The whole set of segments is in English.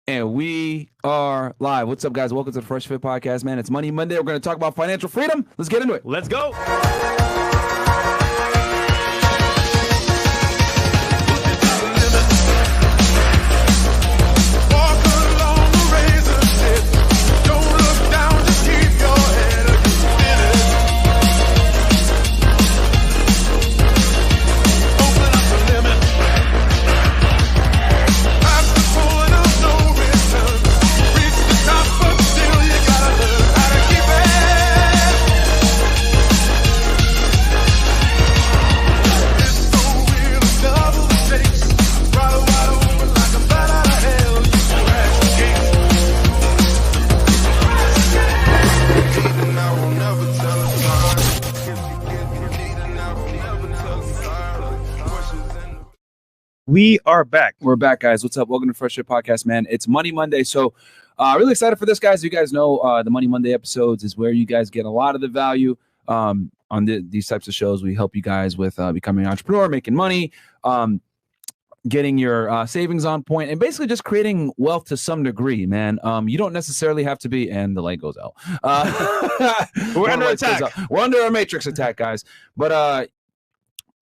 And we are live. What's up, guys? Welcome to the Fresh Fit Podcast, man. It's Money Monday. We're going to talk about financial freedom. Let's get into it. Let's go. We are back. We're back, guys. What's up? Welcome to Fresh Fit Podcast, man. It's Money Monday. So really excited for this, guys. You guys know the Money Monday episodes is where you guys get a lot of the value on these types of shows. We help you guys with becoming an entrepreneur, making money, getting your savings on point, and basically just creating wealth to some degree, man. You don't necessarily have to be, and the light goes out. We're under attack. We're under a matrix attack, guys. But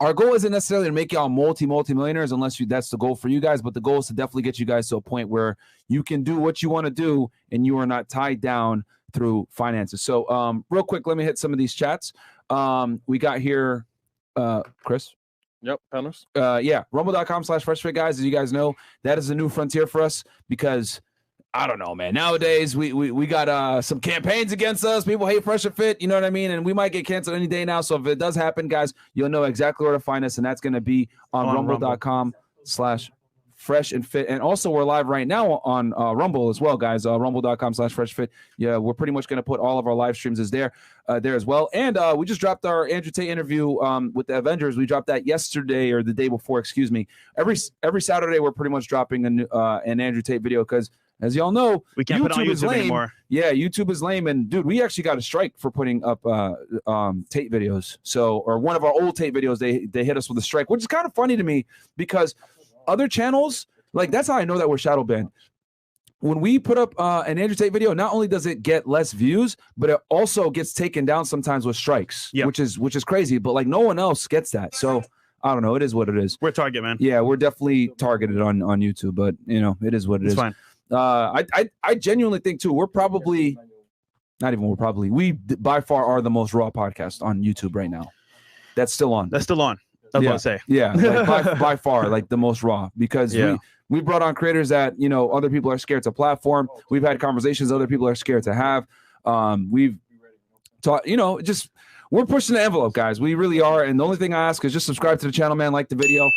our goal isn't necessarily to make y'all multi-millionaires unless that's the goal for you guys. But the goal is to definitely get you guys to a point where you can do what you want to do and you are not tied down through finances. So real quick, let me hit some of these chats. We got here, Chris. Yep, Penners. Yeah, rumble.com/freshfit, guys. As you guys know, that is a new frontier for us because I don't know, man. Nowadays, we got some campaigns against us. People hate Fresh and Fit, you know what I mean? And we might get canceled any day now. So if it does happen, guys, you'll know exactly where to find us. And that's going to be on rumble.com/fresh and fit. And also we're live right now on Rumble as well, guys. Rumble.com/freshfit. Yeah, we're pretty much going to put all of our live streams there as well. And we just dropped our Andrew Tate interview with the Avengers. We dropped that yesterday or the day before, excuse me. Every Saturday, we're pretty much dropping an Andrew Tate video because, as y'all know, we can't put on YouTube anymore. Yeah, YouTube is lame. And dude, we actually got a strike for putting up Tate videos. Or one of our old Tate videos, they hit us with a strike, which is kind of funny to me because other channels, like that's how I know that we're shadow banned. When we put up an Andrew Tate video, not only does it get less views, but it also gets taken down sometimes with strikes, which is crazy. But like no one else gets that. So I don't know. It is what it is. We're target, man. Yeah, we're definitely targeted on YouTube, but you know, it is what it is. Fine. I genuinely think too, we by far are the most raw podcast on YouTube right now. That's still on. That's still on. That's what I say. Yeah, like by far, like the most raw because we brought on creators that, you know, other people are scared to platform. We've had conversations other people are scared to have. We've taught, you know, just we're pushing the envelope, guys. We really are. And the only thing I ask is just subscribe to the channel, man. Like the video.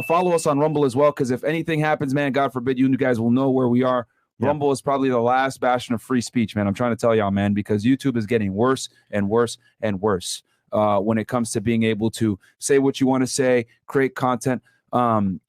Follow us on Rumble as well, because if anything happens, man, God forbid, you guys will know where we are. Yeah. Rumble is probably the last bastion of free speech, man. I'm trying to tell y'all, man, because YouTube is getting worse and worse and worse when it comes to being able to say what you want to say, create content.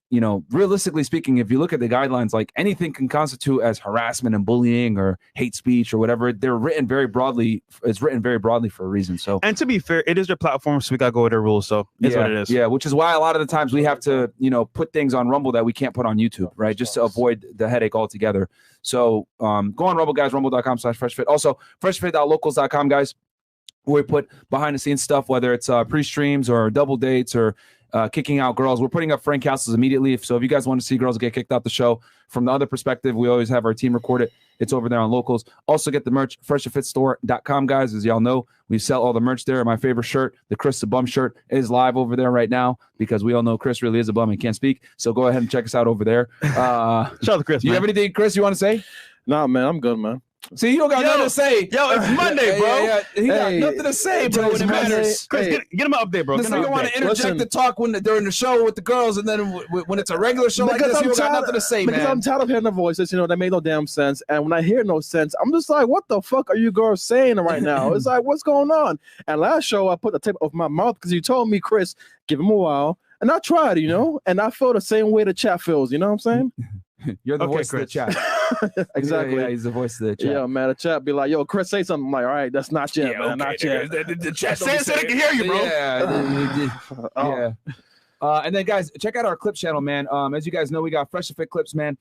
You know, realistically speaking, if you look at the guidelines, like anything can constitute as harassment and bullying or hate speech or whatever. They're written very broadly. It's written very broadly for a reason. So, and to be fair, it is their platform, so we got to go with their rules. So it's what it is. Yeah, which is why a lot of the times we have to, you know, put things on Rumble that we can't put on YouTube, right? Just to avoid the headache altogether. So go on Rumble, guys, rumble.com/freshfit. Also, freshfit.locals.com, guys, where we put behind the scenes stuff, whether it's pre-streams or double dates or kicking out girls. We're putting up Frank Castles immediately. So if you guys want to see girls get kicked out the show from the other perspective, we always have our team record it. It's over there on Locals. Also get the merch, freshfitstore.com, guys. As y'all know, we sell all the merch there. My favorite shirt, the Chris the Bum shirt, is live over there right now because we all know Chris really is a bum and can't speak. So go ahead and check us out over there. Shout out to Chris. You have anything, Chris, you want to say? Nah, man, I'm good, man. See, you don't got nothing to say. Yo, it's Monday, bro. He got nothing to say, bro, when it matters. Chris, get him up there, bro. This nigga want to interject the talk during the show with the girls, and then when it's a regular show like this, you don't got nothing to say, man. Because I'm tired of hearing the voices, you know, that made no damn sense. And when I hear no sense, I'm just like, what the fuck are you girls saying right now? It's like, what's going on? And last show, I put the tip of my mouth because you told me, Chris, give him a while. And I tried, you know, and I feel the same way the chat feels, you know what I'm saying? You're the voice of the chat. Exactly. Yeah, he's the voice of the chat. Yeah, man, the chat be like, yo, Chris, say something. I'm like, all right, that's not yet, man. Okay, not yet. The chat say they can hear you, bro. Yeah. And then, guys, check out our clip channel, man. As you guys know, we got Fresh and Fit clips, man.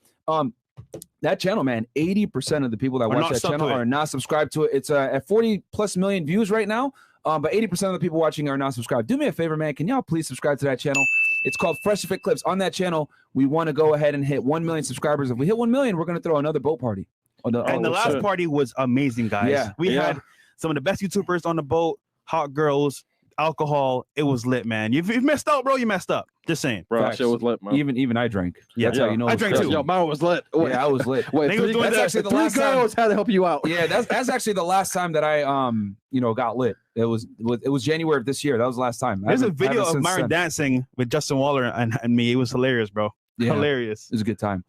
that channel, man, 80% of the people that watch that channel are not subscribed to it. It's at 40+ million views right now. But 80% of the people watching are not subscribed. Do me a favor, man. Can y'all please subscribe to that channel? It's called Fresh to Fit Clips. On that channel, we want to go ahead and hit 1 million subscribers. If we hit 1 million, we're going to throw another boat party. And the last party was amazing, guys. Yeah. We had some of the best YouTubers on the boat, hot girls, alcohol. It was lit, man. If you messed up, bro, you messed up. Just saying. Bro, that shit was lit, man. Even I drank. Yeah, that's how you know. I drank too. Yo, mine was lit. Yeah, I was lit. Wait, that's actually the last time. Girls had to help you out. Yeah, that's actually the last time that I got lit. It was January of this year. That was the last time. There's a video of Myron dancing with Justin Waller and me. It was hilarious, bro. Yeah, hilarious. It was a good time.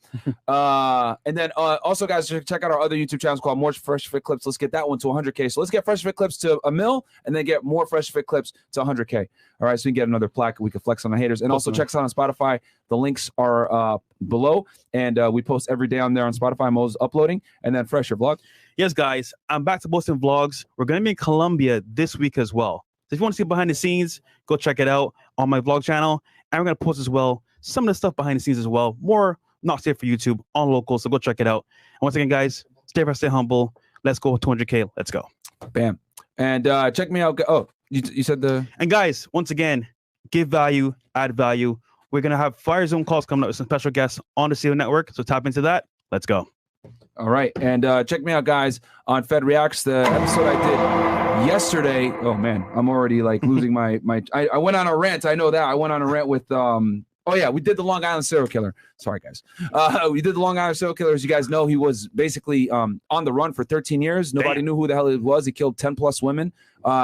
And then also, guys, check out our other YouTube channels called More Fresh Fit Clips. Let's get that one to 100K. So let's get Fresh Fit Clips to 1 mil, and then get More Fresh Fit Clips to 100K. All right, so we can get another plaque. We can flex on the haters. And also check us out on Spotify. The links are below, and we post every day on there on Spotify. Mo's uploading. And then Fresh, your vlog. Yes, guys, I'm back to posting vlogs. We're going to be in Colombia this week as well. So if you want to see behind the scenes, go check it out on my vlog channel. And we're going to post as well some of the stuff behind the scenes as well. More not safe for YouTube on local. So go check it out. And once again, guys, stay fresh, stay humble. Let's go 200K. Let's go. Bam. And check me out. Oh, you said the. And guys, once again, give value, add value. We're going to have Fire Zone calls coming up with some special guests on the CEO Network. So tap into that. Let's go. All right. And check me out, guys, on Fed Reacts, the episode I did yesterday. Oh, man, I'm already like losing my. I went on a rant. I know that. I went on a rant with. Oh, yeah, we did the Long Island serial killer. Sorry, guys. We did the Long Island serial killer. As you guys know, he was basically on the run for 13 years. Nobody knew who the hell he was. He killed 10+ women.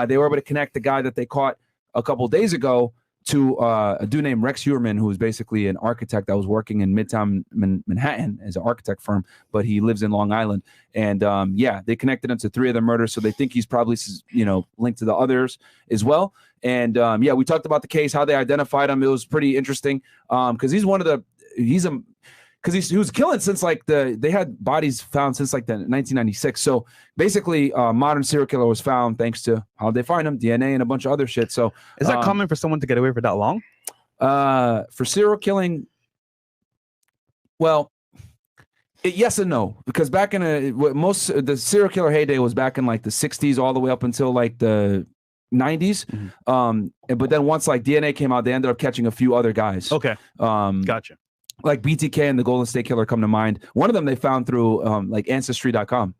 They were able to connect the guy that they caught a couple days ago to a dude named Rex Heuermann, who was basically an architect that was working in Midtown Manhattan as an architect firm, but he lives in Long Island. And they connected him to 3 of the murders. So they think he's probably, linked to the others as well. And we talked about the case, how they identified him. It was pretty interesting because he was killing since they had bodies found since like the 1996. So basically, modern serial killer was found thanks to how they find him, DNA and a bunch of other shit. So is that common for someone to get away for that long? For serial killing, well, yes and no, because back in the serial killer heyday was back in like the 60s all the way up until like the 90s. But then once like DNA came out, they ended up catching a few other guys. Okay. Gotcha. Like BTK and the Golden State Killer come to mind. One of them they found through like Ancestry.com.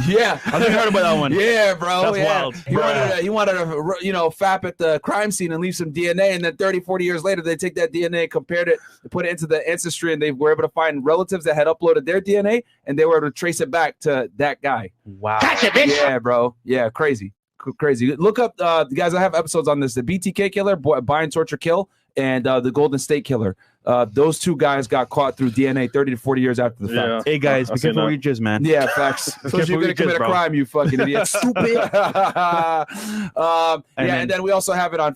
Yeah, I've never heard about that one. Yeah, bro. That's wild. He wanted to, fap at the crime scene and leave some DNA, and then 30, 40 years later, they take that DNA, compared it, put it into the Ancestry, and they were able to find relatives that had uploaded their DNA, and they were able to trace it back to that guy. Wow. Gotcha, bitch. Yeah, bro. Yeah, crazy. Look up, guys, I have episodes on this. The BTK Killer, Bind, Torture, Kill, and the Golden State Killer. Those 2 guys got caught through DNA 30 to 40 years after the fact. Hey, guys, be careful with your jizz, man. Yeah, facts. So you're going to commit a crime, you fucking idiot. Stupid. And then we also have it on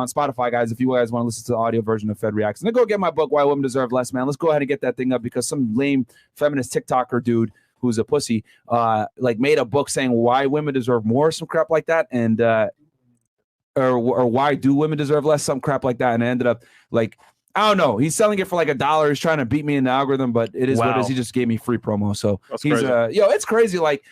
Spotify, guys, if you guys want to listen to the audio version of Fed Reacts. And then go get my book, Why Women Deserve Less, man. Let's go ahead and get that thing up because some lame feminist TikToker dude who's a pussy made a book saying why women deserve more, some crap like that, and or why do women deserve less, some crap like that. And it ended up like, I don't know. He's selling it for like $1. He's trying to beat me in the algorithm, but it is what it is. He just gave me free promo. So that's he's crazy. It's crazy. Like,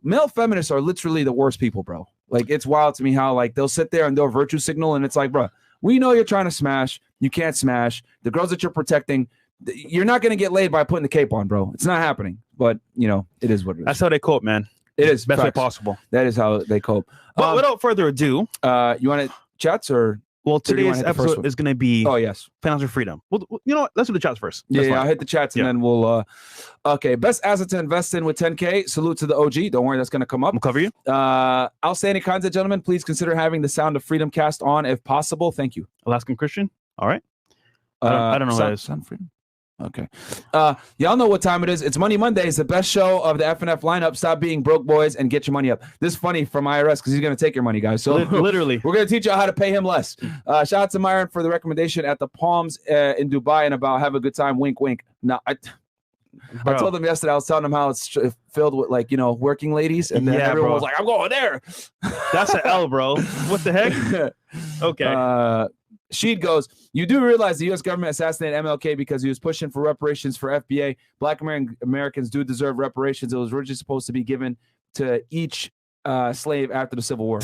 male feminists are literally the worst people, bro. Like, it's wild to me how like they'll sit there and they'll virtue signal, and it's like, bro, we know you're trying to smash. You can't smash. The girls that you're protecting, you're not gonna get laid by putting the cape on, bro. It's not happening. But it is what it is. That's how they cope, man. It is best way possible. That is how they cope. But without further ado, you want to chats or? Well, today's episode is going to be financial freedom. Well, you know what? Let's do the chats first. Yeah, I'll hit the chats and then we'll. Okay, best asset to invest in with 10K. Salute to the OG. Don't worry, that's going to come up. We'll cover you. Outstanding content, gentlemen. Please consider having the Sound of Freedom cast on if possible. Thank you. Alaskan Christian. All right. I don't know what that is. Sound of Freedom. Okay. Y'all know what time it is. It's Money Mondays, the best show of the FNF lineup. Stop being broke, boys, and get your money up. This is funny from IRS because he's going to take your money, guys. So literally, we're going to teach you how to pay him less. Shout out to Myron for the recommendation at the Palms in Dubai and about have a good time. Wink, wink. No, I told him yesterday, I was telling him how it's filled with working ladies, and then everyone was like, I'm going there. That's an L, bro. What the heck? Okay. Sheed goes, you do realize the U.S. government assassinated MLK because he was pushing for reparations for FBA. Black Americans do deserve reparations. It was originally supposed to be given to each slave after the Civil War.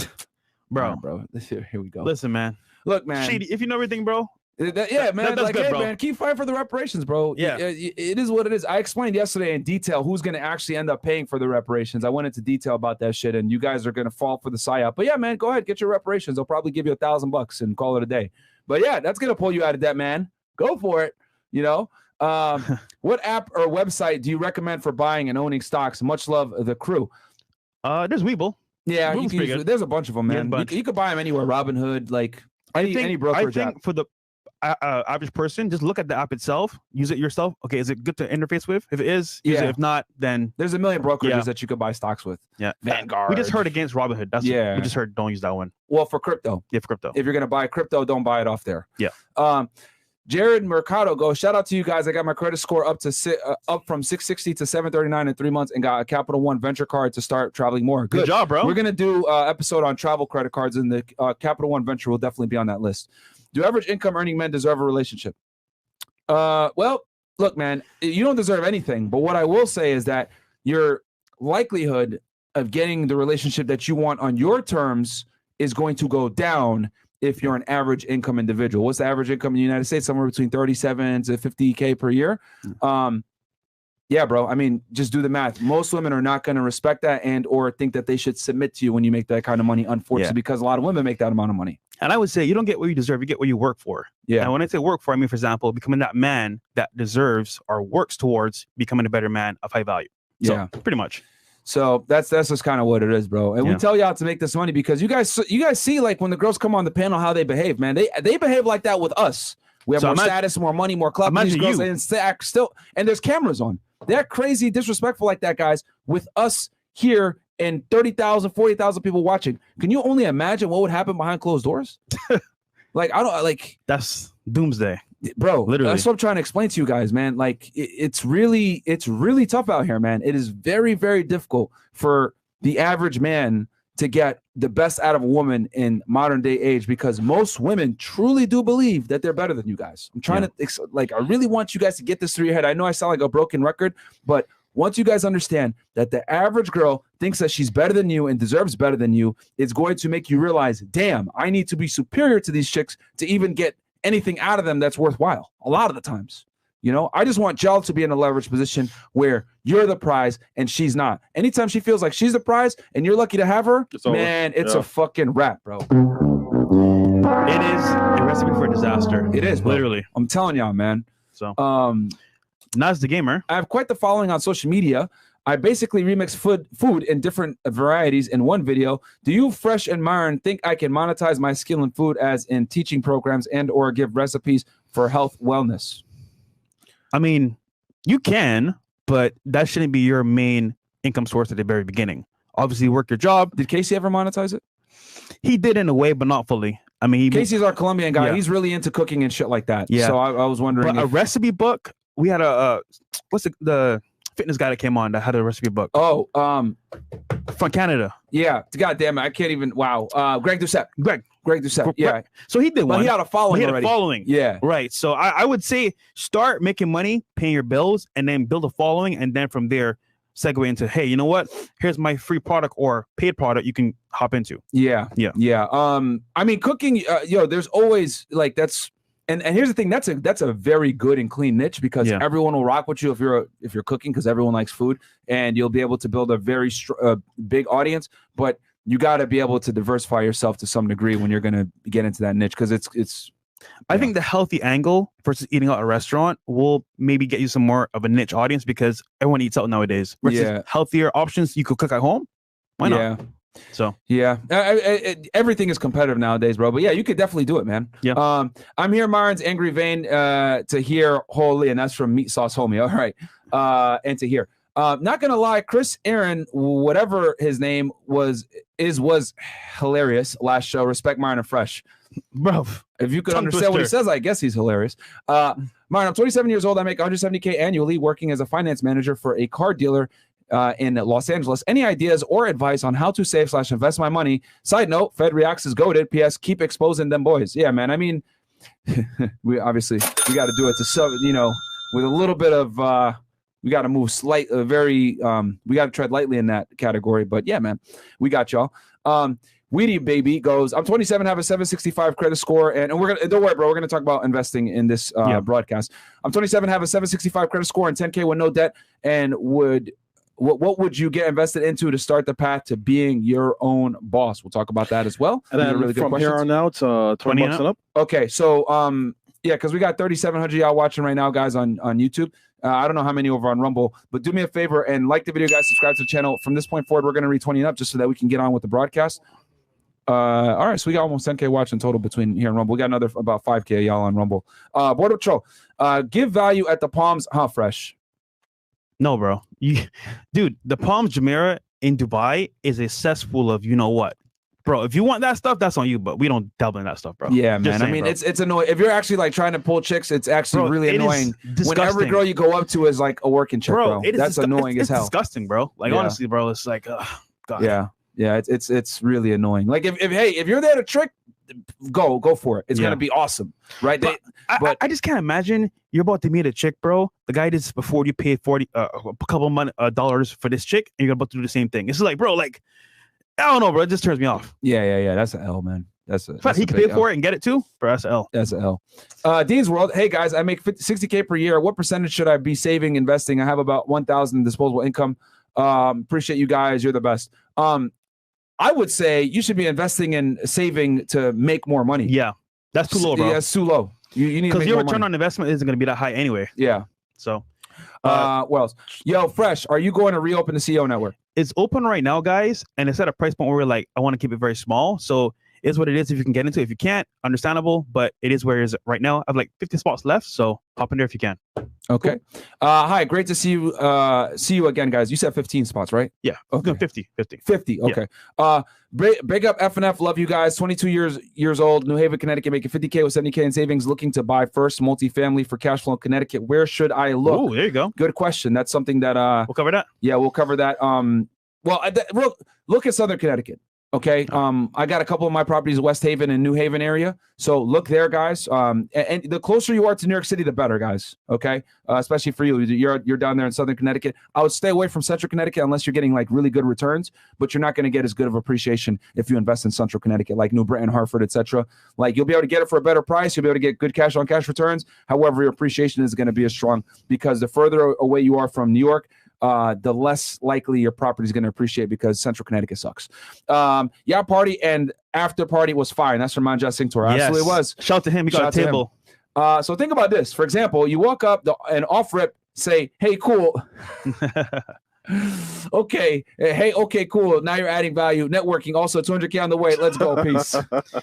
Bro. Here we go. Listen, man. Look, man. Sheed, if you know everything, bro. Man. That's Like, good, hey, bro. man, keep fighting for the reparations, bro. Yeah. It is what it is. I explained yesterday in detail who's going to actually end up paying for the reparations. I went into detail about that shit, and you guys are going to fall for the psyop. But yeah, man, go ahead, get your reparations. They'll probably give you $1,000 and call it a day. But yeah, that's going to pull you out of debt, man. Go for it. You know, what app or website do you recommend for buying and owning stocks? Much love, the crew. There's Webull. Yeah, Webull's there's a bunch of them, man. You could buy them anywhere. Robinhood, like any brokerage I think app. for the average person, just look at the app itself, use it yourself. Okay, is it good to interface with? If it is, use it. If not, then there's a million brokerages that you could buy stocks with. Yeah, Vanguard. We just heard against Robinhood. We just heard don't use that one. Well, for crypto. Yeah, for crypto. If you're gonna buy crypto, don't buy it off there. Yeah. Jared Mercado goes, shout out to you guys. I got my credit score up from 660 to 739 in 3 months and got a Capital One venture card to start traveling more. Good job, bro. We're going to do an episode on travel credit cards, and the Capital One venture will definitely be on that list. Do average income earning men deserve a relationship? Well, look, man, you don't deserve anything. But what I will say is that your likelihood of getting the relationship that you want on your terms is going to go down if you're an average income individual. What's the average income in the United States? Somewhere between 37 to 50K per year. Yeah, bro. I mean, just do the math. Most women are not going to respect that and or think that they should submit to you when you make that kind of money, unfortunately, because a lot of women make that amount of money. And I would say you don't get what you deserve. You get what you work for. Yeah. And when I say work for, I mean, for example, becoming that man that deserves or works towards becoming a better man of high value. So, yeah, pretty much. So that's just kind of what it is, bro. And we tell y'all to make this money because you guys see, like, when the girls come on the panel, how they behave, man. They behave like that with us. We have more status, more money, more club. These girls and there's cameras on. They're crazy, disrespectful like that, guys, with us here and 30,000, 40,000 people watching. Can you only imagine what would happen behind closed doors? That's doomsday. Bro, literally. That's what I'm trying to explain to you guys, man. Like, it's really tough out here, man. It is very, very difficult for the average man to get the best out of a woman in modern day age because most women truly do believe that they're better than you guys. I'm trying to, like, I really want you guys to get this through your head. I know I sound like a broken record, but once you guys understand that the average girl thinks that she's better than you and deserves better than you, it's going to make you realize, damn, I need to be superior to these chicks to even get anything out of them that's worthwhile. A lot of the times, you know, I just want Jel to be in a leverage position where you're the prize and she's not. Anytime she feels like she's the prize and you're lucky to have her, it's a fucking wrap, bro. It is a recipe for disaster. It is, bro. Literally. I'm telling y'all, man. So, Nas the gamer. I have quite the following on social media. I basically remix food in different varieties in one video. Do you, Fresh and Myron, think I can monetize my skill in food as in teaching programs and or give recipes for health wellness? I mean, you can, but that shouldn't be your main income source at the very beginning. Obviously, work your job. Did Casey ever monetize it? He did in a way, but not fully. I mean, Casey's our Colombian guy. Yeah. He's really into cooking and shit like that. Yeah. So I was wondering. But a recipe book. We had what's the fitness guy that came on that had a recipe book? Oh, from Canada. Yeah. God damn it. I can't even. Wow. Greg Doucette. Greg Doucette. Yeah. So he did one. He had a following already. Following. Yeah. Right. So I would say start making money, paying your bills, and then build a following, and then from there segue into, hey, you know what? Here's my free product or paid product you can hop into. Yeah. I mean, cooking. There's always like that's. And here's the thing, that's a very good and clean niche because everyone will rock with you if you're cooking because everyone likes food and you'll be able to build a very big audience. But you got to be able to diversify yourself to some degree when you're going to get into that niche because it's. I think the healthy angle versus eating out at a restaurant will maybe get you some more of a niche audience because everyone eats out nowadays. Versus healthier options you could cook at home. Why not? So everything is competitive nowadays, bro. But yeah, you could definitely do it, man. Yeah. I'm here, Myron's angry vein to hear holy, and that's from Meat Sauce Homie. All right. And to hear. Not gonna lie, Chris Aaron, whatever his name was hilarious last show. Respect Myron and Fresh. Bro, if you could understand what he says, I guess he's hilarious. Myron, I'm 27 years old. I make $170K annually working as a finance manager for a car dealer in Los Angeles. Any ideas or advice on how to save / invest my money? Side note, Fed reacts is goated. PS, keep exposing them boys. Yeah, man. I mean, we got to do it with a little bit of we got to move we got to tread lightly in that category. But yeah, man, we got y'all. Weedy Baby goes, I'm 27, have a 765 credit score, and we're gonna, don't worry, bro, we're gonna talk about investing in this broadcast. I'm 27, have a 765 credit score and 10K with no debt, and what would you get invested into to start the path to being your own boss? We'll talk about that as well. And then really from here on out, 20 bucks and up. Okay, so yeah, because we got 3,700 y'all watching right now, guys, on YouTube. I don't know how many over on Rumble, but do me a favor and like the video, guys. Subscribe to the channel. From this point forward, we're going to read 20 and up just so that we can get on with the broadcast. All right, so we got almost 10K watching total between here and Rumble. We got another about 5K y'all on Rumble. Board of Patrol, give value at the Palms. Fresh. No, bro. Dude, the Palms Jumeirah in Dubai is a cesspool of you know what. Bro, if you want that stuff, that's on you, but we don't dabble in that stuff, bro. Yeah, man. Saying, I mean, bro. It's annoying. If you're actually like trying to pull chicks, it's actually really annoying. When every girl you go up to is like a working chick, bro. That's annoying as hell. It's disgusting, bro. Like honestly, bro, it's like, God. Yeah, it's really annoying. Like if you're there to trick, go for it. It's gonna be awesome, right? But I just can't imagine you're about to meet a chick, bro. The guy did before you paid a couple dollars for this chick, and you're about to do the same thing. It's like, bro, like I don't know, bro. It just turns me off. Yeah. That's an L, man. That's he can pay for it and get it too, bro. That's an L. That's an L. Dean's World. Hey guys, I make 60K per year. What percentage should I be saving, investing? I have about 1,000 disposable income. Appreciate you guys. You're the best. I would say you should be investing and saving to make more money. Yeah, that's too low, bro. Yeah, it's too low. You need because your return on investment isn't going to be that high anyway. Yeah. So, what else? Yo, Fresh, are you going to reopen the CEO network? It's open right now, guys, and it's at a price point where we're like, I want to keep it very small. So it's what it is if you can get into it. If you can't, understandable, but it is where it is right now. I have like 50 spots left, so hop in there if you can. Okay. Cool. Hi, great to see you. See you again, guys. You said 15 spots, right? Yeah. Okay. No, 50. 50. Okay. Yeah. Big up FNF. Love you guys. 22 years old. New Haven, Connecticut, making 50K with 70K in savings. Looking to buy first multifamily for cash flow in Connecticut. Where should I look? Oh, there you go. Good question. That's something that we'll cover that. Yeah, we'll cover that. Look at Southern Connecticut. Okay. I got a couple of my properties in West Haven and New Haven area. So look there, guys. And the closer you are to New York City, the better, guys. Okay. Especially for you. You're down there in Southern Connecticut. I would stay away from Central Connecticut unless you're getting like really good returns, but you're not going to get as good of appreciation if you invest in Central Connecticut, like New Britain, Hartford, etc. Like you'll be able to get it for a better price. You'll be able to get good cash on cash returns. However, your appreciation is going to be as strong because the further away you are from New York, the less likely your property is going to appreciate because Central Connecticut sucks. Party and after party was fine. That's from Manjot Singh Tour. Absolutely was. Shout out to him. He got a table. So think about this. For example, you walk up and off rip say, "Hey, cool." Okay. Hey, okay, cool. Now you're adding value. Networking. Also 200K on the way. Let's go. Peace.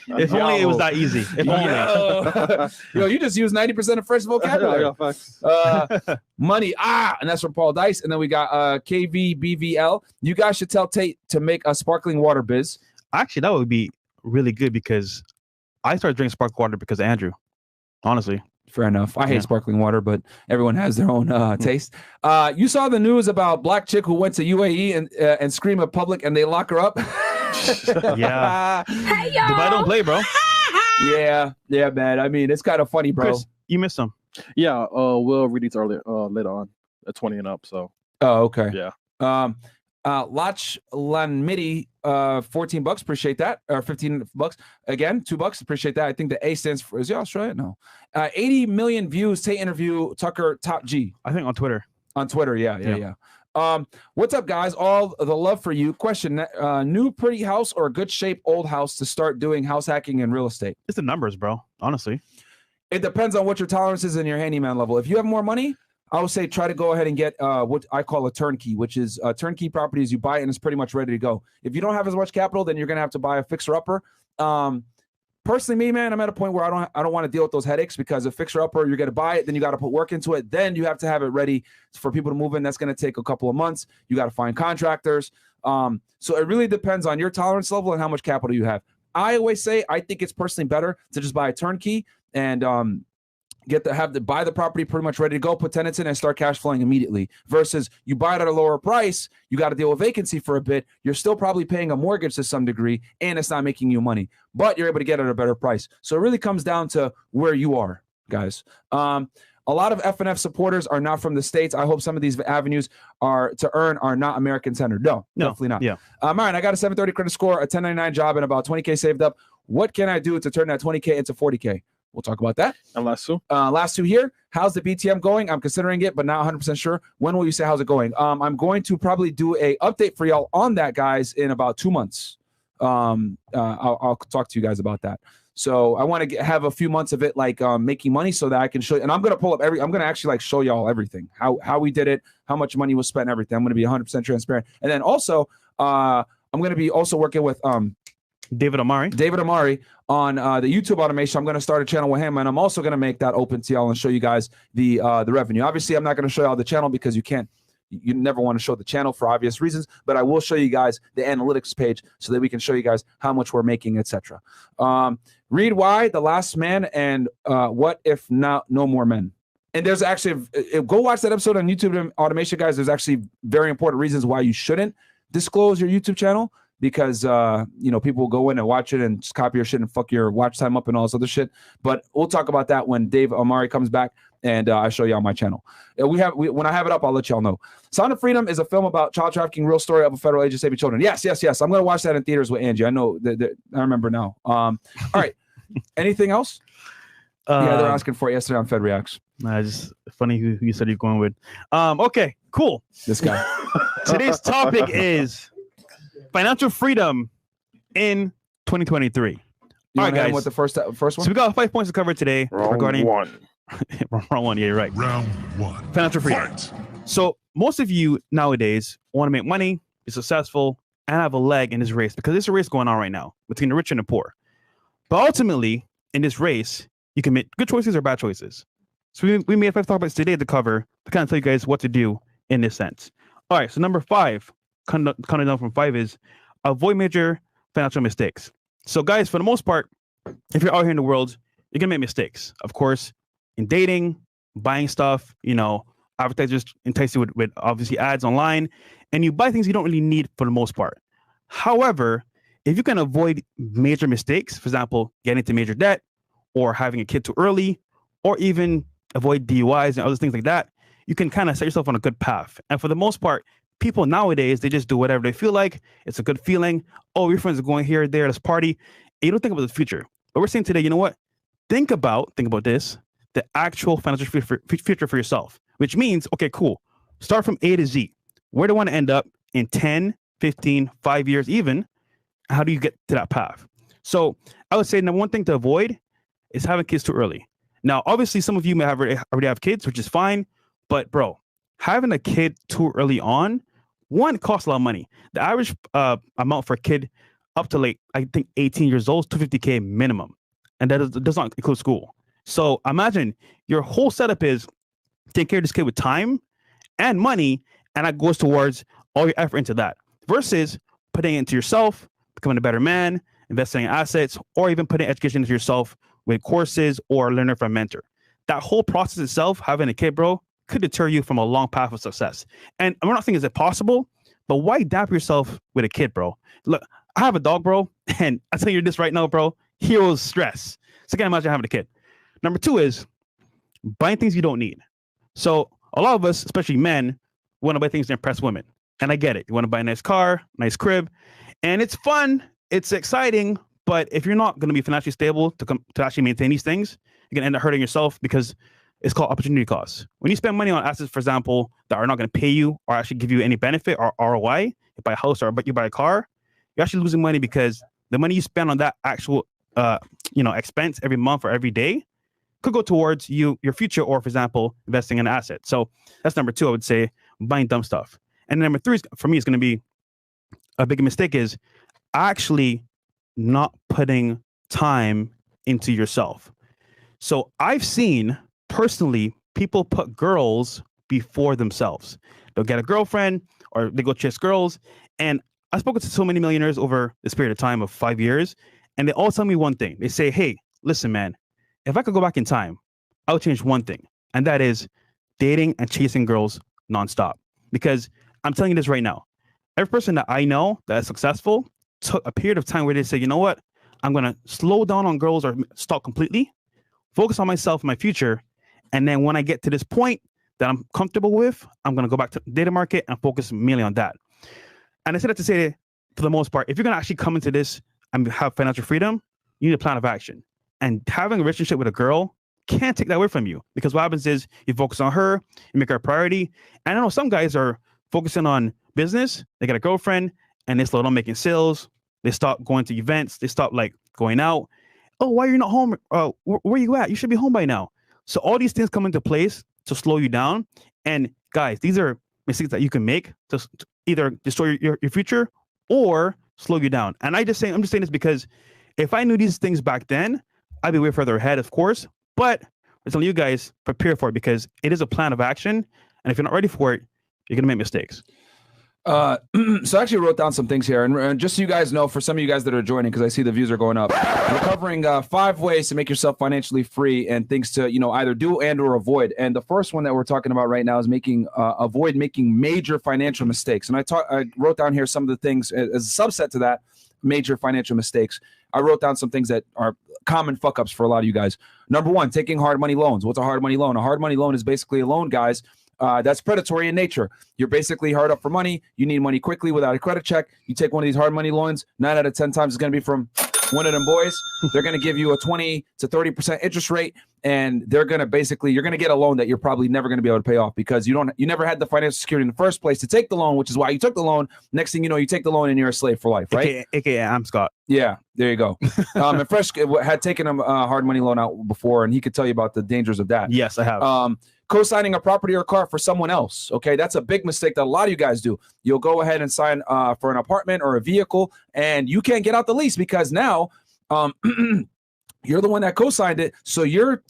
If only it was that easy. If only. Yo, you just used 90% of first vocabulary. Money. And that's from Paul Dice. And then we got KVBVL. You guys should tell Tate to make a sparkling water biz. Actually, that would be really good because I started drinking sparkling water because of Andrew. Honestly. Fair enough. I hate sparkling water, but everyone has their own taste. You saw the news about black chick who went to UAE and scream in public and they lock her up. Yeah. Hey, y'all. Dubai don't play, bro. Yeah, man. I mean, it's kind of funny, bro. Chris, you missed some. Yeah. We'll read these earlier later on at 20 and up. So. Oh, okay. Yeah. Lach Lanmidi, $14. Appreciate that. Or $15. Again, $2. Appreciate that. I think the A stands for, is it Australia? No. 80 million views. Tate interview Tucker Top G. I think on Twitter. On Twitter, yeah. What's up, guys? All the love for you. Question: new pretty house or a good shape old house to start doing house hacking and real estate? It's the numbers, bro. Honestly, it depends on what your tolerance is and your handyman level. If you have more money, I would say try to go ahead and get what I call a turnkey, which is turnkey properties. You buy it and it's pretty much ready to go. If you don't have as much capital, then you're gonna have to buy a fixer-upper. Personally, me, man, I'm at a point where I don't want to deal with those headaches because a fixer-upper, you're gonna buy it, then you got to put work into it, then you have to have it ready for people to move in. That's gonna take a couple of months. You got to find contractors. So it really depends on your tolerance level and how much capital you have. I always say I think it's personally better to just buy a turnkey and buy the property pretty much ready to go, put tenants in and start cash flowing immediately, versus you buy it at a lower price, you got to deal with vacancy for a bit, you're still probably paying a mortgage to some degree, and it's not making you money, but you're able to get it at a better price. So it really comes down to where you are, guys. A lot of FNF supporters are not from the States. I hope some of these avenues are not American centered. No, definitely not. Yeah. Myron, I got a 730 credit score, a 1099 job, and about 20K saved up. What can I do to turn that 20K into 40K? We'll talk about that. And last two here. How's the BTM going? I'm considering it, but not 100% sure. When will you say how's it going? I'm going to probably do a update for y'all on that, guys, in about 2 months. I'll talk to you guys about that. So I want to have a few months of it, like making money, so that I can show. And I'm gonna pull up I'm gonna actually like show y'all everything, how we did it, how much money was spent, and everything. I'm gonna be 100% transparent. And then also, I'm gonna be also working with David Amari on the YouTube automation. I'm going to start a channel with him, and I'm also going to make that open to y'all and show you guys the revenue. Obviously, I'm not going to show y'all the channel because you never want to show the channel for obvious reasons, but I will show you guys the analytics page so that we can show you guys how much we're making, etc. Read why The Last Man and What If Not No More Men. And there's actually, go watch that episode on YouTube automation, guys. There's actually very important reasons why you shouldn't disclose your YouTube channel, because people will go in and watch it and just copy your shit and fuck your watch time up and all this other shit. But we'll talk about that when Dave Amari comes back and I show you on my channel. When I have it up, I'll let y'all know. Sound of Freedom is a film about child trafficking, real story of a federal agent saving children. Yes. I'm going to watch that in theaters with Angie. I know that I remember now. All right. Anything else? Yeah, they're asking for it yesterday on Fed Reacts. Just funny who you said you're going with. Okay, cool. This guy. Today's topic is financial freedom in 2023. All right, guys. What the first one? So we got 5 points to cover today regarding one. Wrong one. Yeah, you're right. Round one. Financial freedom. Fight. So most of you nowadays want to make money, be successful, and have a leg in this race, because there's a race going on right now between the rich and the poor. But ultimately, in this race, you can make good choices or bad choices. So we made 5 topics today to cover to kind of tell you guys what to do in this sense. All right, so number 5, coming down from 5, is avoid major financial mistakes. So guys, for the most part, if you're out here in the world, you're gonna make mistakes. Of course, in dating, buying stuff, advertisers entice you with obviously ads online, and you buy things you don't really need for the most part. However, if you can avoid major mistakes, for example, getting into major debt or having a kid too early, or even avoid DUIs and other things like that, you can kind of set yourself on a good path. And for the most part, people nowadays, they just do whatever they feel like. It's a good feeling. Oh, your friends are going here, there, let's party. And you don't think about the future. But we're saying today, you know what? Think about this, the actual financial future for yourself, which means, okay, cool. Start from A to Z. Where do you want to end up in 10, 15, 5 years even? How do you get to that path? So I would say number one thing to avoid is having kids too early. Now, obviously, some of you may already have kids, which is fine. But bro, having a kid too early on, one, costs a lot of money. The average amount for a kid up to I think 18 years old is $250K minimum. And that does not include school. So imagine your whole setup is take care of this kid with time and money, and that goes towards all your effort into that, versus putting it into yourself, becoming a better man, investing in assets, or even putting education into yourself with courses or learning from a mentor. That whole process itself, having a kid, bro, could deter you from a long path of success. And I'm not saying is it possible, but why damp yourself with a kid, bro? Look, I have a dog, bro, and I tell you this right now, bro, heals stress. So I can't imagine having a kid. Number 2 is buying things you don't need. So a lot of us, especially men, want to buy things to impress women. And I get it. You want to buy a nice car, nice crib, and it's fun, it's exciting, but if you're not going to be financially stable to actually maintain these things, you're going to end up hurting yourself, because it's called opportunity costs. When you spend money on assets, for example, that are not going to pay you or actually give you any benefit or ROI, you buy a house or you buy a car, you're actually losing money, because the money you spend on that actual expense every month or every day could go towards your future, or for example, investing in an asset. So that's number 2, I would say, buying dumb stuff. And number 3 for me is going to be a big mistake is actually not putting time into yourself. So I've seen personally people put girls before themselves. They'll get a girlfriend or they go chase girls. And I've spoken to so many millionaires over this period of time of 5 years, and they all tell me one thing. They say, hey, listen, man, if I could go back in time, I'll change one thing, and that is dating and chasing girls nonstop. Because I'm telling you this right now, every person that I know that is successful took a period of time where they say, you know what, I'm going to slow down on girls or stop completely, focus on myself and my future. And then when I get to this point that I'm comfortable with, I'm going to go back to the data market and focus mainly on that. And I said that to say, for the most part, if you're going to actually come into this and have financial freedom, you need a plan of action. And having a relationship with a girl can't take that away from you, because what happens is you focus on her, you make her a priority. And I know some guys are focusing on business. They got a girlfriend and they slow down making sales. They stop going to events. They stop like going out. Oh, why are you not home? Where are you at? You should be home by now. So all these things come into place to slow you down. And guys, these are mistakes that you can make to either destroy your future or slow you down. And I'm just saying this because if I knew these things back then, I'd be way further ahead, of course. But I'm telling you guys, prepare for it, because it is a plan of action. And if you're not ready for it, you're going to make mistakes. So I actually wrote down some things here. And just so you guys know, for some of you guys that are joining, because I see the views are going up, we're covering 5 ways to make yourself financially free and things to, either do and or avoid. And the first one that we're talking about right now is avoid making major financial mistakes. And I wrote down here some of the things as a subset to that, major financial mistakes. I wrote down some things that are common fuck ups for a lot of you guys. Number 1, taking hard money loans. What's a hard money loan? A hard money loan is basically a loan, guys, that's predatory in nature. You're basically hard up for money. You need money quickly without a credit check. You take one of these hard money loans, 9 out of 10 times it's going to be from one of them boys. They're going to give you a 20 to 30% interest rate, and they're going to you're going to get a loan that you're probably never going to be able to pay off, because you never had the financial security in the first place to take the loan, which is why you took the loan. Next thing you know, you take the loan and you're a slave for life, right? AKA I'm Scott. Yeah, there you go. And Fresh had taken a hard money loan out before, and he could tell you about the dangers of that. Yes, I have. Co-signing a property or car for someone else. Okay, that's a big mistake that a lot of you guys do. You'll go ahead and sign for an apartment or a vehicle, and you can't get out the lease because now you're the one that co-signed it. So you're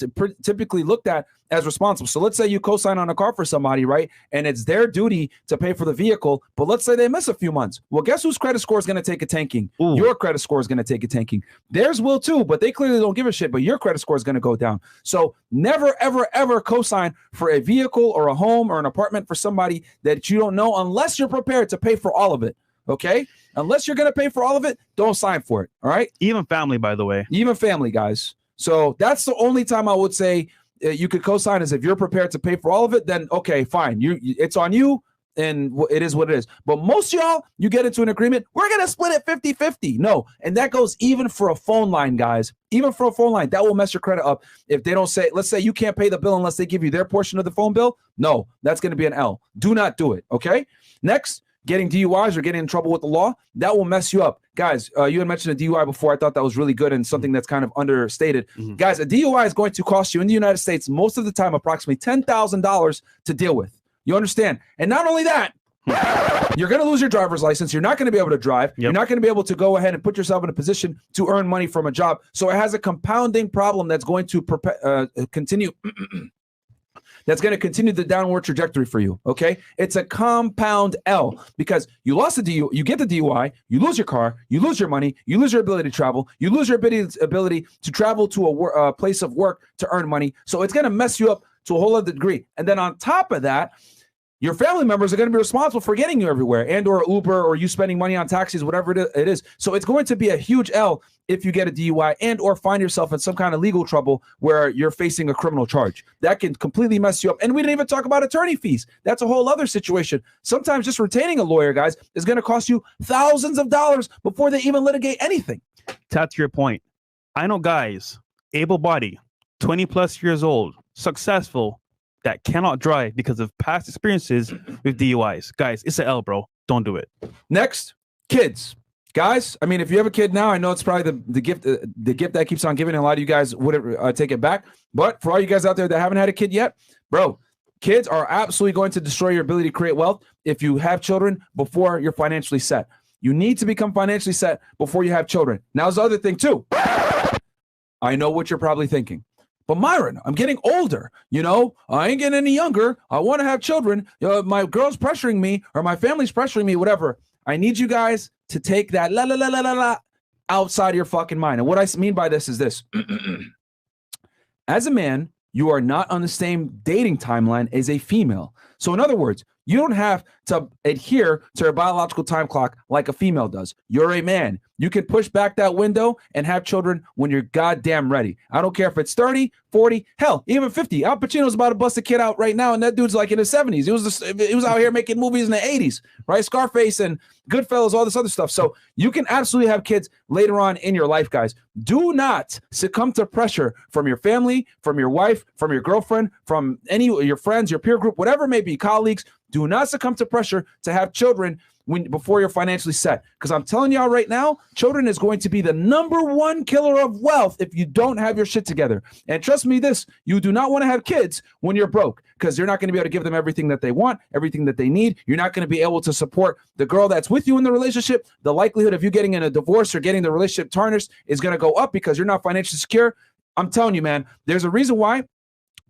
typically looked at as responsible. So let's say you co-sign on a car for somebody, right? And it's their duty to pay for the vehicle. But let's say they miss a few months. Well, guess whose credit score is going to take a tanking? Ooh. Your credit score is going to take a tanking. Theirs will too, but they clearly don't give a shit. But your credit score is going to go down. So never, ever, ever co-sign for a vehicle or a home or an apartment for somebody that you don't know, unless you're prepared to pay for all of it. Okay? Unless you're going to pay for all of it, don't sign for it. All right? Even family, by the way. Even family, guys. So that's the only time I would say you could co-sign, is if you're prepared to pay for all of it, then okay, fine. It's on you, and it is what it is. But most of y'all, you get into an agreement, we're going to split it 50-50. No, and that goes even for a phone line, guys. Even for a phone line, that will mess your credit up. If they don't say, let's say you can't pay the bill unless they give you their portion of the phone bill. No, that's going to be an L. Do not do it, okay? Next, getting DUIs or getting in trouble with the law, that will mess you up. Guys, you had mentioned a DUI before. I thought that was really good and something that's kind of understated. Mm-hmm. Guys, a DUI is going to cost you in the United States most of the time approximately $10,000 to deal with. You understand? And not only that, you're going to lose your driver's license. You're not going to be able to drive. Yep. You're not going to be able to go ahead and put yourself in a position to earn money from a job. So it has a compounding problem that's going to continue. That's going to continue the downward trajectory for you, okay? It's a compound L, because you lost the DUI, you get the DUI, you lose your car, you lose your money, you lose your ability to travel, you lose your ability to travel to a place of work to earn money. So it's going to mess you up to a whole other degree. And then on top of that, your family members are going to be responsible for getting you everywhere, and or Uber, or you spending money on taxis, whatever it is. So it's going to be a huge L if you get a DUI and or find yourself in some kind of legal trouble where you're facing a criminal charge. That can completely mess you up. And we didn't even talk about attorney fees. That's a whole other situation. Sometimes just retaining a lawyer, guys, is going to cost you thousands of dollars before they even litigate anything. That's your point. I know guys, able-bodied, 20 plus years old, successful, that cannot drive because of past experiences with DUIs. Guys, it's an L, bro. Don't do it. Next, kids. Guys, I mean, if you have a kid now, I know it's probably the gift that keeps on giving. A lot of you guys wouldn't take it back. But for all you guys out there that haven't had a kid yet, bro, kids are absolutely going to destroy your ability to create wealth if you have children before you're financially set. You need to become financially set before you have children. Now, there's the other thing, too. I know what you're probably thinking. But Myron, I'm getting older. I ain't getting any younger. I want to have children. My girl's pressuring me, or my family's pressuring me, whatever. I need you guys to take that outside of your fucking mind. And what I mean by this is this. As a man, you are not on the same dating timeline as a female. So in other words, you don't have to adhere to your biological time clock like a female does. You're a man. You can push back that window and have children when you're goddamn ready. I don't care if it's 30, 40, hell, even 50. Al Pacino's about to bust a kid out right now, and that dude's like in his 70s. He was out here making movies in the 80s, right? Scarface and Goodfellas, all this other stuff. So you can absolutely have kids later on in your life, guys. Do not succumb to pressure from your family, from your wife, from your girlfriend, from any of your friends, your peer group, whatever it may be, colleagues. Do not succumb to pressure to have children before you're financially set. Because I'm telling y'all right now, children is going to be the #1 killer of wealth if you don't have your shit together. And trust me this, you do not want to have kids when you're broke, because you're not going to be able to give them everything that they want, everything that they need. You're not going to be able to support the girl that's with you in the relationship. The likelihood of you getting in a divorce or getting the relationship tarnished is going to go up because you're not financially secure. I'm telling you, man, there's a reason why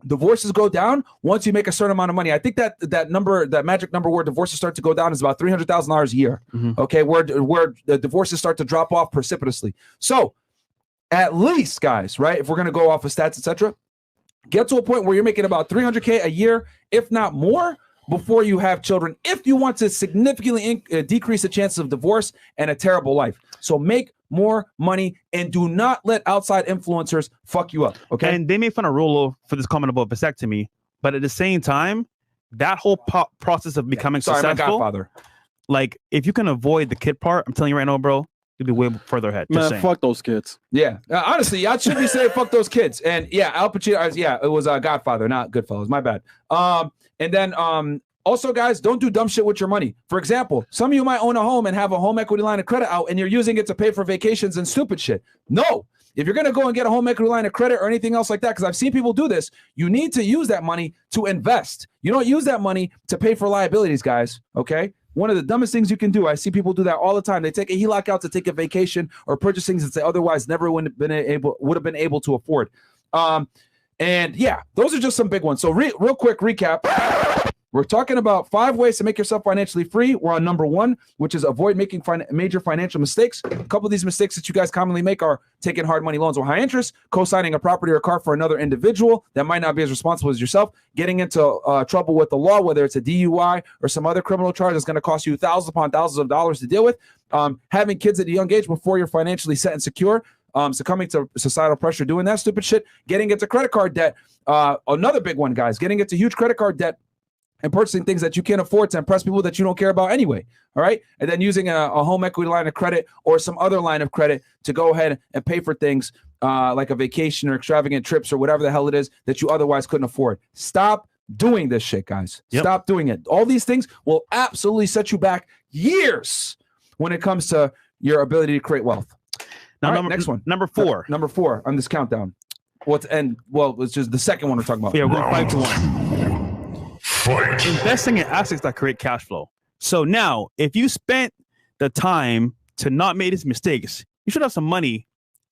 divorces go down once you make a certain amount of money. I think that magic number where divorces start to go down is about $300,000 a year. Okay, where the divorces start to drop off precipitously. So at least, guys, right, if we're going to go off of stats, etc., get to a point where you're making about $300K a year, if not more, before you have children, if you want to significantly decrease the chances of divorce and a terrible life. So make more money and do not let outside influencers fuck you up. Okay. And they made fun of Rolo for this comment about vasectomy, but at the same time, that whole process of becoming successful, my Godfather. Like, if you can avoid the kid part, I'm telling you right now, bro, you'll be way further ahead. Man, fuck those kids. Yeah, honestly, I should be saying fuck those kids. And yeah, Al Pacino. Yeah, it was Godfather, not Goodfellas. My bad. And then also, guys, don't do dumb shit with your money. For example, some of you might own a home and have a home equity line of credit out, and you're using it to pay for vacations and stupid shit. No. If you're going to go and get a home equity line of credit or anything else like that, because I've seen people do this, you need to use that money to invest. You don't use that money to pay for liabilities, guys, okay? One of the dumbest things you can do, I see people do that all the time. They take a HELOC out to take a vacation or purchase things that they otherwise never would have been able to afford. And yeah, those are just some big ones. So real quick recap. We're talking about 5 ways to make yourself financially free. We're on number 1, which is avoid making major financial mistakes. A couple of these mistakes that you guys commonly make are taking hard money loans with high interest, co-signing a property or car for another individual that might not be as responsible as yourself, getting into trouble with the law, whether it's a DUI or some other criminal charge that's going to cost you thousands upon thousands of dollars to deal with, having kids at a young age before you're financially set and secure, succumbing to societal pressure, doing that stupid shit, getting into credit card debt. Another big one, guys, getting into huge credit card debt and purchasing things that you can't afford to impress people that you don't care about anyway, all right? And then using a home equity line of credit or some other line of credit to go ahead and pay for things like a vacation or extravagant trips or whatever the hell it is that you otherwise couldn't afford. Stop doing this shit, guys. Yep. Stop doing it. All these things will absolutely set you back years when it comes to your ability to create wealth. Now, next one. Number 4. Number 4 on this countdown. It's just the second one we're talking about. Yeah, we're going 5 to 1. Investing in assets that create cash flow. So now, if you spent the time to not make these mistakes, you should have some money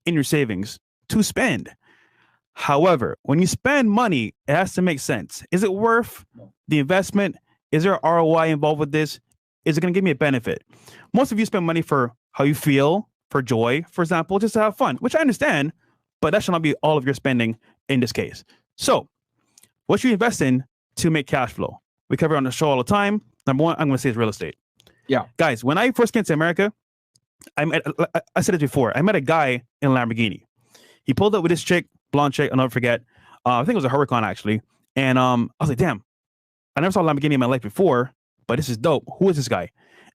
in your savings to spend. However, when you spend money, it has to make sense. Is it worth the investment? Is there ROI involved with this? Is it going to give me a benefit? Most of you spend money for how you feel, for joy, for example, just to have fun, which I understand, but that should not be all of your spending in this case. So what should you invest in to make cash flow? We cover it on the show all the time. Number 1, I'm going to say is real estate. Yeah. Guys, when I first came to America, I said it before, I met a guy in a Lamborghini. He pulled up with this chick, blonde chick, I'll never forget. I think it was a Huracan, actually. And I was like, damn, I never saw a Lamborghini in my life before, but this is dope. Who is this guy?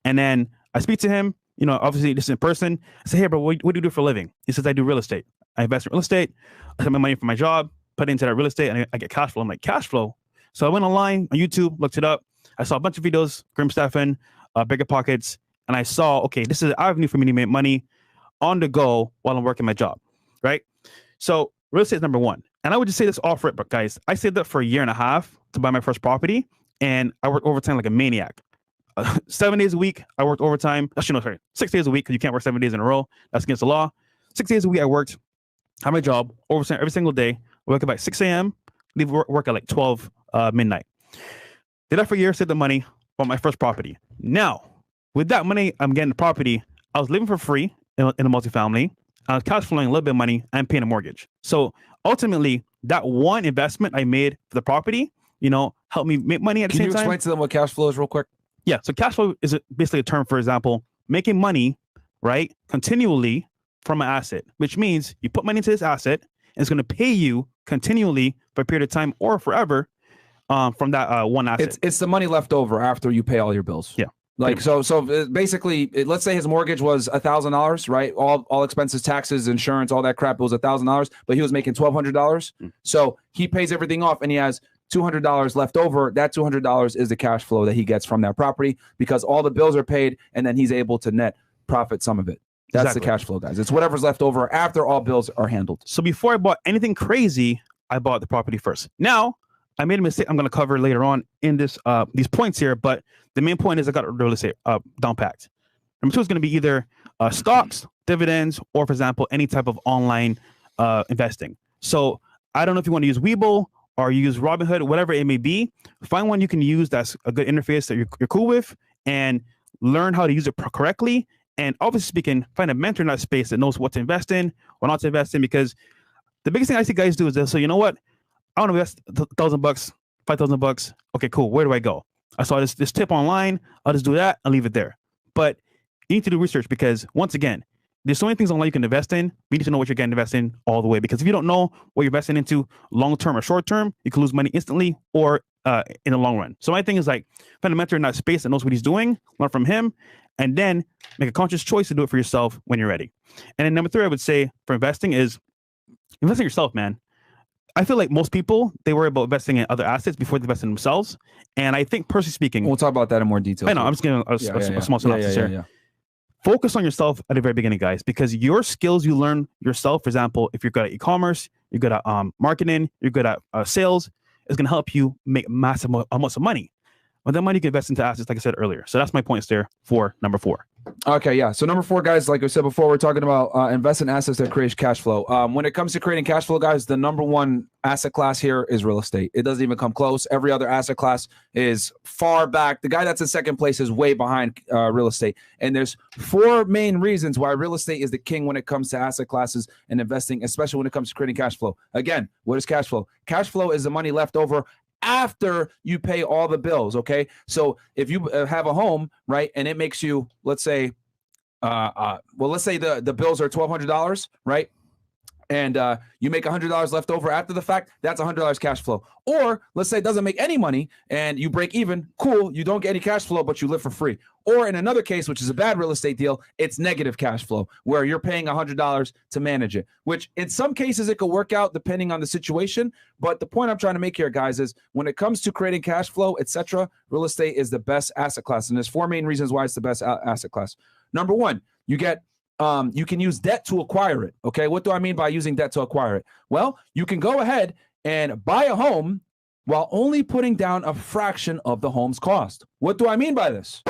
And then I speak to him, obviously this is in person. I say, hey, bro, what do you do for a living? He says, I do real estate. I invest in real estate. I take my money from my job, put it into that real estate, and I get cash flow. I'm like, cash flow? So I went online on YouTube, looked it up. I saw a bunch of videos, Grim Stefan, Bigger Pockets, and I saw, okay, this is an avenue for me to make money on the go while I'm working my job, right? So real estate is number 1. And I would just say this off rip, but guys, I saved up for a year and a half to buy my first property, and I worked overtime like a maniac. 7 days a week, I worked overtime. Actually, no, sorry, 6 days a week, because you can't work 7 days in a row. That's against the law. 6 days a week, I worked, had my job, overtime every single day. I wake up at 6 a.m., leave work at like 12 midnight. Did that for a year, saved the money, bought my first property. Now, with that money, I'm getting the property. I was living for free in a multifamily. I was cash flowing a little bit of money and paying a mortgage. So ultimately, that one investment I made for the property, helped me make money at the same time. Can you explain to them what cash flow is real quick? Yeah. So cash flow is basically a term, for example, making money, right, continually from an asset, which means you put money into this asset and it's going to pay you continually for a period of time or forever from that one asset. It's the money left over after you pay all your bills. Yeah. Like, so basically, let's say his mortgage was $1,000, right? All expenses, taxes, insurance, all that crap. It was $1,000, but he was making $1,200. So he pays everything off and he has $200 left over. That $200 is the cash flow that he gets from that property because all the bills are paid and then he's able to net profit some of it. That's the cash flow, guys. It's whatever's left over after all bills are handled. So before I bought anything crazy, I bought the property first. Now, I made a mistake I'm going to cover later on in this these points here, but the main point is I got the real estate down packed. Number 2 is going to be either stocks, dividends, or, for example, any type of online investing. So I don't know if you want to use Webull or use Robinhood, whatever it may be. Find one you can use that's a good interface that you're cool with and learn how to use it correctly. And obviously speaking, find a mentor in that space that knows what to invest in or not to invest in, because the biggest thing I see guys do is they'll say, you know what? I want to invest $1,000, $5,000. Okay, cool. Where do I go? I saw this tip online. I'll just do that and leave it there. But you need to do research because, once again, there's so many things online you can invest in. We need to know what you're getting invested in all the way, because if you don't know what you're investing into long-term or short-term, you can lose money instantly or in the long run. So my thing is like, find a mentor in that space that knows what he's doing, learn from him, and then make a conscious choice to do it for yourself when you're ready. And then number 3, I would say for investing is invest in yourself, man. I feel like most people, they worry about investing in other assets before they invest in themselves. And I think, personally speaking, we'll talk about that in more detail. I know, I'm just giving a small synopsis here. Focus on yourself at the very beginning, guys, because your skills you learn yourself, for example, if you're good at e-commerce, you're good at marketing, you're good at sales, is going to help you make massive amounts of money. But that money you can invest into assets, like I said earlier. So that's my points there for number 4. Okay, yeah. So number 4, guys, like I said before, we're talking about invest in assets that create cash flow. When it comes to creating cash flow, guys, the number 1 asset class here is real estate. It doesn't even come close. Every other asset class is far back. The guy that's in second place is way behind real estate. And there's 4 main reasons why real estate is the king when it comes to asset classes and investing, especially when it comes to creating cash flow. Again, what is cash flow? Cash flow is the money left over after you pay all the bills. Okay. So if you have a home, right, and it makes you, let's say, let's say the bills are $1,200, right? And you make $100 left over after the fact, that's $100 cash flow. Or let's say it doesn't make any money and you break even, cool, you don't get any cash flow, but you live for free. Or in another case, which is a bad real estate deal, it's negative cash flow, where you're paying $100 to manage it, which in some cases it could work out depending on the situation. But the point I'm trying to make here, guys, is when it comes to creating cash flow, etc., real estate is the best asset class. And there's 4 main reasons why it's the best asset class. Number 1, you can use debt to acquire it. Okay. What do I mean by using debt to acquire it? Well, you can go ahead and buy a home while only putting down a fraction of the home's cost. What do I mean by this?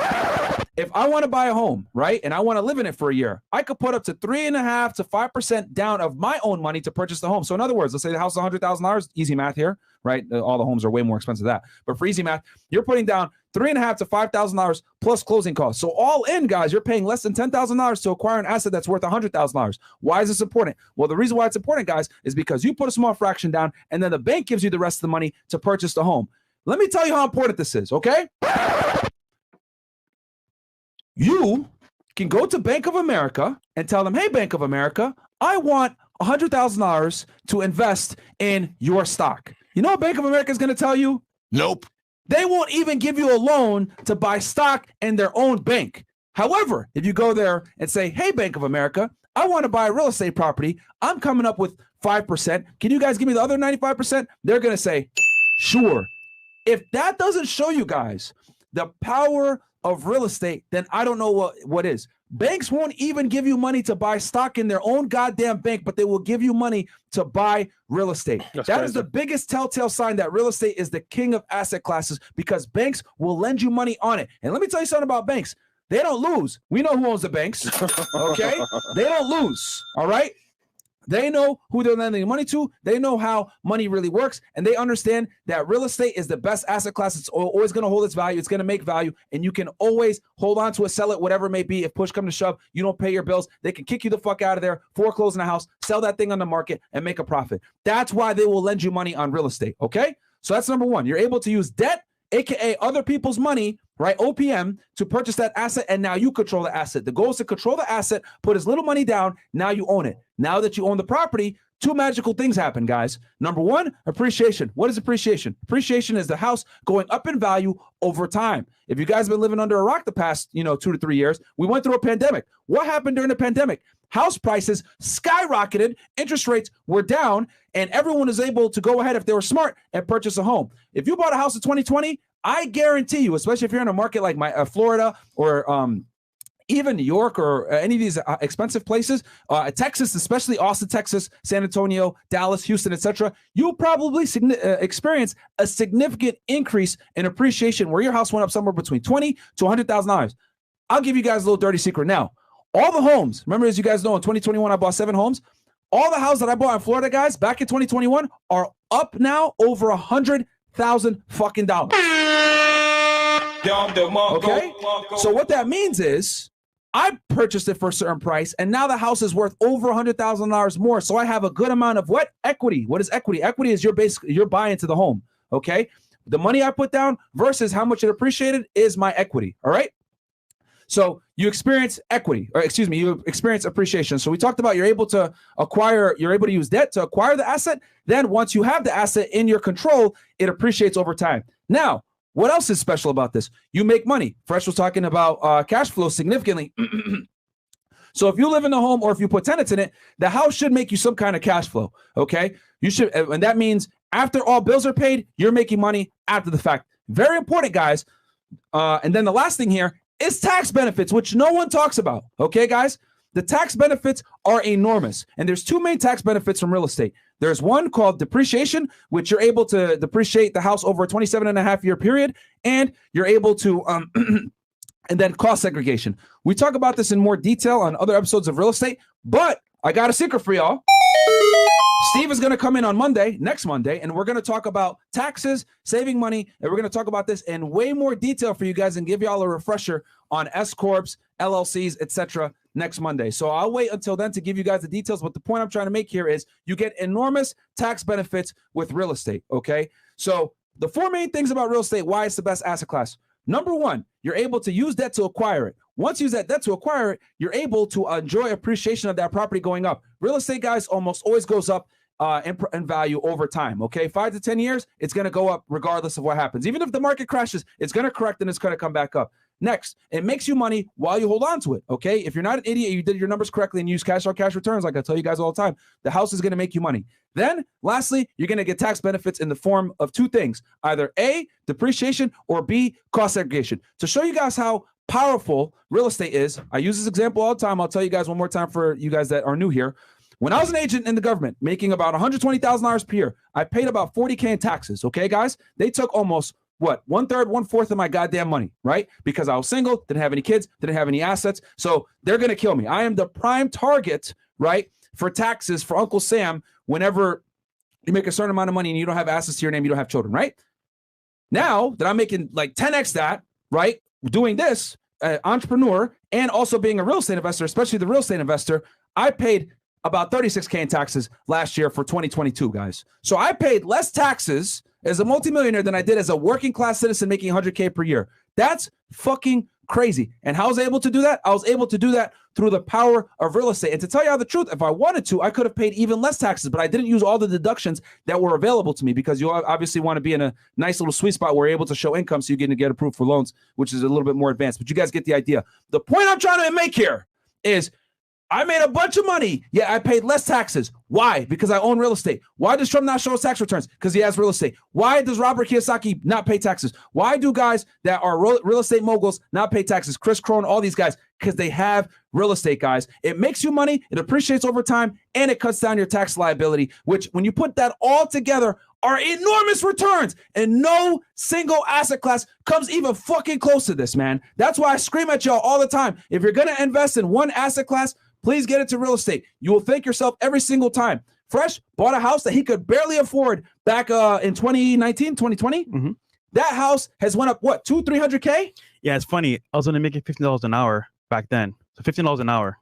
If I want to buy a home, right, and I want to live in it for a year, I could put up to 3.5% to 5% down of my own money to purchase the home. So in other words, let's say the house is $100,000, easy math here, right? All the homes are way more expensive than that. But for easy math, you're putting down $3.500 to $5,000 plus closing costs. So all in, guys, you're paying less than $10,000 to acquire an asset that's worth $100,000. Why is this important? Well, the reason why it's important, guys, is because you put a small fraction down and then the bank gives you the rest of the money to purchase the home. Let me tell you how important this is, okay? You can go to Bank of America and tell them, hey, Bank of America, I want $100,000 to invest in your stock. You know what Bank of America is going to tell you? Nope. They won't even give you a loan to buy stock in their own bank. However, if you go there and say, hey, Bank of America, I want to buy a real estate property. I'm coming up with 5%. Can you guys give me the other 95%? They're going to say, sure. If that doesn't show you guys the power of real estate, then I don't know what is. Banks won't even give you money to buy stock in their own goddamn bank, but they will give you money to buy real estate. That is the biggest telltale sign that real estate is the king of asset classes, because banks will lend you money on it. And let me tell you something about banks. They don't lose. We know who owns the banks, okay? They don't lose, all right? They know who they're lending money to. They know how money really works. And they understand that real estate is the best asset class. It's always going to hold its value. It's going to make value. And you can always hold on to it, sell it, whatever it may be. If push comes to shove, you don't pay your bills. They can kick you the fuck out of there, foreclose in a house, sell that thing on the market, and make a profit. That's why they will lend you money on real estate. Okay? So that's number one. You're able to use debt, AKA other people's money, right? OPM, to purchase that asset, and now you control the asset. The goal is to control the asset, put as little money down. Now you own it. Now that you own the property, two magical things happen, guys. Number one, appreciation. What is appreciation? Appreciation is the house going up in value over time. If you guys have been living under a rock the past, 2 to 3 years, we went through a pandemic. What happened during the pandemic? House prices skyrocketed, interest rates were down, and everyone was able to go ahead, if they were smart, and purchase a home. If you bought a house in 2020, I guarantee you, especially if you're in a market like Florida or even New York or any of these expensive places, Texas, especially Austin, Texas, San Antonio, Dallas, Houston, etc., you'll probably experience a significant increase in appreciation where your house went up somewhere between $20,000 to $100,000. I'll give you guys a little dirty secret now. All the homes, remember, as you guys know, in 2021, I bought 7 homes. All the houses that I bought in Florida, guys, back in 2021 are up now over $100,000 fucking dollars. Okay? So what that means is I purchased it for a certain price, and now the house is worth over $100,000 more. So I have a good amount of what? Equity. What is equity? Equity is your buy into the home. Okay? The money I put down versus how much it appreciated is my equity. All right? So you experience equity, or excuse me, you experience appreciation. So we talked about you're able to use debt to acquire the asset. Then once you have the asset in your control, it appreciates over time. Now, what else is special about this? You make money. Fresh was talking about cash flow significantly. So if you live in the home or if you put tenants in it, the house should make you some kind of cash flow. Okay. You should. And that means after all bills are paid, you're making money after the fact. Very important, guys. And then the last thing here is tax benefits, which no one talks about. Okay, guys? The tax benefits are enormous. And there's 2 main tax benefits from real estate. There's one called depreciation, which you're able to depreciate the house over a 27.5-year period. And you're able to, and then cost segregation. We talk about this in more detail on other episodes of real estate, but I got a secret for y'all. Steve is going to come in on next Monday, and we're going to talk about taxes, saving money, and we're going to talk about this in way more detail for you guys and give y'all a refresher on S-Corps, LLCs, etc. next Monday. So I'll wait until then to give you guys the details, but the point I'm trying to make here is you get enormous tax benefits with real estate, okay? So the 4 main things about real estate, why it's the best asset class. Number one, you're able to use debt to acquire it. Once you use that debt to acquire it, you're able to enjoy appreciation of that property going up. Real estate, guys, almost always goes up in value over time, okay? 5 to 10 years, it's going to go up regardless of what happens. Even if the market crashes, it's going to correct and it's going to come back up. Next, it makes you money while you hold on to it, okay? If you're not an idiot, you did your numbers correctly and use cash on cash returns, like I tell you guys all the time, the house is going to make you money. Then, lastly, you're going to get tax benefits in the form of 2 things, either A, depreciation, or B, cost segregation. To show you guys how powerful real estate is, I use this example all the time. I'll tell you guys one more time for you guys that are new here. When I was an agent in the government, making about $120,000 per year, I paid about $40K in taxes, okay, guys? They took almost, 1/3, 1/4 of my goddamn money, right? Because I was single, didn't have any kids, didn't have any assets, so they're going to kill me. I am the prime target, right, for taxes for Uncle Sam whenever you make a certain amount of money and you don't have assets to your name, you don't have children, right? Now that I'm making like 10x that, right, doing this, entrepreneur, and also being a real estate investor, especially the real estate investor, I paid about $36K in taxes last year for 2022, guys. So I paid less taxes as a multimillionaire than I did as a working class citizen making $100K per year. That's fucking crazy. And how was I able to do that? I was able to do that through the power of real estate. And to tell you the truth, if I wanted to, I could have paid even less taxes, but I didn't use all the deductions that were available to me because you obviously want to be in a nice little sweet spot where you're able to show income so you're going to get approved for loans, which is a little bit more advanced. But you guys get the idea. The point I'm trying to make here is I made a bunch of money, yet I paid less taxes. Why? Because I own real estate. Why does Trump not show his tax returns? Because he has real estate. Why does Robert Kiyosaki not pay taxes? Why do guys that are real estate moguls not pay taxes? Chris Crone, all these guys, because they have real estate, guys. It makes you money, it appreciates over time, and it cuts down your tax liability, which when you put that all together are enormous returns. And no single asset class comes even fucking close to this, man. That's why I scream at y'all all the time. If you're going to invest in one asset class, please get into real estate. You will thank yourself every single time. Fresh bought a house that he could barely afford back in 2019, 2020. Mhm. That house has went up, what, $200,000-300K? Yeah, it's funny. I was only making $15 an hour back then. So $15 an hour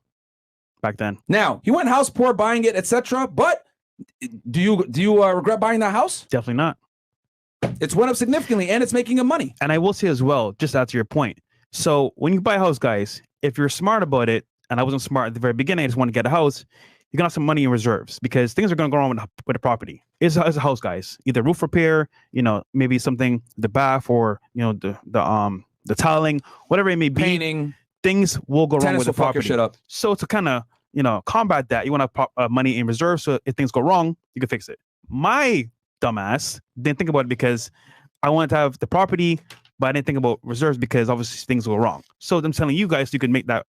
back then. Now, he went house poor buying it, etc. But do you regret buying that house? Definitely not. It's went up significantly, and it's making him money. And I will say as well, just out to your point. So when you buy a house, guys, if you're smart about it, and I wasn't smart at the very beginning, I just wanted to get a house, you're gonna have some money in reserves because things are gonna go wrong with the property. It's a house, guys. Either roof repair, maybe something, the bath, or the tiling, whatever it may be. Painting. Things will go wrong Tennis with the will fuck your property. shit up. So to kind of combat that, you want to have money in reserve, so if things go wrong, you can fix it. My dumbass didn't think about it because I wanted to have the property, but I didn't think about reserves because obviously things go wrong. So I'm telling you guys, you can make that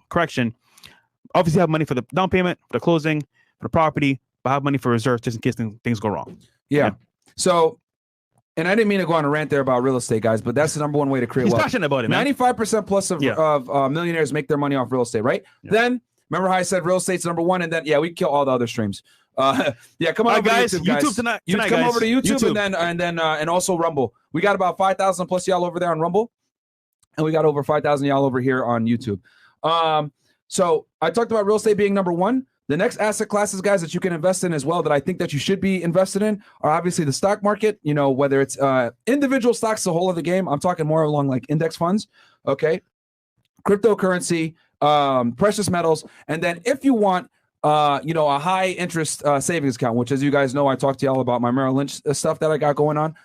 correction. Obviously, have money for the down payment, for the closing, for the property, but have money for reserves just in case things go wrong. Yeah. So, and I didn't mean to go on a rant there about real estate, guys, but that's the number one way to create He's wealth. passionate about it, man. 95% plus of millionaires make their money off real estate, right? Yeah. Then, remember how I said real estate's number one, and then, we kill all the other streams. Come on over guys, to YouTube, guys. YouTube tonight, Come guys. over to YouTube, YouTube. and also Rumble. We got about 5,000 plus y'all over there on Rumble, and we got over 5,000 y'all over here on YouTube. So I talked about real estate being number one. The next asset classes, guys, that you can invest in as well, that I think that you should be invested in, are obviously the stock market. Whether it's individual stocks, the whole of the game. I'm talking more along like index funds, okay, cryptocurrency, precious metals, and then if you want, a high interest savings account, which, as you guys know, I talked to y'all about my Merrill Lynch stuff that I got going on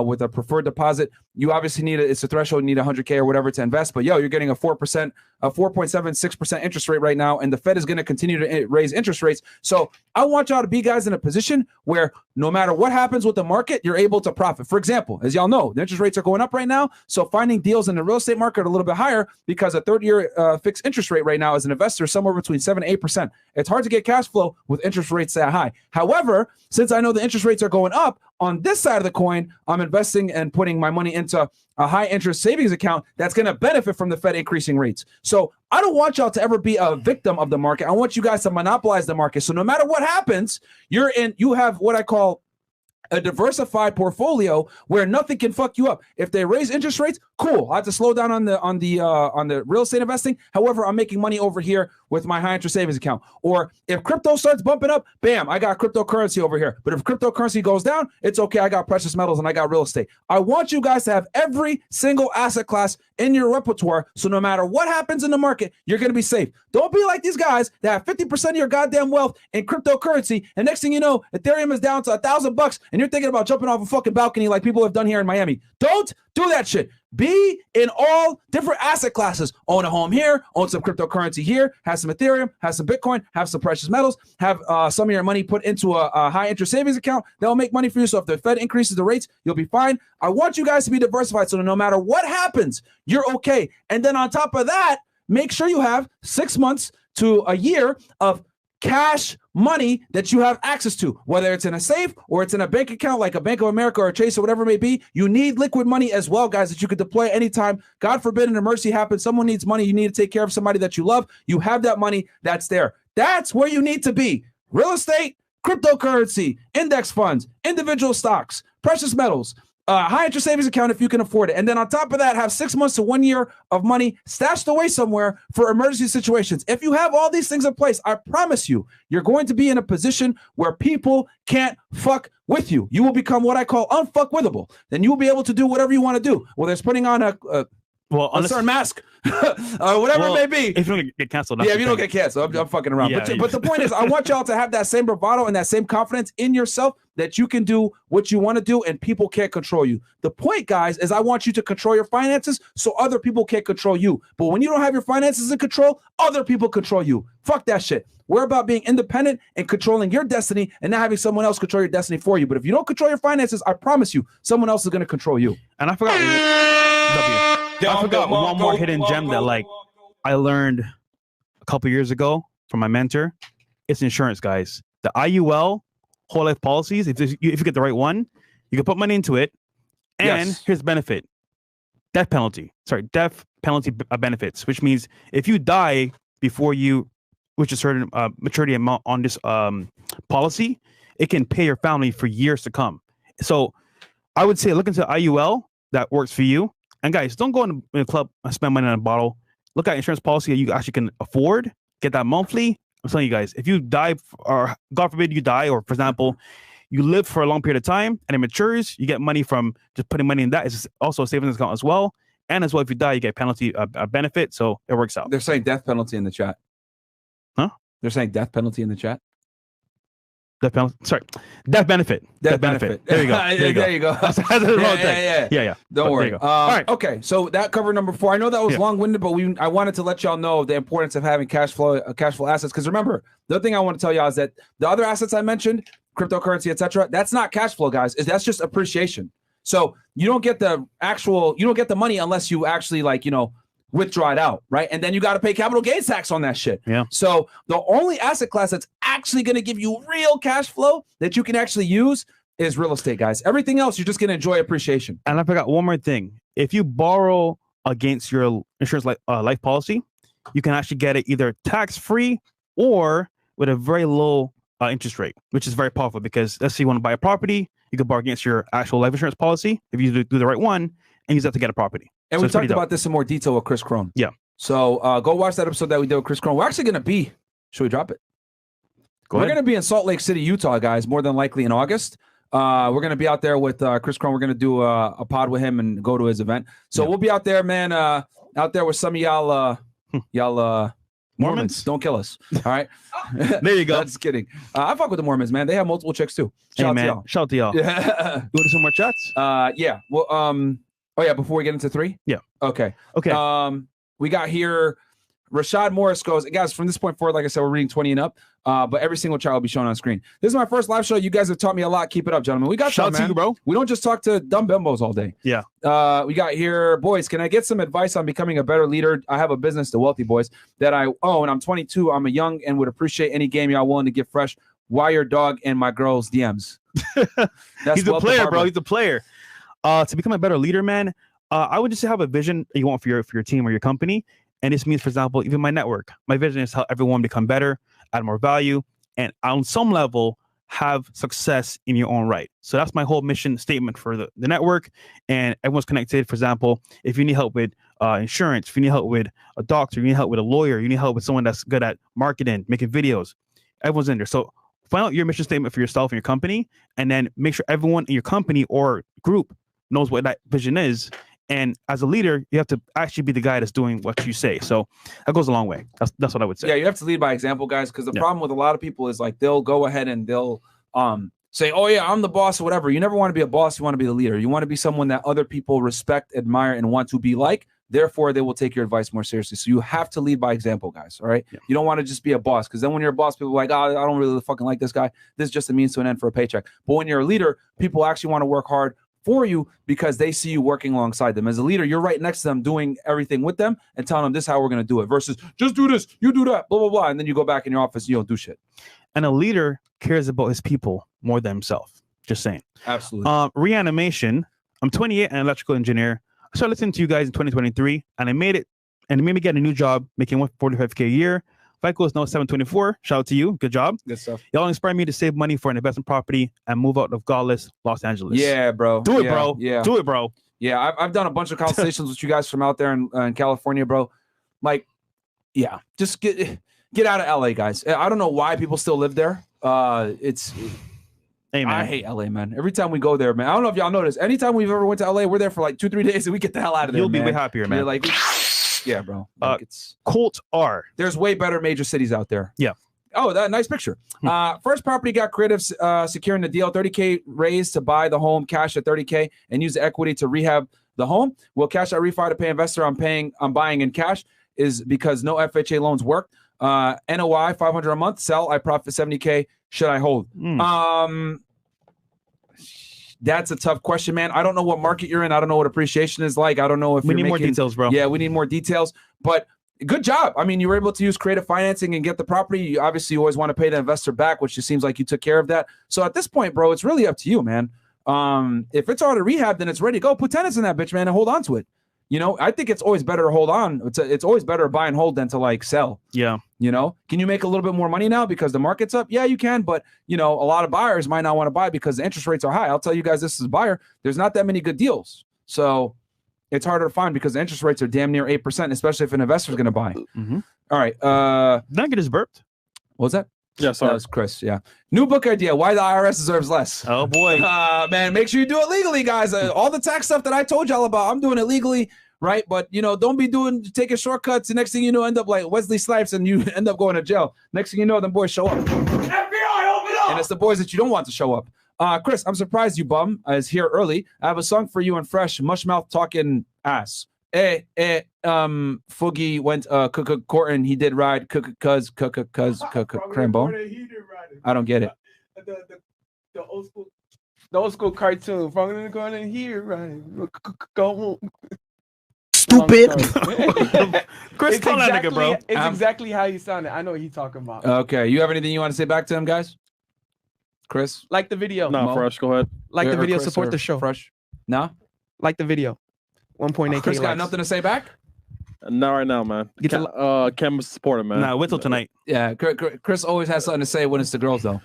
with a preferred deposit. You obviously need it's a threshold, you need 100K or whatever to invest, but you're getting a 4.76% interest rate right now, and the Fed is going to continue to raise interest rates. So I want y'all to be, guys, in a position where no matter what happens with the market, you're able to profit. For example, as y'all know, the interest rates are going up right now, so finding deals in the real estate market are a little bit higher because a 30-year fixed interest rate right now as an investor is somewhere between 7 and 8%. It's hard to get cash flow with interest rates that high. However, since I know the interest rates are going up, on this side of the coin, I'm investing and putting my money into a high interest savings account that's going to benefit from the Fed increasing rates. So I don't want y'all to ever be a victim of the market. I want you guys to monopolize the market. So no matter what happens, you have what I call a diversified portfolio where nothing can fuck you up. If they raise interest rates, cool. I have to slow down on the real estate investing. However, I'm making money over here with my high interest savings account. Or if crypto starts bumping up, bam, I got cryptocurrency over here. But if cryptocurrency goes down, it's okay. I got precious metals and I got real estate. I want you guys to have every single asset class in your repertoire. So no matter what happens in the market, you're going to be safe. Don't be like these guys that have 50% of your goddamn wealth in cryptocurrency. And next thing you know, Ethereum is down to $1,000 and you're thinking about jumping off a fucking balcony like people have done here in Miami. Don't do that shit. Be in all different asset classes. Own a home here, own some cryptocurrency here, have some Ethereum, have some Bitcoin, have some precious metals, have some of your money put into a high interest savings account. That'll make money for you. So if the Fed increases the rates, you'll be fine. I want you guys to be diversified so that no matter what happens, you're okay. And then on top of that, make sure you have 6 months to a year of cash money that you have access to, whether it's in a safe or it's in a bank account like a Bank of America or Chase or whatever it may be. You need liquid money as well, guys, that you could deploy anytime. God forbid an emergency happens, someone needs money, you need to take care of somebody that you love. You have that money that's there. That's where you need to be. Real estate, cryptocurrency, index funds, individual stocks, precious metals, high interest savings account if you can afford it. And then on top of that, have 6 months to 1 year of money stashed away somewhere for emergency situations. If you have all these things in place, I promise you, you're going to be in a position where people can't fuck with you. You will become what I call unfuckwithable. Then you will be able to do whatever you want to do, whether it's putting on a certain mask, whatever it may be. If you don't get canceled. Yeah, if you don't get canceled, I'm fucking around. Yeah, but the point is, I want y'all to have that same bravado and that same confidence in yourself that you can do what you want to do and people can't control you. The point, guys, is I want you to control your finances so other people can't control you. But when you don't have your finances in control, other people control you. Fuck that shit. We're about being independent and controlling your destiny and not having someone else control your destiny for you. But if you don't control your finances, I promise you, someone else is going to control you. And I forgot one more hidden gem that I learned a couple years ago from my mentor. It's insurance, guys. The IUL whole life policies. If you get the right one, you can put money into it. And here's the benefit: death penalty benefits, which means if you die before you which is certain maturity amount on this policy, it can pay your family for years to come. So I would say look into IUL that works for you. And guys, don't go in a club and spend money on a bottle. Look at insurance policy that you actually can afford. Get that monthly. I'm telling you guys, if you die, or God forbid you die, or for example, you live for a long period of time and it matures, you get money from just putting money in that. It's also a savings account as well. And as well, if you die, you get penalty benefit. So it works out. They're saying death penalty in the chat. Huh? They're saying death penalty in the chat. Death penalty. Sorry, death benefit. Death benefit. There you go. There you go. Yeah. Don't worry. All right. Okay, so that covered number 4. I know that was long-winded, but I wanted to let y'all know the importance of having cash flow assets. Because remember, the other thing I want to tell y'all is that the other assets I mentioned, cryptocurrency, etc., that's not cash flow, guys. That's just appreciation. So you don't get the money unless you actually withdraw it out, right? And then you got to pay capital gains tax on that shit. Yeah. So the only asset class that's actually going to give you real cash flow that you can actually use is real estate, guys. Everything else, you're just going to enjoy appreciation. And I forgot one more thing. If you borrow against your insurance life policy, you can actually get it either tax-free or with a very low interest rate, which is very powerful because let's say you want to buy a property, you can borrow against your actual life insurance policy if you do the right one and use that to get a property. And so we talked about this in more detail with Chris Crone. Yeah. So go watch that episode that we did with Chris Crone. We're actually going to be, should we drop it? We're going to be in Salt Lake City, Utah, guys, more than likely in August. We're going to be out there with Chris Crone. We're going to do a pod with him and go to his event. So we'll be out there, man, out there with some of y'all Mormons. Don't kill us. All right. There you go. Just kidding. I fuck with the Mormons, man. They have multiple chicks too. Shout out to y'all. Shout out to y'all. Yeah. You want some more chats? Yeah. Well, oh yeah, before we get into 3? Yeah. Okay. Okay. We got here Rashad Morris goes, guys, from this point forward, like I said, we're reading 20 and up, but every single child will be shown on screen. This is my first live show. You guys have taught me a lot. Keep it up, gentlemen. We got shout out to you, bro. We don't just talk to dumb bimbos all day. Yeah. We got here, boys, can I get some advice on becoming a better leader? I have a business, The Wealthy Boys, that I own. I'm 22. I'm a young and would appreciate any game y'all willing to give fresh. Wire dog and my girl's DMs. He's a player, bro. He's a player. To become a better leader, man, I would just have a vision you want for your team or your company. And this means, for example, even my network. My vision is how everyone become better, add more value, and on some level have success in your own right. So that's my whole mission statement for the network. And everyone's connected. For example, if you need help with insurance, if you need help with a doctor, you need help with a lawyer, you need help with someone that's good at marketing, making videos, everyone's in there. So find out your mission statement for yourself and your company, and then make sure everyone in your company or group knows what that vision is. And as a leader, you have to actually be the guy that's doing what you say. So that goes a long way. That's what I would say. Yeah, you have to lead by example, guys, because the problem with a lot of people is like they'll go ahead and they'll say, oh, yeah, I'm the boss or whatever. You never want to be a boss. You want to be the leader. You want to be someone that other people respect, admire, and want to be like. Therefore, they will take your advice more seriously. So you have to lead by example, guys. All right. Yeah. You don't want to just be a boss, because then when you're a boss, people are like, oh, I don't really fucking like this guy. This is just a means to an end for a paycheck. But when you're a leader, people actually want to work hard for you because they see you working alongside them. As a leader, you're right next to them doing everything with them and telling them this is how we're going to do it versus just do this, you do that, blah, blah, blah. And then you go back in your office, you don't do shit. And a leader cares about his people more than himself. Just saying. Absolutely. Reanimation. I'm 28 and an electrical engineer. I started listening to you guys in 2023 and I made it, and it made me get a new job making $145K a year. FICO is now 724. Shout out to you. Good job. Good stuff. Y'all inspired me to save money for an investment property and move out of godless Los Angeles. Yeah, bro. Do it, bro. Yeah. Do it, bro. Yeah, I've done a bunch of conversations with you guys from out there in California, bro. Like, yeah, just get out of LA, guys. I don't know why people still live there. Hey, man. I hate LA, man. Every time we go there, man. I don't know if y'all notice. Anytime we've ever went to LA, we're there for like 2-3 days and we get the hell out of there. You'll be way happier, man. You're like, yeah, bro. Like it's Colt R. There's way better major cities out there. Yeah. Oh, that nice picture. First property got creative, securing the deal. 30K raised to buy the home, cash at 30K, and use the equity to rehab the home. Will cash out refi to pay investor on buying in cash is because no FHA loans work. NOI 500 a month. Sell. I profit 70K. Should I hold? That's a tough question, man. I don't know what market you're in. I don't know what appreciation is like. I don't know if we need more details, bro. Yeah, we need more details. But good job. I mean, you were able to use creative financing and get the property. Obviously, you always want to pay the investor back, which just seems like you took care of that. So at this point, bro, it's really up to you, man. If it's already rehab, then it's ready to go. Put tenants in that bitch, man, and hold on to it. You know, I think it's always better to hold on. It's always better to buy and hold than to like sell. Yeah. You know, can you make a little bit more money now because the market's up? Yeah, you can. But, you know, a lot of buyers might not want to buy because the interest rates are high. I'll tell you guys, this is a buyer. There's not that many good deals. So it's harder to find because the interest rates are damn near 8%, especially if an investor is going to buy. All right. Did I get his burped? What was that? Yeah, sorry. That was Chris. Yeah. New book idea. Why the IRS deserves less. Oh, boy. Man, make sure you do it legally, guys. All the tax stuff that I told y'all about, I'm doing it legally, right? But, you know, don't be taking shortcuts. The next thing you know, end up like Wesley Snipes and you end up going to jail. Next thing you know, them boys show up. FBI, open up! And it's the boys that you don't want to show up. Chris, I'm surprised you bum is here early. I have a song for you and Fresh, Mushmouth talking ass. Foogie went Corton. He did ride cuz Crambone. I don't get it. The old school cartoon from the corner here, right? Go Stupid. Chris, call that nigga, bro. It's exactly how he sounded. I know what he's talking about. Okay, you have anything you want to say back to him, guys? Chris, Like the video. No, Fresh, go ahead. Like the Or video. Chris Support or the show. Fresh. No, Like the video. 1.8K Chris got likes. nothing to say back. Not right now, man. Get Cam support him, man. Nah, wait till tonight. Yeah, Chris always has something to say when it's the girls, though.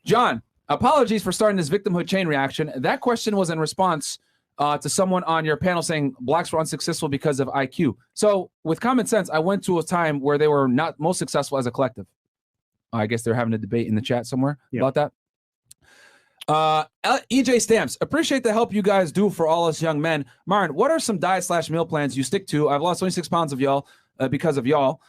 John, apologies for starting this victimhood chain reaction. That question was in response to someone on your panel saying blacks were unsuccessful because of IQ. So, with common sense, I went to a time where they were not most successful as a collective. I guess they're having a debate in the chat somewhere about that. EJ Stamps, appreciate the help you guys do for all us young men. Marin, what are some diet/meal plans you stick to? I've lost 26 pounds of y'all because of y'all.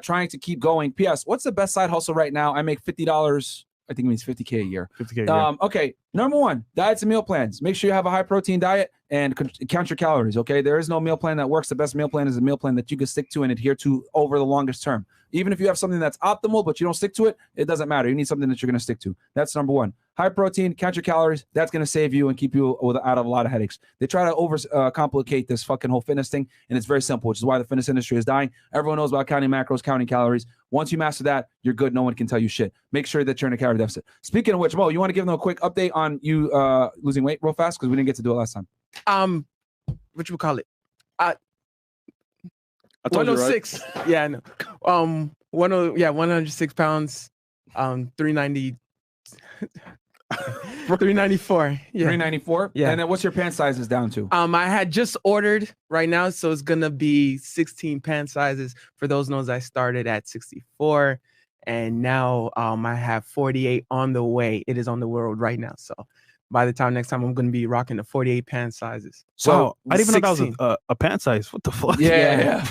Trying to keep going. P.S. What's the best side hustle right now? I make $50. I think it means $50K a year. $50K a year. Okay, number one, diets and meal plans. Make sure you have a high protein diet and count your calories. Okay, there is no meal plan that works. The best meal plan is a meal plan that you can stick to and adhere to over the longest term. Even if you have something that's optimal, but you don't stick to it, it doesn't matter. You need something that you're going to stick to. That's number one. High protein, count your calories. That's going to save you and keep you out of a lot of headaches. They try to complicate this fucking whole fitness thing, and it's very simple, which is why the fitness industry is dying. Everyone knows about counting macros, counting calories. Once you master that, you're good. No one can tell you shit. Make sure that you're in a calorie deficit. Speaking of which, Mo, you want to give them a quick update on you losing weight real fast? Because we didn't get to do it last time. What you call it? I told you, right? 106. Yeah, I know. 106 pounds. 390. 394. Yeah. 394. Yeah. And then what's your pant sizes down to? I had just ordered right now, so it's gonna be 16 pant sizes. For those knows, I started at 64, and now I have 48 on the way. It is on the road right now. So by the time next time, I'm gonna be rocking the 48 pant sizes. So wow, I didn't even know that 16. was a pant size. What the fuck? Yeah.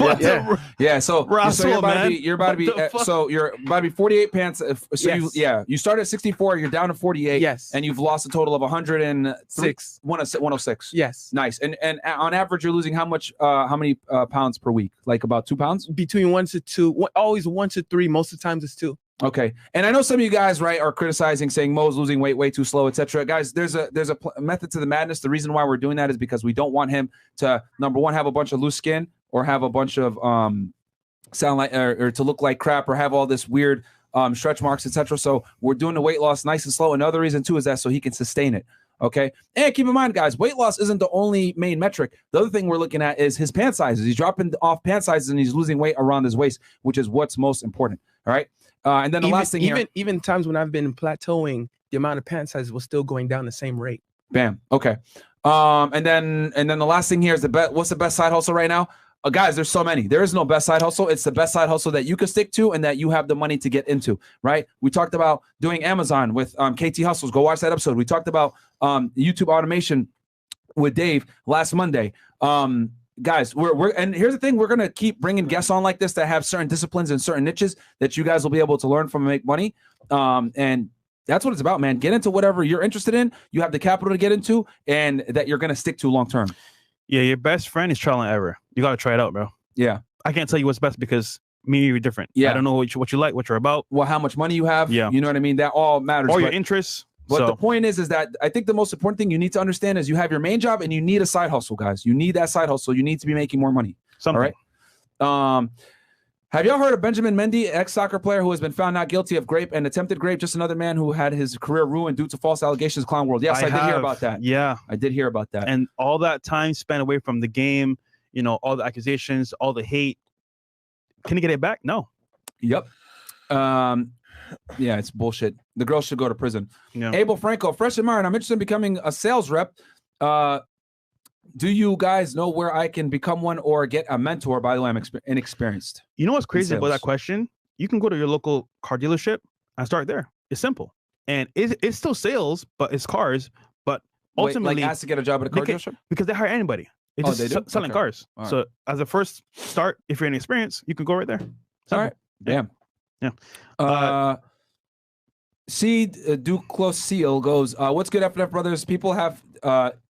So Russell, you're about man. you're about to be so you're about to be 48 pants. So Yes. you started at 64, you're down to 48. Yes. And you've lost a total of 106. 106. Yes. Nice. And on average, you're losing how many pounds per week? Like about 2 pounds? Between 1 to 2, always 1 to 3. Most of the times it's 2. Okay. And I know some of you guys, right, are criticizing, saying Mo's losing weight way too slow, etc. Guys, there's a method to the madness. The reason why we're doing that is because we don't want him to, number one, have a bunch of loose skin or have a bunch of sound like or to look like crap or have all this weird stretch marks, etc. So we're doing the weight loss nice and slow. Another reason too is that so he can sustain it. Okay. And keep in mind, guys, weight loss isn't the only main metric. The other thing we're looking at is his pant sizes. He's dropping off pant sizes and he's losing weight around his waist, which is what's most important. All right. And then the last thing here, even times when I've been plateauing, the amount of pant sizes was still going down the same rate. Bam. Okay. And then the last thing here is what's the best side hustle right now? Guys, there's so many. There is no best side hustle. It's the best side hustle that you can stick to and that you have the money to get into, right? We talked about doing Amazon with KT Hustles. Go watch that episode. We talked about YouTube automation with Dave last Monday. Guys, and here's the thing, we're going to keep bringing guests on like this that have certain disciplines and certain niches that you guys will be able to learn from and make money. And that's what it's about, man. Get into whatever you're interested in. You have the capital to get into and that you're going to stick to long term. Yeah, your best friend is trial and error. You got to try it out, bro. Yeah. I can't tell you what's best because me and you are different. Yeah. I don't know what you like, what you're about. Well, how much money you have. Yeah. You know what I mean? That all matters. Or your interests. But the point is that I think the most important thing you need to understand is you have your main job and you need a side hustle, guys. You need that side hustle. You need to be making more money. Something. All right. Have y'all heard of Benjamin Mendy, ex-soccer player who has been found not guilty of rape and attempted rape? Just another man who had his career ruined due to false allegations. Clown World. Yes, I did hear about that. Yeah, I did hear about that. And all that time spent away from the game, all the accusations, all the hate. Can he get it back? No. Yep. Yeah, it's bullshit. The girl should go to prison. Yeah. Abel Franco, fresh and Myron, I'm interested in becoming a sales rep. Do you guys know where I can become one or get a mentor? By the way, I'm inexperienced. You know what's crazy about that question? You can go to your local car dealership and start there. It's simple. And it's still sales, but it's cars. But ultimately, like ask to get a job at a car dealership? Because they hire anybody. It's they do? Selling cars. All so as a first start, if you're inexperienced, you can go right there. Simple. All right. Damn. Yeah. Seed Duclos Seal goes, what's good, FNF brothers? People have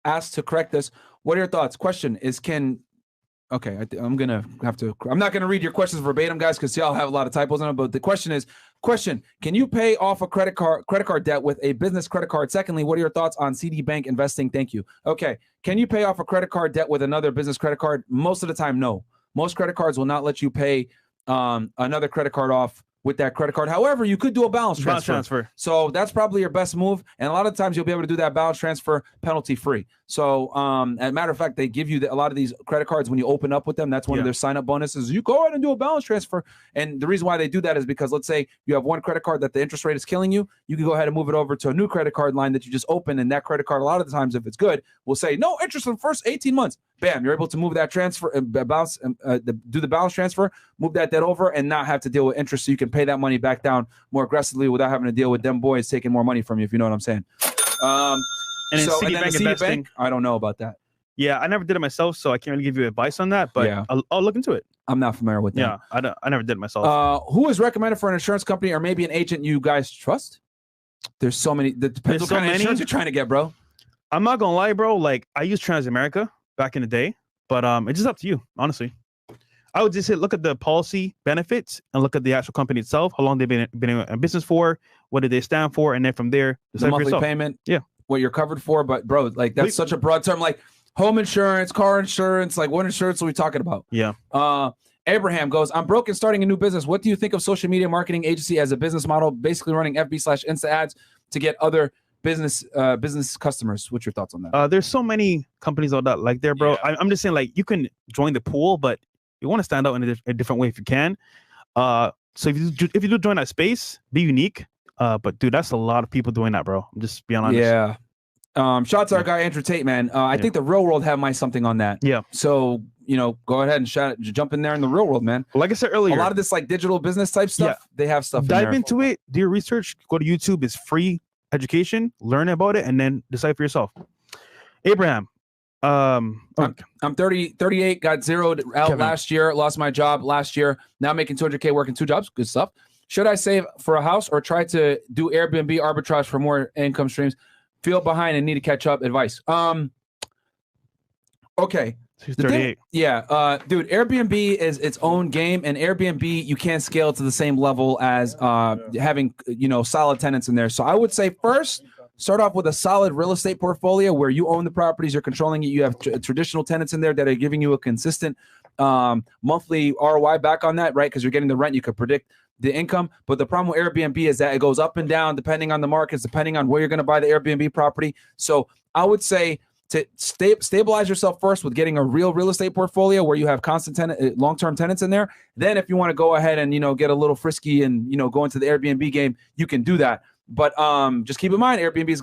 asked to correct this. What are your thoughts? Question is, okay, I'm not gonna read your questions verbatim, guys, because y'all have a lot of typos in them. But the question is, can you pay off a credit card debt with a business credit card? Secondly, what are your thoughts on CD Bank investing? Thank you. Okay, can you pay off a credit card debt with another business credit card? Most of the time, no. Most credit cards will not let you pay another credit card off with that credit card. However, you could do a balance transfer. So that's probably your best move. And a lot of times you'll be able to do that balance transfer penalty free. So as a matter of fact, they give you a lot of these credit cards when you open up with them. That's one of their sign up bonuses. You go ahead and do a balance transfer. And the reason why they do that is because let's say you have one credit card that the interest rate is killing you. You can go ahead and move it over to a new credit card line that you just open. And that credit card, a lot of the times, if it's good, will say no interest in the first 18 months. Bam, you're able to move that transfer, do the balance transfer, move that debt over, and not have to deal with interest, so you can pay that money back down more aggressively without having to deal with them boys taking more money from you, if you know what I'm saying. And then Citibank, I don't know about that. Yeah, I never did it myself, so I can't really give you advice on that, but yeah. I'll look into it. I'm not familiar with that. Yeah, I never did it myself. Who is recommended for an insurance company or maybe an agent you guys trust? There's so many. That depends what kind of insurance you're trying to get, bro. I'm not gonna lie, bro. Like, I used Transamerica back in the day. But it's just up to you, honestly. I would just say look at the policy benefits and look at the actual company itself, how long they've been in business for, what do they stand for, and then from there, the monthly payment, what you're covered for. But bro, like that's such a broad term, like home insurance, car insurance, like what insurance are we talking about? Yeah. Abraham goes, I'm broke and starting a new business. What do you think of social media marketing agency as a business model, basically running FB/Insta ads to get other business customers? What's your thoughts on that? There's so many companies out that like there, bro. Yeah. I'm just saying, like, you can join the pool, but you want to stand out in a different way if you can. So if you do join that space, be unique. But dude, that's a lot of people doing that, bro. I'm just being honest. Yeah. Shots our guy Andrew Tate, man. I think the Real World have something on that. Yeah. So go ahead and jump in there in the Real World, man. Like I said earlier, a lot of this like digital business type stuff, they have stuff. Dive into it. Do your research. Go to YouTube. It's free education. Learn about it, and then decide for yourself. Abraham, I'm 38, got zeroed out last year, lost my job last year. Now making 200K working 2 jobs. Good stuff. Should I save for a house or try to do Airbnb arbitrage for more income streams? Feel behind and need to catch up. Advice. Okay. He's 38. Dude, Airbnb is its own game, and Airbnb you can't scale to the same level as having solid tenants in there. So I would say first start off with a solid real estate portfolio where you own the properties, you're controlling it. You have traditional tenants in there that are giving you a consistent monthly ROI back on that, right? Because you're getting the rent, you could predict the income. But the problem with Airbnb is that it goes up and down depending on the markets, depending on where you're going to buy the Airbnb property. So I would say to stabilize yourself first with getting a real estate portfolio where you have constant long-term tenants in there. Then if you want to go ahead and get a little frisky and go into the Airbnb game, you can do that. But just keep in mind, Airbnb is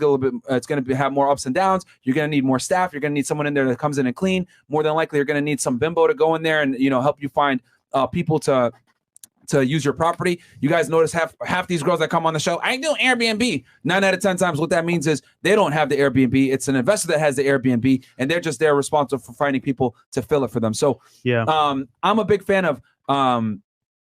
it's going to have more ups and downs. You're going to need more staff. You're going to need someone in there that comes in and clean. More than likely, you're going to need some bimbo to go in there and help you find people to use your property. You guys notice half these girls that come on the show, I do Airbnb. 9 out of 10 times what that means is they don't have the Airbnb. It's an investor that has the Airbnb, and they're just there responsible for finding people to fill it for them. So I'm a big fan of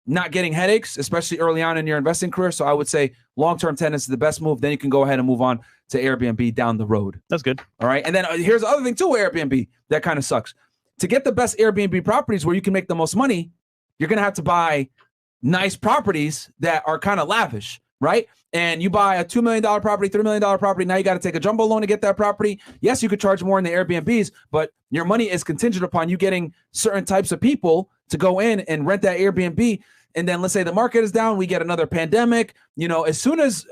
not getting headaches, especially early on in your investing career. So I would say long-term tenants is the best move. Then you can go ahead and move on to Airbnb down the road. That's good. All right. And then here's the other thing too, Airbnb that kind of sucks. To get the best Airbnb properties where you can make the most money, you're going to have to buy nice properties that are kind of lavish, right? And you buy a $2 million property, $3 million property. Now you got to take a jumbo loan to get that property. Yes, you could charge more in the Airbnbs, but your money is contingent upon you getting certain types of people to go in and rent that Airbnb. and then let's say the market is down, we get another pandemic. As soon as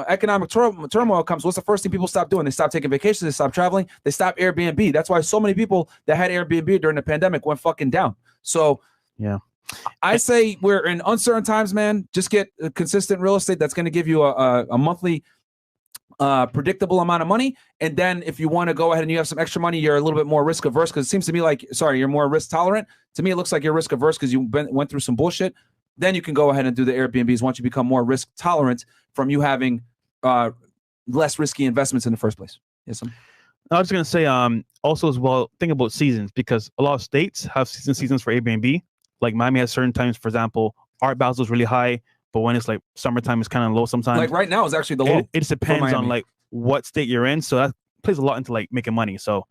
economic turmoil comes, what's the first thing people stop doing? They stop taking vacations, they stop traveling, they stop Airbnb. That's why so many people that had Airbnb during the pandemic went fucking down. So yeah, I say we're in uncertain times, man. Just get a consistent real estate that's going to give you a monthly predictable amount of money. And then if you want to go ahead and you have some extra money, you're a little bit more risk averse, because it seems to me like, you're more risk tolerant. To me, it looks like you're risk averse because you went through some bullshit. Then you can go ahead and do the Airbnbs once you become more risk tolerant from you having less risky investments in the first place. Yes, I was going to say also as well, think about seasons, because a lot of states have seasons for Airbnb. Like Miami has certain times, for example, Art Basel is really high, but when it's like summertime, it's kind of low sometimes. Like right now is actually the low. It just depends on like what state you're in. So that plays a lot into like making money. So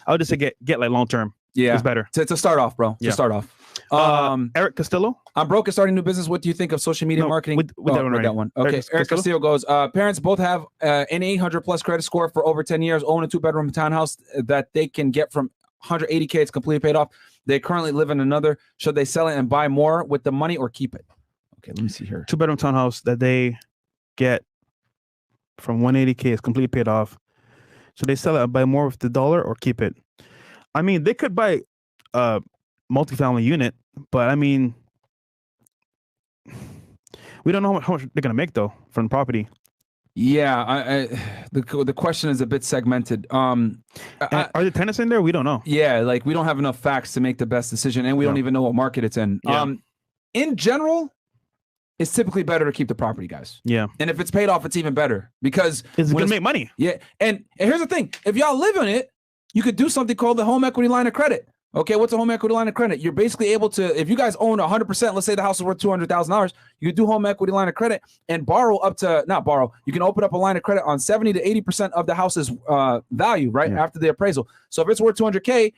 I would just say get like long term. Yeah, it's better to start off, bro. Yeah. To start off. Eric Castillo. I'm broke and starting a new business. What do you think of social media marketing? With that one. Okay. Eric Castillo goes, parents both have an 800 plus credit score for over 10 years, own a 2-bedroom townhouse that they can get from 180K. It's completely paid off. They currently live in another. Should they sell it and buy more with the money or keep it? Okay, let me see here. 2-bedroom townhouse that they get from 180K is completely paid off. Should they sell it and buy more with the dollar or keep it? I mean, they could buy a multifamily unit, but I mean, we don't know how much they're gonna make though from the property. Yeah, the question is a bit segmented. Are the tenants in there? We don't know. Yeah, like we don't have enough facts to make the best decision, and we don't even know what market it's in. Yeah. In general, it's typically better to keep the property, guys. Yeah, and if it's paid off, it's even better because it's gonna make money. Yeah, and here's the thing: if y'all live in it, you could do something called the home equity line of credit. Okay, what's a home equity line of credit? You're basically able to, if you guys own 100%, let's say the house is worth $200,000, you could do home equity line of credit and borrow up to, not borrow, you can open up a line of credit on 70 to 80% of the house's value, right, after the appraisal. So if it's worth 200K,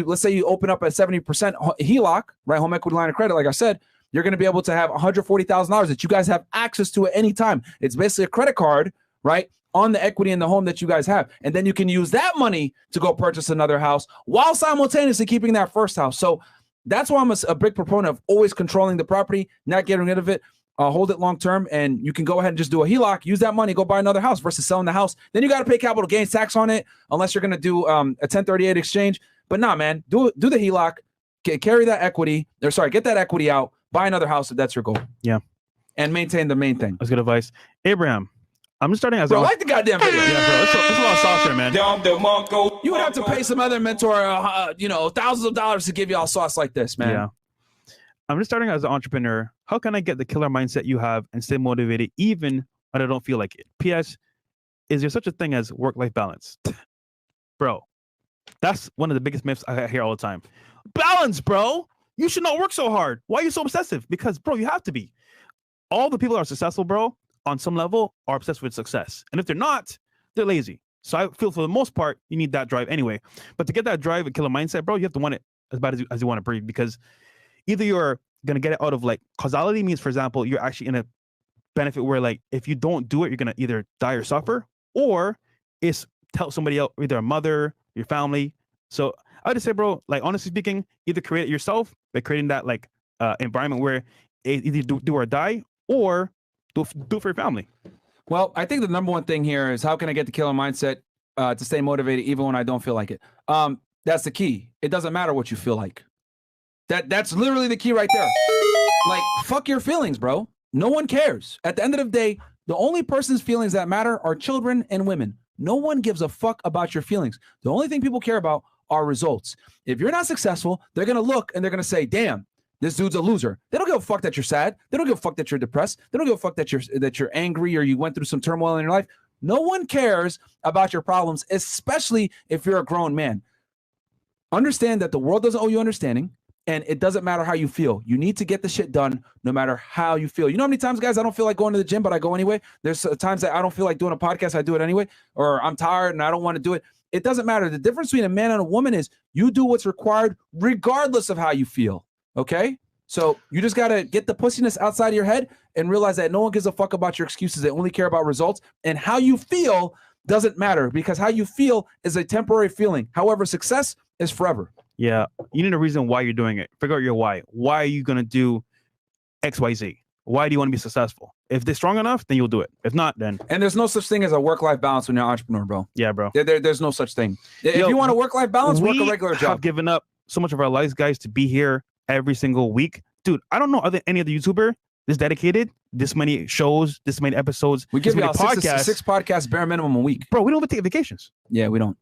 let's say you open up at 70% HELOC, right, home equity line of credit, like I said, you're going to be able to have $140,000 that you guys have access to at any time. It's basically a credit card, right, on the equity in the home that you guys have. And then you can use that money to go purchase another house while simultaneously keeping that first house. So that's why I'm a big proponent of always controlling the property, not getting rid of it, hold it long term. And you can go ahead and just do a HELOC, use that money, go buy another house versus selling the house. Then you got to pay capital gains tax on it unless you're going to do a 1038 exchange. But nah, man, do the HELOC, carry that equity, get that equity out, buy another house if that's your goal. Yeah. And maintain the main thing. That's good advice. Abraham, I'm just starting as I like the goddamn video. Yeah, bro. It's a lot of sauce there, man. You would have to pay some other mentor, thousands of dollars to give y'all sauce like this, man. Yeah. I'm just starting as an entrepreneur. How can I get the killer mindset you have and stay motivated even when I don't feel like it? P.S. Is there such a thing as work-life balance? Bro, that's one of the biggest myths I hear all the time. Balance, bro. You should not work so hard. Why are you so obsessive? Because, bro, you have to be. All the people that are successful, bro, on some level are obsessed with success. And if they're not, they're lazy. So I feel for the most part, you need that drive anyway. But to get that drive and killer mindset, bro, you have to want it as bad as you want to breathe, because either you're going to get it out of like causality means, for example, you're actually in a benefit where like, if you don't do it, you're going to either die or suffer, or it's tell somebody else, either a mother, your family. So I would just say, bro, like honestly speaking, either create it yourself by creating that like environment where either do or die, or do it for your family. Well, I think the number one thing here is how can I get the killer mindset to stay motivated even when I don't feel like it? That's the key. It doesn't matter what you feel like. That's literally the key right there. Like, fuck your feelings, bro. No one cares. At the end of the day, the only person's feelings that matter are children and women. No one gives a fuck about your feelings. The only thing people care about are results. If you're not successful, they're going to look and they're going to say, damn, this dude's a loser. They don't give a fuck that you're sad. They don't give a fuck that you're depressed. They don't give a fuck that you're angry or you went through some turmoil in your life. No one cares about your problems, especially if you're a grown man. Understand that the world doesn't owe you understanding, and it doesn't matter how you feel. You need to get the shit done no matter how you feel. You know how many times, guys, I don't feel like going to the gym, but I go anyway? There's times that I don't feel like doing a podcast, I do it anyway, or I'm tired and I don't want to do it. It doesn't matter. The difference between a man and a woman is you do what's required regardless of how you feel. Okay, so you just got to get the pussiness outside of your head and realize that no one gives a fuck about your excuses. They only care about results, and how you feel doesn't matter, because how you feel is a temporary feeling. However, success is forever. Yeah, you need a reason why you're doing it. Figure out your why. Why are you going to do XYZ. Why do you want to be successful? If they're strong enough, then you'll do it. If not, then And there's no such thing as a work-life balance when you're an entrepreneur, bro. yeah, bro. There's no such thing. If Yo, you want a work-life balance, work a We regular have job. given up so much of our lives, guys, to be here every single week. Dude, I don't know any other YouTuber this dedicated, this many shows, this many episodes, We this give you many all six podcasts bare minimum a week. Bro, we don't even take vacations. Yeah, we don't.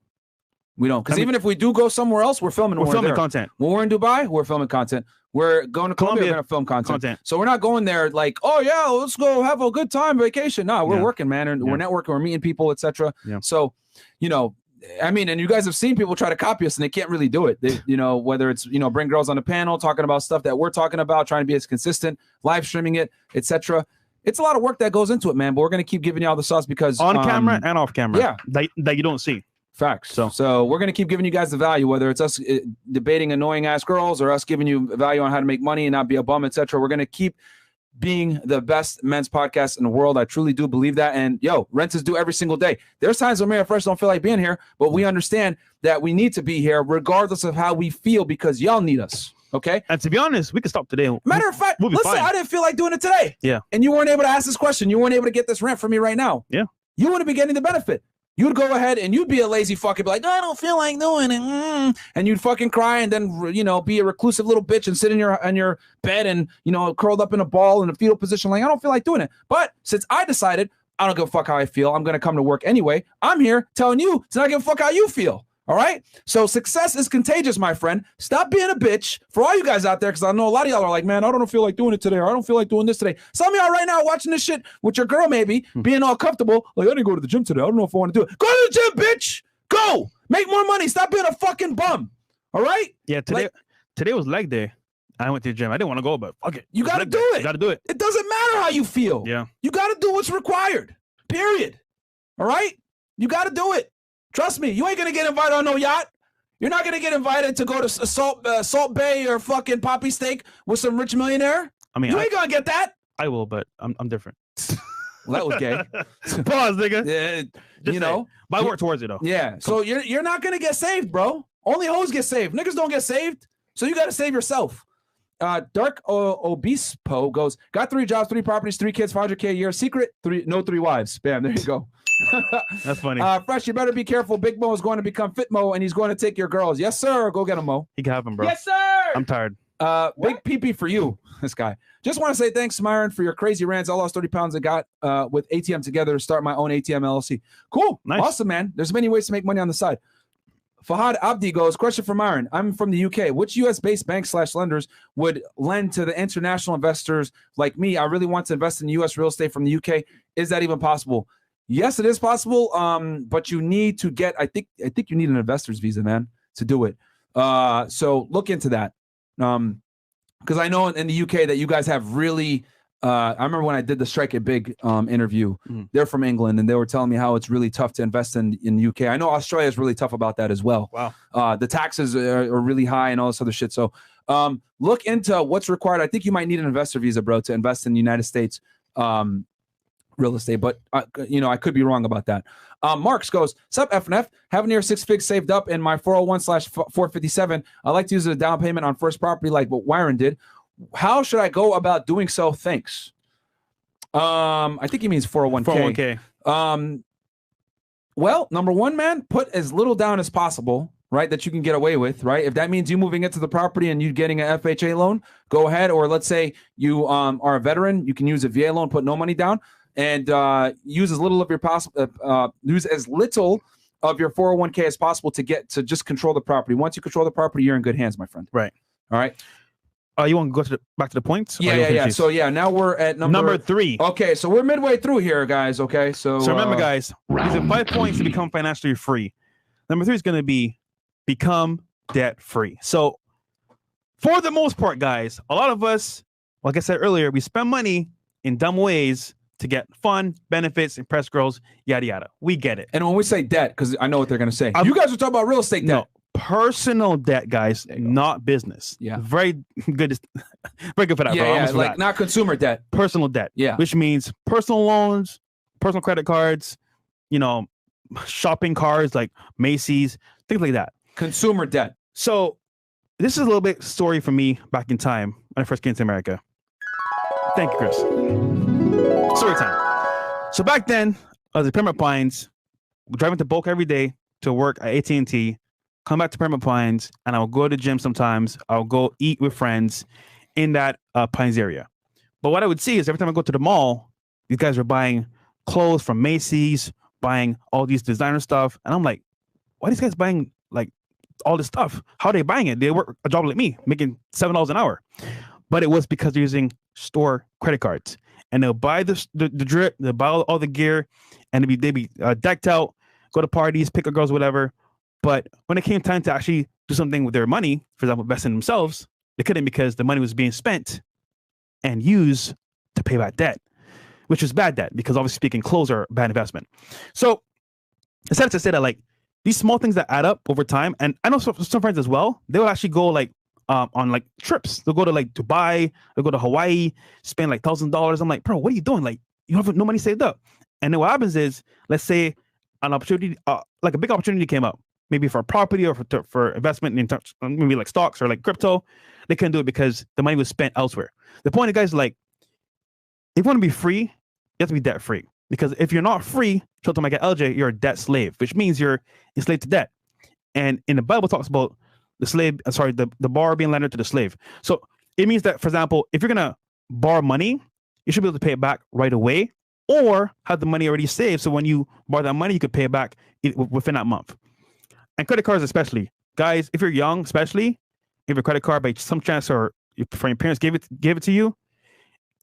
Because I mean- even if we do go somewhere else, we're filming. We're when filming there. content. When we're in Dubai, we're filming content. We're going to Colombia, we're going to film content. So we're not going there like, oh yeah, let's go have a good time vacation. No, we're working, man, and we're networking, we're meeting people, etc. Yeah. So, I mean, and you guys have seen people try to copy us and they can't really do it. They, whether it's, bring girls on the panel, talking about stuff that we're talking about, trying to be as consistent, live streaming it, etc. It's a lot of work that goes into it, man, but we're going to keep giving you all the sauce because On camera and off camera. yeah. That you don't see. Facts. So we're going to keep giving you guys the value, whether it's us debating annoying ass girls or us giving you value on how to make money and not be a bum, etc. We're going to keep being the best men's podcast in the world. I truly do believe that. And rent is due every single day. There's times when me and Fresh don't feel like being here, but we understand that we need to be here regardless of how we feel because y'all need us. Okay. And to be honest, we can stop today. Matter of fact, we'll be let's say fine. I didn't feel like doing it today. Yeah. And you weren't able to ask this question. You weren't able to get this rent from me right now. Yeah. You wouldn't be getting the benefit. You'd go ahead and you'd be a lazy fucking be like, no, I don't feel like doing it. And you'd fucking cry and then, be a reclusive little bitch and sit in your bed and, curled up in a ball in a fetal position. Like, I don't feel like doing it. But since I decided I don't give a fuck how I feel, I'm going to come to work anyway. I'm here telling you to not give a fuck how you feel. All right. So success is contagious, my friend. Stop being a bitch for all you guys out there. Cause I know a lot of y'all are like, man, I don't feel like doing it today. Or I don't feel like doing this today. Some of y'all right now watching this shit with your girl, maybe being all comfortable. Like, I didn't go to the gym today. I don't know if I want to do it. Go to the gym, bitch. Go make more money. Stop being a fucking bum. All right. Yeah. Today was leg day. I went to the gym. I didn't want to go, but fuck it. You got to do it. You got to do it. It doesn't matter how you feel. Yeah. You got to do what's required. Period. All right. You got to do it. Trust me. You ain't going to get invited on no yacht. You're not going to get invited to go to Salt Bay or fucking Poppy Steak with some rich millionaire. I mean, you ain't going to get that. I will, but I'm different. Well, that was gay. Pause, nigga. Yeah, but I work towards it, though. Yeah. So you're not going to get saved, bro. Only hoes get saved. Niggas don't get saved. So you got to save yourself. Dark Obispo goes, got 3 jobs, 3 properties, 3 kids, $500K a year. Secret, 3 wives. Bam, there you go. That's funny. Fresh, you better be careful. Big Mo is going to become Fit Mo, and he's going to take your girls. Yes, sir. Go get him, Mo. He can have him, bro. Yes, sir. I'm tired. Big PP for you, this guy. Just want to say thanks, Myron, for your crazy rants. I lost 30 pounds. I got with ATM together to start my own ATM LLC. Cool. Nice. Awesome, man. There's many ways to make money on the side. Fahad Abdi goes, question for Myron. I'm from the UK. Which US-based banks/lenders would lend to the international investors like me? I really want to invest in US real estate from the UK. Is that even possible? Yes, it is possible. But you need to get, I think you need an investor's visa, man, to do it. So look into that. Because I know in the UK that you guys have really, I remember when I did the Strike It Big interview, they're from England and they were telling me how it's really tough to invest in the UK. I know Australia is really tough about that as well. Wow. The taxes are really high and all this other shit. So look into what's required. I think you might need an investor visa, bro, to invest in the United States real estate, but I could be wrong about that. Marks goes, sup FNF, having your 6 figs saved up in my 401/457. I like to use a down payment on first property like what Wyron did. How should I go about doing so? Thanks. I think he means 401k. 401k. Well, number one, man, put as little down as possible, right? That you can get away with, right? If that means you moving into the property and you getting an FHA loan, go ahead. Or let's say you are a veteran, you can use a VA loan, put no money down, and use as little of your use as little of your 401k as possible to just control the property. Once you control the property, you're in good hands, my friend. Right. All right. You want to go back to the points? Yeah. So now we're at number 3. Okay, so we're midway through here, guys. Okay, so remember, guys, these are 5 points to become financially free. Number 3 is going to be become debt free. So for the most part, guys, a lot of us, like I said earlier, we spend money in dumb ways to get fun, benefits, impress girls, yada yada. We get it. And when we say debt, because I know what they're going to say, you guys are talking about real estate debt. No, personal debt, guys, not business. Yeah, very good. Very good for that. Yeah, bro. like not consumer debt. Personal debt. Yeah, which means personal loans, personal credit cards, shopping cards like Macy's, things like that. Consumer debt. So this is a little bit story for me back in time when I first came to America. Thank you, Chris. Story time. So back then, I was at Pembroke Pines, driving to Boca every day to work at AT&T, come back to Pembroke Pines, and I'll go to the gym sometimes. I'll go eat with friends in that Pines area. But what I would see is every time I go to the mall, these guys are buying clothes from Macy's, buying all these designer stuff. And I'm like, why are these guys buying like all this stuff? How are they buying it? They work a job like me, making $7 an hour. But it was because they're using store credit cards. And they'll buy the drip, they'll buy all the gear, and they'd be decked out, go to parties, pick up girls, whatever. But when it came time to actually do something with their money, for example, invest in themselves, they couldn't because the money was being spent and used to pay back debt, which is bad debt because obviously speaking, clothes are a bad investment. So instead to say that like these small things that add up over time, and I know some friends as well, they will actually go like on like trips. They'll go to like Dubai, they'll go to Hawaii, spend like $1,000. I'm like, bro, what are you doing? Like you have no money saved up. And then what happens is, let's say an opportunity, like a big opportunity came up, maybe for a property or for investment in maybe like stocks or like crypto. They couldn't do it because the money was spent elsewhere. The point of guys like, if you want to be free, you have to be debt free. Because if you're not free, to like LJ, you're a debt slave, which means you're enslaved to debt. And in the Bible talks about the borrower being lender to the slave. So it means that, for example, if you're gonna borrow money, you should be able to pay it back right away, or have the money already saved. So when you borrow that money, you could pay it back within that month. And credit cards, especially, guys, if you're young, especially if your credit card by some chance or from your parents gave it to you,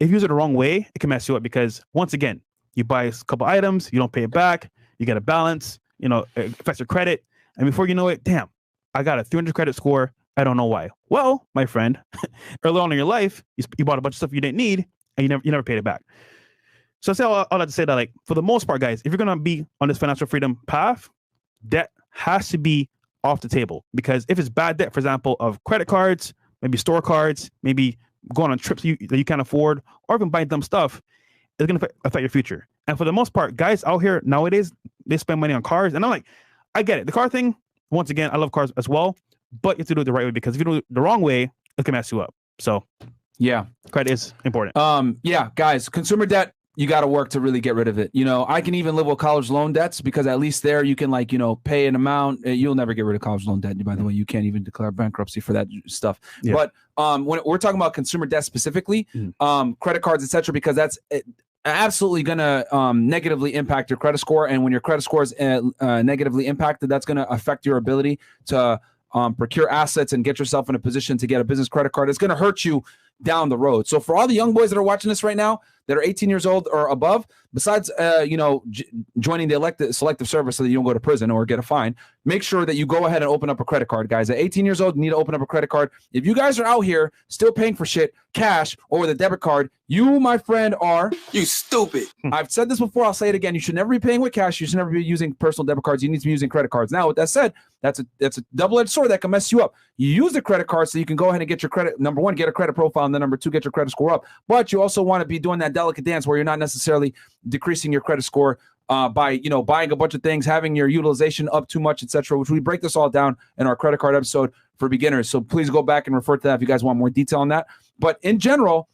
if you use it the wrong way, it can mess you up because once again, you buy a couple items, you don't pay it back, you get a balance, it affects your credit, and before you know it, damn, I got a 300 credit score. I don't know why. Well, my friend, early on in your life, you bought a bunch of stuff you didn't need, and you never paid it back. So I say all that to say that, like, for the most part, guys, if you're gonna be on this financial freedom path, debt has to be off the table. Because if it's bad debt, for example, of credit cards, maybe store cards, maybe going on trips that you can't afford, or even buying dumb stuff, it's gonna affect your future. And for the most part, guys out here nowadays, they spend money on cars, and I'm like, I get it. The car thing, once again, I love cars as well, but you have to do it the right way, because if you do it the wrong way, it can mess you up. So yeah, credit is important. Yeah, guys, consumer debt, you got to work to really get rid of it. I can even live with college loan debts because at least there you can pay an amount. You'll never get rid of college loan debt. By the way, you can't even declare bankruptcy for that stuff. Yeah. But when we're talking about consumer debt specifically, credit cards, etc., because that's absolutely going to negatively impact your credit score. And when your credit score is negatively impacted, that's going to affect your ability to procure assets and get yourself in a position to get a business credit card. It's going to hurt you down the road. So for all the young boys that are watching this right now that are 18 years old or above, besides joining the selective service so that you don't go to prison or get a fine, make sure that you go ahead and open up a credit card, guys. At 18 years old, you need to open up a credit card. If you guys are out here still paying for shit cash or with a debit card, you, my friend, are stupid. I've said this before, I'll say it again. You should never be paying with cash. You should never be using personal debit cards. You need to be using credit cards. Now, with that said, that's a double-edged sword that can mess you up. You use the credit card so you can go ahead and get your credit. Number one, get a credit profile, and then number two, get your credit score up. But you also want to be doing that delicate dance where you're not necessarily decreasing your credit score by buying a bunch of things, having your utilization up too much, etc., which we break this all down in our credit card episode for beginners. So please go back and refer to that if you guys want more detail on that. But in general,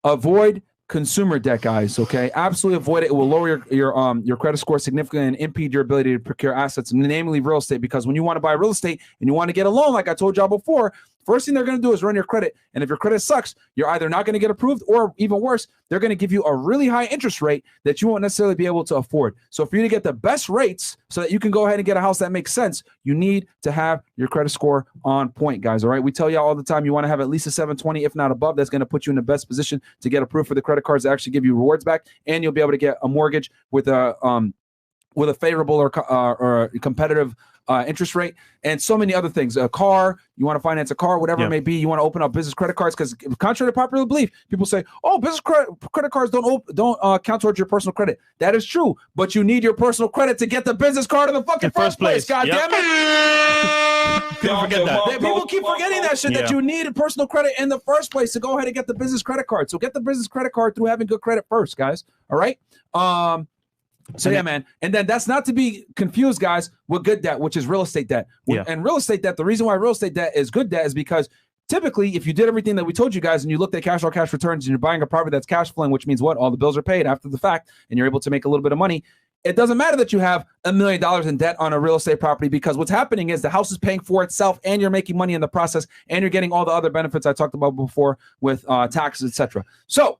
avoid consumer debt, guys. Okay, absolutely avoid it. It will lower your credit score significantly and impede your ability to procure assets, namely real estate. Because when you want to buy real estate and you want to get a loan, like I told y'all before, first thing they're going to do is run your credit. And if your credit sucks, you're either not going to get approved, or even worse, they're going to give you a really high interest rate that you won't necessarily be able to afford. So for you to get the best rates so that you can go ahead and get a house that makes sense, you need to have your credit score on point, guys. All right. We tell you all the time, you want to have at least a 720, if not above. That's going to put you in the best position to get approved for the credit cards that actually give you rewards back. And you'll be able to get a mortgage with a favorable or competitive interest rate, and so many other things. A car, you want to finance a car, whatever it may be. You want to open up business credit cards, because contrary to popular belief, people say, "Oh, business credit cards don't count towards your personal credit." That is true, but you need your personal credit to get the business card in the fucking first place. God damn it! People keep forgetting that shit. That you need a personal credit in the first place to go ahead and get the business credit card. So get the business credit card through having good credit first, guys. All right. So yeah, man. And then that's not to be confused, guys, with good debt, which is real estate debt. And real estate debt, the reason why real estate debt is good debt is because typically, if you did everything that we told you guys and you looked at cash on cash returns and you're buying a property that's cash flowing, which means what? All the bills are paid after the fact and you're able to make a little bit of money. It doesn't matter that you have $1 million in debt on a real estate property, because what's happening is the house is paying for itself and you're making money in the process and you're getting all the other benefits I talked about before with taxes, etc. So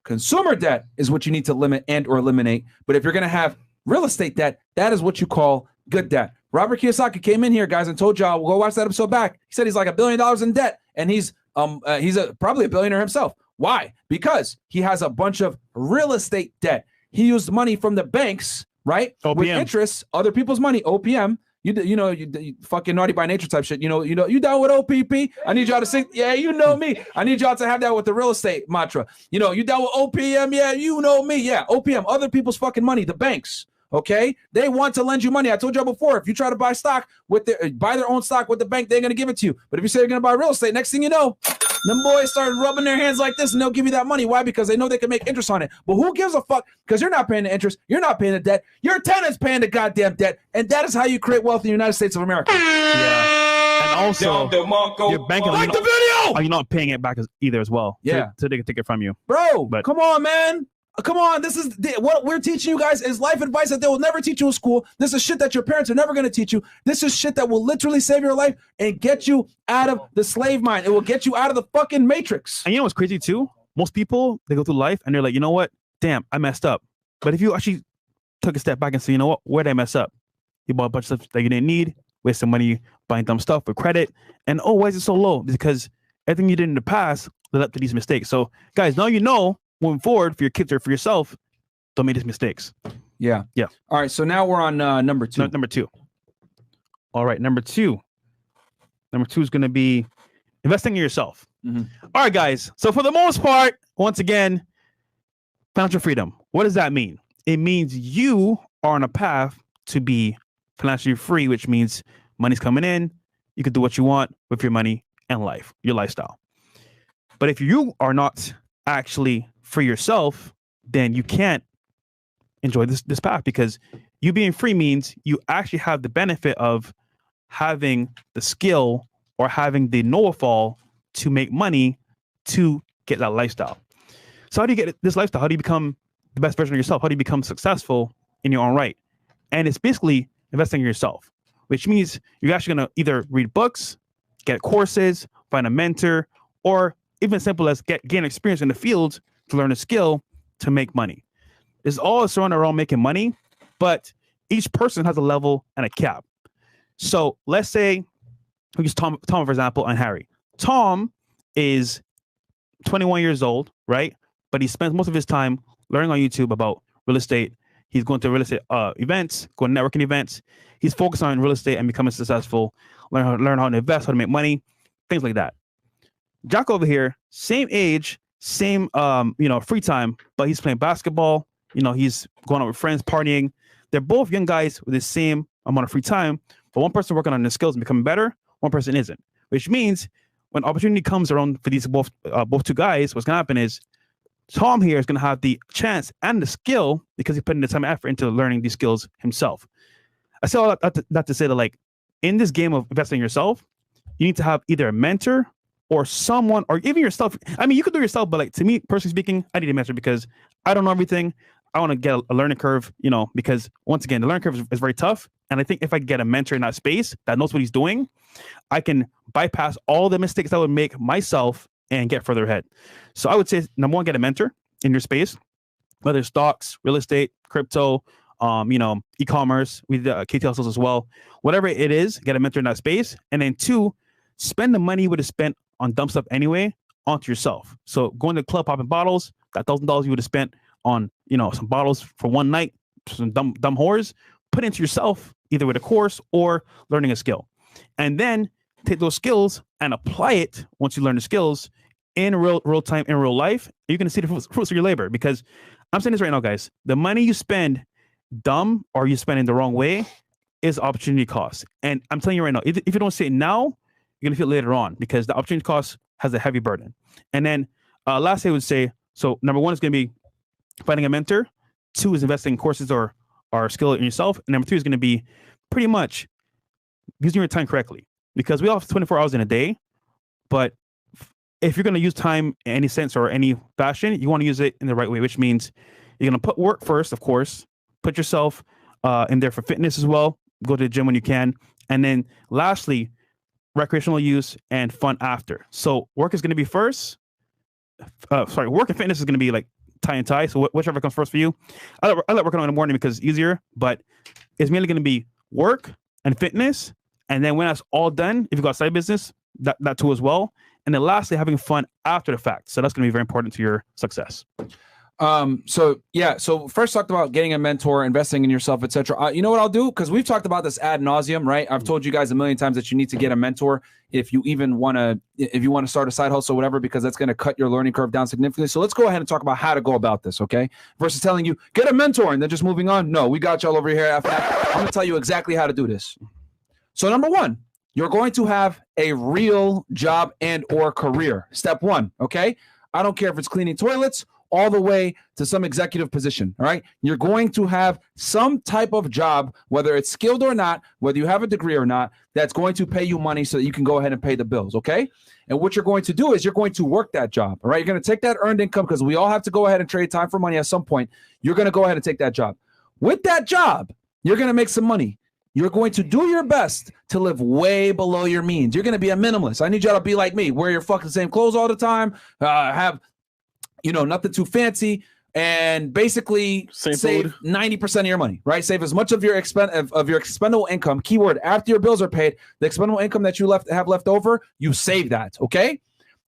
consumer debt is what you need to limit and or eliminate. But if you're going to have real estate debt, that is what you call good debt. Robert Kiyosaki came in here, guys, and told y'all, go watch that episode back. He said he's like $1 billion in debt, and he's probably a billionaire himself. Why? Because he has a bunch of real estate debt. He used money from the banks, right? OPM. With interest, other people's money, OPM. You fucking naughty by nature type shit. You down with OPP? I need y'all to sing. Yeah, you know me. I need y'all to have that with the real estate mantra. You down with OPM? Yeah, you know me. Yeah, OPM, other people's fucking money, the banks. Okay, they want to lend you money. I told y'all before, if you try to buy stock buy their own stock with the bank, they're gonna give it to you. But if you say you're gonna buy real estate, next thing you know, them boys start rubbing their hands like this and they'll give you that money. Why? Because they know they can make interest on it. But who gives a fuck? Because you're not paying the interest, you're not paying the debt, your tenant's paying the goddamn debt, and that is how you create wealth in the United States of America. Yeah. And also, your bank, like the video. Are you not paying it back either as well? Yeah. So they can take it from you. Bro, come on, man. Come on, this is what we're teaching you guys is life advice that they will never teach you in school. This is shit that your parents are never going to teach you. This is shit that will literally save your life and get you out of the slave mind. It will get you out of the fucking matrix. And you know what's crazy too? Most people, they go through life and they're like, you know what? Damn, I messed up. But if you actually took a step back and say, you know what? Where did I mess up? You bought a bunch of stuff that you didn't need, wasted money buying dumb stuff with credit. And why is it so low? Because everything you did in the past led up to these mistakes. So guys, now you know, moving forward for your kids or for yourself, don't make these mistakes. Yeah. All right. So now we're on number two. Number two. All right. Number two is going to be investing in yourself. Mm-hmm. All right, guys. So for the most part, once again, financial freedom. What does that mean? It means you are on a path to be financially free, which means money's coming in. You can do what you want with your money and life, your lifestyle. But if you are not actually free yourself, then you can't enjoy this path, because you being free means you actually have the benefit of having the skill or having the know-how to make money to get that lifestyle. So how do you get this lifestyle? How do you become the best version of yourself? How do you become successful in your own right? And it's basically investing in yourself, which means you're actually going to either read books, get courses, find a mentor, or even simple as gain experience in the field to learn a skill to make money. It's all surrounded around making money, but each person has a level and a cap. So let's say we use Tom for example, and Harry. Tom is 21 years old, right? But he spends most of his time learning on YouTube about real estate. He's going to real estate events, going to networking events. He's focused on real estate and becoming successful, learn how to invest, how to make money, things like that. Jack over here, same age, same free time, but he's playing basketball. He's going out with friends, partying. They're both young guys with the same amount of free time, but one person working on their skills and becoming better, one person isn't. Which means when opportunity comes around for these both two guys, what's gonna happen is Tom here is gonna have the chance and the skill because he's putting the time and effort into learning these skills himself. I say all that to say that, like, in this game of investing in yourself, you need to have either a mentor or someone, or even yourself. I mean, you could do it yourself, but like, to me, personally speaking, I need a mentor because I don't know everything. I want to get a learning curve, because once again, the learning curve is very tough. And I think if I get a mentor in that space that knows what he's doing, I can bypass all the mistakes I would make myself and get further ahead. So I would say, number one, get a mentor in your space, whether it's stocks, real estate, crypto, e-commerce, we did KTL sales as well. Whatever it is, get a mentor in that space. And then two, spend the money you would have spent on dumb stuff anyway onto yourself. So going to the club, popping bottles, that $1,000 you would have spent on, some bottles for one night, some dumb whores, put into yourself, either with a course or learning a skill. And then take those skills and apply it once you learn the skills in real time, in real life. You're going to see the fruits of your labor, because I'm saying this right now, guys. The money you spend dumb or you spend in the wrong way is opportunity cost. And I'm telling you right now, if you don't see it now, you're going to feel it later on, because the opportunity cost has a heavy burden. And then last I would say, so number one is going to be finding a mentor. Two is investing in courses or skill in yourself. And number three is going to be pretty much using your time correctly, because we all have 24 hours in a day. But if you're going to use time in any sense or any fashion, you want to use it in the right way, which means you're going to put work first, of course, put yourself in there for fitness as well. Go to the gym when you can. And then lastly, recreational use and fun after. So work is going to be first. Work and fitness is going to be like tie and tie. So whichever comes first for you. I like working on in the morning because it's easier, but it's mainly going to be work and fitness. And then when that's all done, if you've got side business, that too as well. And then lastly, having fun after the fact. So that's going to be very important to your success. So first talked about getting a mentor, investing in yourself, etc. You know what I'll do? Because we've talked about this ad nauseum, right? I've told you guys a million times that you need to get a mentor if you want to start a side hustle or whatever, because that's going to cut your learning curve down significantly. So let's go ahead and talk about how to go about this, okay? Versus telling you, get a mentor and then just moving on. No, we got y'all over here. I'm going to tell you exactly how to do this. So number one, you're going to have a real job and or career. Step one, okay? I don't care if it's cleaning toilets all the way to some executive position, all right? You're going to have some type of job, whether it's skilled or not, whether you have a degree or not, that's going to pay you money so that you can go ahead and pay the bills, okay? And what you're going to do is you're going to work that job, all right? You're going to take that earned income because we all have to go ahead and trade time for money at some point. You're going to go ahead and take that job. With that job, you're going to make some money. You're going to do your best to live way below your means. You're going to be a minimalist. I need y'all to be like me, wear your fucking same clothes all the time, have nothing too fancy, and basically save 90% of your money, right? Save as much of your expendable income. Keyword, after your bills are paid, the expendable income that you have left over, you save that, okay?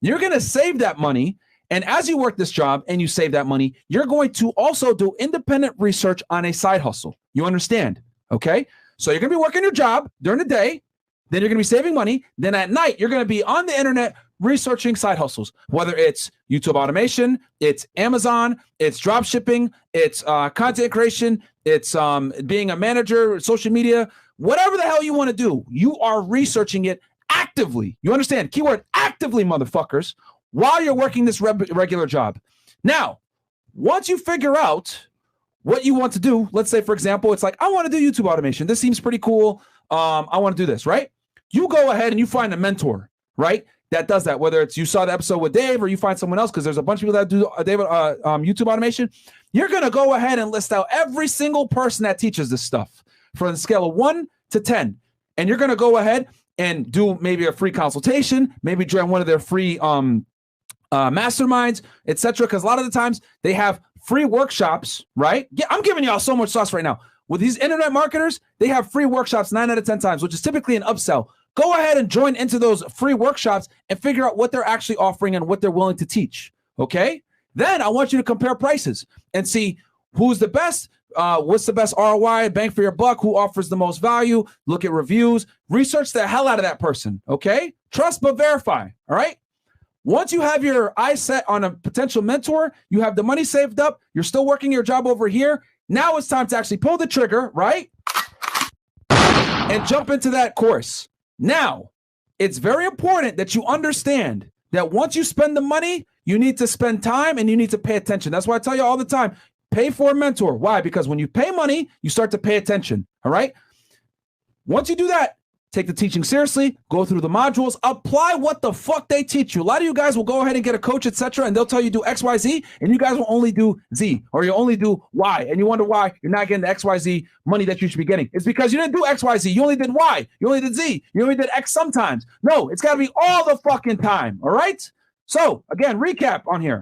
You're going to save that money, and as you work this job and you save that money, you're going to also do independent research on a side hustle. You understand, okay? So you're going to be working your job during the day, then you're going to be saving money, then at night, you're going to be on the internet researching side hustles, whether it's YouTube automation, it's Amazon, it's drop shipping, it's content creation, it's being a manager, social media, whatever the hell you want to do, you are researching it actively. You understand? Keyword actively, motherfuckers, while you're working this regular job. Now, once you figure out what you want to do, let's say, for example, it's like, I want to do YouTube automation. This seems pretty cool. I want to do this, right? You go ahead and you find a mentor, right? That does that, whether it's you saw the episode with Dave or you find someone else, because there's a bunch of people that do YouTube automation. You're going to go ahead and list out every single person that teaches this stuff from the scale of 1 to 10. And you're going to go ahead and do maybe a free consultation, maybe join one of their free masterminds, etc. Because a lot of the times they have free workshops, right? Yeah, I'm giving y'all so much sauce right now. With these internet marketers, they have free workshops 9 out of 10 times, which is typically an upsell. Go ahead and join into those free workshops and figure out what they're actually offering and what they're willing to teach, okay? Then I want you to compare prices and see who's the best, what's the best ROI, bang for your buck, who offers the most value, look at reviews, research the hell out of that person, okay? Trust but verify, all right? Once you have your eyes set on a potential mentor, you have the money saved up, you're still working your job over here, now it's time to actually pull the trigger, right? And jump into that course. Now, it's very important that you understand that once you spend the money, you need to spend time and you need to pay attention. That's why I tell you all the time, pay for a mentor. Why? Because when you pay money, you start to pay attention, all right? Once you do that, take the teaching seriously, go through the modules, apply what the fuck they teach you. A lot of you guys will go ahead and get a coach, etc., and they'll tell you do X, Y, Z, and you guys will only do Z, or you only do Y, and you wonder why you're not getting the X, Y, Z money that you should be getting. It's because you didn't do X, Y, Z. You only did Y. You only did Z. You only did X sometimes. No, it's got to be all the fucking time, all right? So, again, recap on here.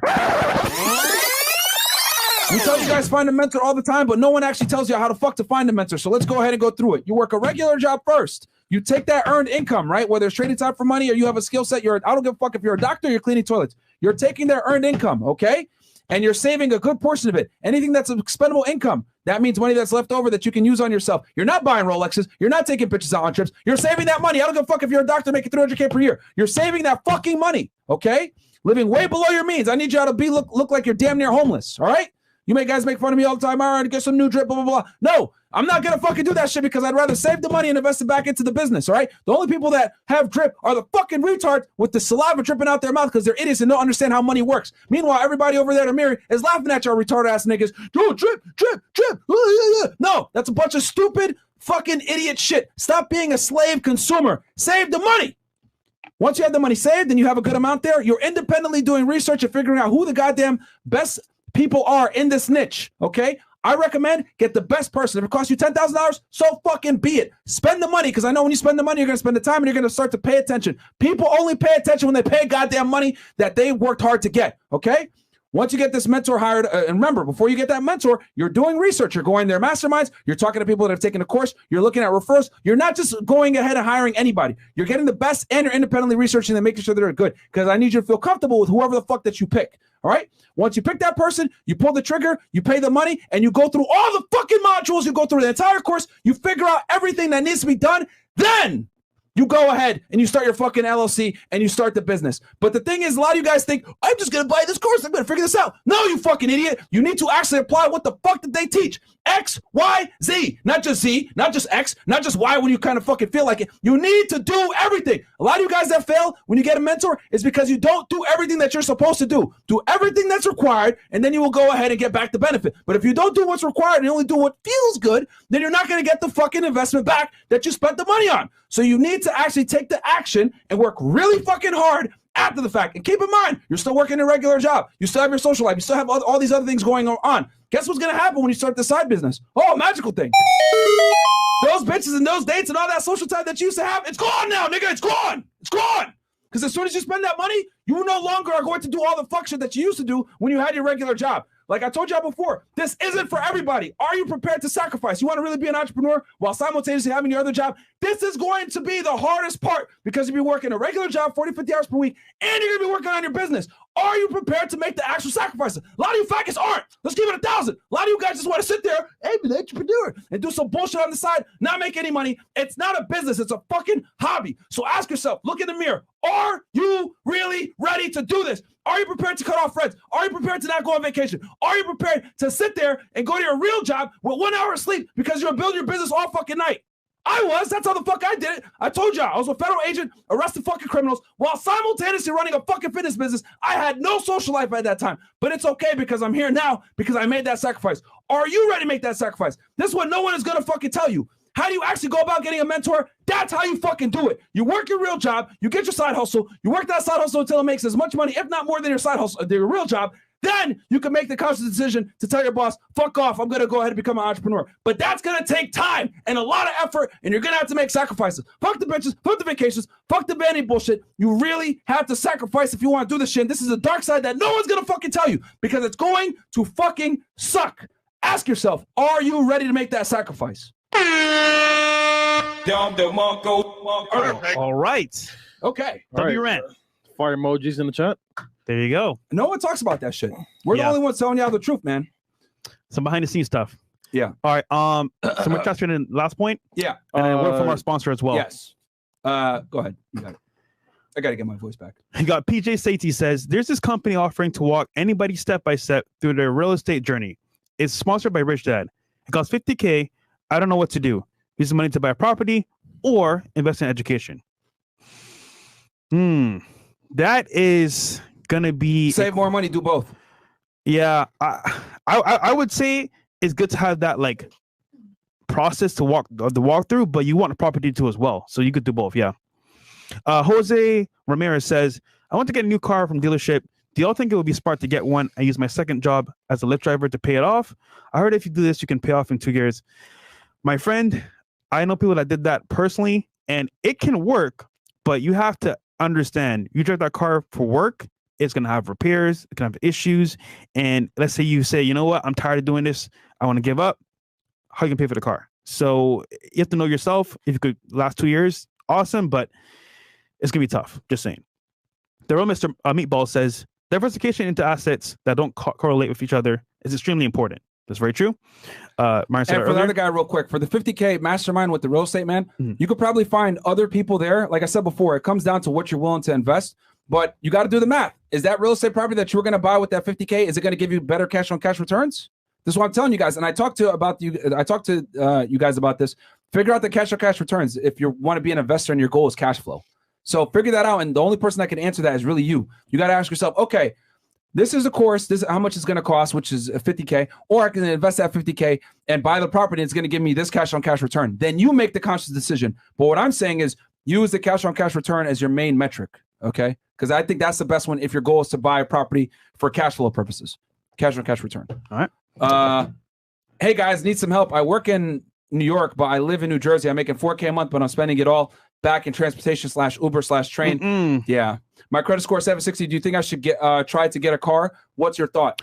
We tell you guys find a mentor all the time, but no one actually tells you how the fuck to find a mentor. So let's go ahead and go through it. You work a regular job first. You take that earned income, right? Whether it's trading time for money or you have a skill set, I don't give a fuck if you're a doctor, you're cleaning toilets. You're taking their earned income, okay? And you're saving a good portion of it. Anything that's expendable income, that means money that's left over that you can use on yourself. You're not buying Rolexes. You're not taking pictures out on trips. You're saving that money. I don't give a fuck if you're a doctor making $300K per year. You're saving that fucking money, okay? Living way below your means. I need y'all to look like you're damn near homeless, all right? You guys make fun of me all the time. All right, get some new drip, blah, blah, blah. No, I'm not going to fucking do that shit because I'd rather save the money and invest it back into the business, all right? The only people that have drip are the fucking retards with the saliva dripping out their mouth because they're idiots and don't understand how money works. Meanwhile, everybody over there at Amiri is laughing at y'all retarded ass niggas. Dude, drip, drip, drip. No, that's a bunch of stupid fucking idiot shit. Stop being a slave consumer. Save the money. Once you have the money saved and you have a good amount there, you're independently doing research and figuring out who the goddamn best people are in this niche, okay? I recommend get the best person. If it costs you $10,000, so fucking be it. Spend the money, because I know when you spend the money, you're going to spend the time and you're going to start to pay attention. People only pay attention when they pay goddamn money that they worked hard to get, okay? Once you get this mentor hired, and remember, before you get that mentor, you're doing research. You're going to their masterminds. You're talking to people that have taken a course. You're looking at referrals. You're not just going ahead and hiring anybody. You're getting the best, and you're independently researching and making sure they're good, because I need you to feel comfortable with whoever the fuck that you pick. All right? Once you pick that person, you pull the trigger, you pay the money, and you go through all the fucking modules. You go through the entire course. You figure out everything that needs to be done. Then you go ahead and you start your fucking LLC and you start the business. But the thing is, a lot of you guys think, I'm just going to buy this course. I'm going to figure this out. No, you fucking idiot. You need to actually apply what the fuck did they teach. X, Y, Z. Not just Z, not just X, not just Y when you kind of fucking feel like it. You need to do everything. A lot of you guys that fail when you get a mentor is because you don't do everything that you're supposed to do. Do everything that's required, and then you will go ahead and get back the benefit. But if you don't do what's required and you only do what feels good, then you're not going to get the fucking investment back that you spent the money on. So you need to actually take the action and work really fucking hard after the fact. And keep in mind, you're still working a regular job. You still have your social life. You still have all these other things going on. Guess what's going to happen when you start the side business? Oh, magical thing. Those bitches and those dates and all that social time that you used to have, it's gone now, nigga. It's gone. It's gone. Because as soon as you spend that money, you no longer are going to do all the fuck shit that you used to do when you had your regular job. Like I told y'all before, this isn't for everybody. Are you prepared to sacrifice? You want to really be an entrepreneur while simultaneously having your other job? This is going to be the hardest part, because you'll be working a regular job 40, 50 hours per week, and you're going to be working on your business. Are you prepared to make the actual sacrifices? A lot of you faggots aren't. Let's give it 1,000. A lot of you guys just want to sit there, hey, be an entrepreneur, and do some bullshit on the side, not make any money. It's not a business. It's a fucking hobby. So ask yourself, look in the mirror. Are you really ready to do this? Are you prepared to cut off friends? Are you prepared to not go on vacation? Are you prepared to sit there and go to your real job with 1 hour of sleep because you're building your business all fucking night? I was. That's how the fuck I did it. I told y'all. I was a federal agent, arresting fucking criminals, while simultaneously running a fucking fitness business. I had no social life at that time. But it's okay, because I'm here now because I made that sacrifice. Are you ready to make that sacrifice? This is what no one is going to fucking tell you. How do you actually go about getting a mentor? That's how you fucking do it. You work your real job. You get your side hustle. You work that side hustle until it makes as much money, if not more than your side hustle, your real job. Then you can make the conscious decision to tell your boss, fuck off, I'm going to go ahead and become an entrepreneur. But that's going to take time and a lot of effort, and you're going to have to make sacrifices. Fuck the bitches, fuck the vacations, fuck the banning bullshit. You really have to sacrifice if you want to do this shit. This is a dark side that no one's going to fucking tell you, because it's going to fucking suck. Ask yourself, are you ready to make that sacrifice? All right. Okay. W rant. Fire emojis in the chat. There you go. No one talks about that shit. We're the only ones telling y'all the truth, man. Some behind the scenes stuff. Yeah. All right. So we're touching in last point. Yeah. And then word from our sponsor as well. Yes. Go ahead. You got it. I got to get my voice back. You got PJ Satie says, there's this company offering to walk anybody step by step through their real estate journey. It's sponsored by Rich Dad. It costs $50K. I don't know what to do. Use the money to buy a property or invest in education. That is gonna be save more money, do both. Yeah, I would say it's good to have that like process to walk through, but you want a property too as well, so you could do both. Yeah. Jose Ramirez says, I want to get a new car from dealership. Do y'all think it would be smart to get one and use my second job as a Lyft driver to pay it off? I heard if you do this, you can pay off in 2 years. My friend, I know people that did that personally, and it can work, but you have to understand, you drive that car for work, it's going to have repairs, it can have issues, and let's say you say, you know what, I'm tired of doing this, I want to give up. How you can pay for the car? So you have to know yourself. If you could last 2 years, awesome, but it's going to be tough, just saying. The real Mr. Meatball says, diversification into assets that don't correlate with each other is extremely important. That's very true. And for the other guy, real quick, for the 50K mastermind with the real estate, man, you could probably find other people there. Like I said before, it comes down to what you're willing to invest, but you got to do the math. Is that real estate property that you were going to buy with that 50K, is it going to give you better cash on cash returns? This is what I'm telling you guys. And I talked to you guys about this. Figure out the cash on cash returns if you want to be an investor and your goal is cash flow. So figure that out. And the only person that can answer that is really you. You got to ask yourself, okay, this is a course. This is how much it's going to cost, which is 50K, or I can invest that 50K and buy the property. It's going to give me this cash on cash return. Then you make the conscious decision. But what I'm saying is use the cash on cash return as your main metric. Okay, because I think that's the best one if your goal is to buy a property for cash flow purposes. Cash on cash return. All right. Hey guys, need some help. I work in New York, but I live in New Jersey. I'm making $4K a month, but I'm spending it all back in transportation / Uber / train. Yeah. My credit score is 760. Do you think I should try to get a car? What's your thought?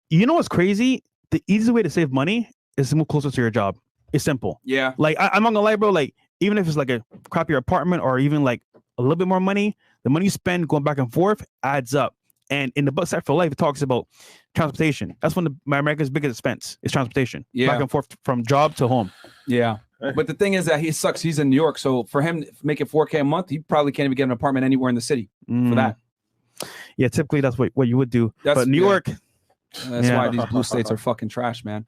You know what's crazy? The easiest way to save money is to move closer to your job. It's simple. Yeah. Like I'm not gonna lie, bro. Like even if it's like a crappier apartment or even like a little bit more money, the money you spend going back and forth adds up. And in the book Set for Life, it talks about transportation. That's one of America's biggest expense is transportation. Yeah. Back and forth from job to home. Yeah. But the thing is that he sucks. He's in New York. So for him making $4K a month, he probably can't even get an apartment anywhere in the city for that. Yeah, typically that's what you would do. But New yeah. York. That's why these blue states are fucking trash, man.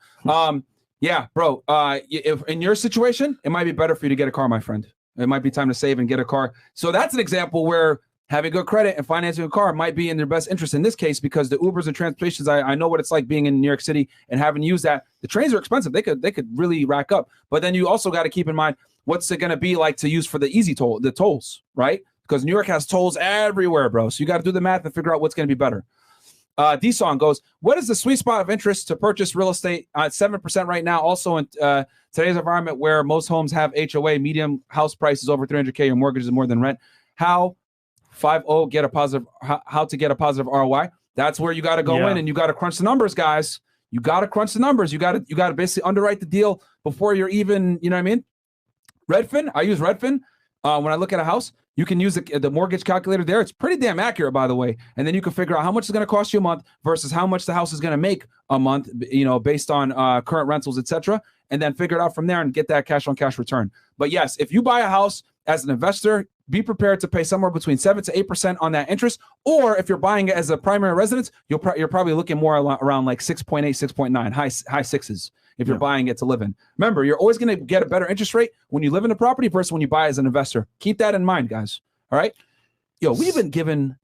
Yeah, bro. If in your situation, it might be better for you to get a car, my friend. It might be time to save and get a car. So that's an example where having good credit and financing a car might be in their best interest in this case, because the Ubers and transportations, I know what it's like being in New York City and having used that. The trains are expensive. They could really rack up. But then you also got to keep in mind, what's it going to be like to use for the easy toll, the tolls, right? Because New York has tolls everywhere, bro. So you got to do the math and figure out what's going to be better. D-Song goes, what is the sweet spot of interest to purchase real estate at 7% right now? Also in today's environment where most homes have HOA, medium house prices over 300K, your mortgage is more than rent. How to get a positive ROI? That's where you got to go in and you got to crunch the numbers, guys. You got to crunch the numbers. You got to basically underwrite the deal before you're even, you know what I mean? Redfin, I use Redfin when I look at a house. You can use the mortgage calculator there. It's pretty damn accurate, by the way. And then you can figure out how much it's going to cost you a month versus how much the house is going to make a month, you know, based on current rentals, etc. And then figure it out from there and get that cash on cash return. But yes, if you buy a house as an investor, be prepared to pay somewhere between 7 to 8% on that interest. Or if you're buying it as a primary residence, you're probably looking more around like 6.8, 6.9, high sixes. If you're buying it to live in. Remember, you're always going to get a better interest rate when you live in a property versus when you buy as an investor. Keep that in mind, guys. All right? Yo, we've been given,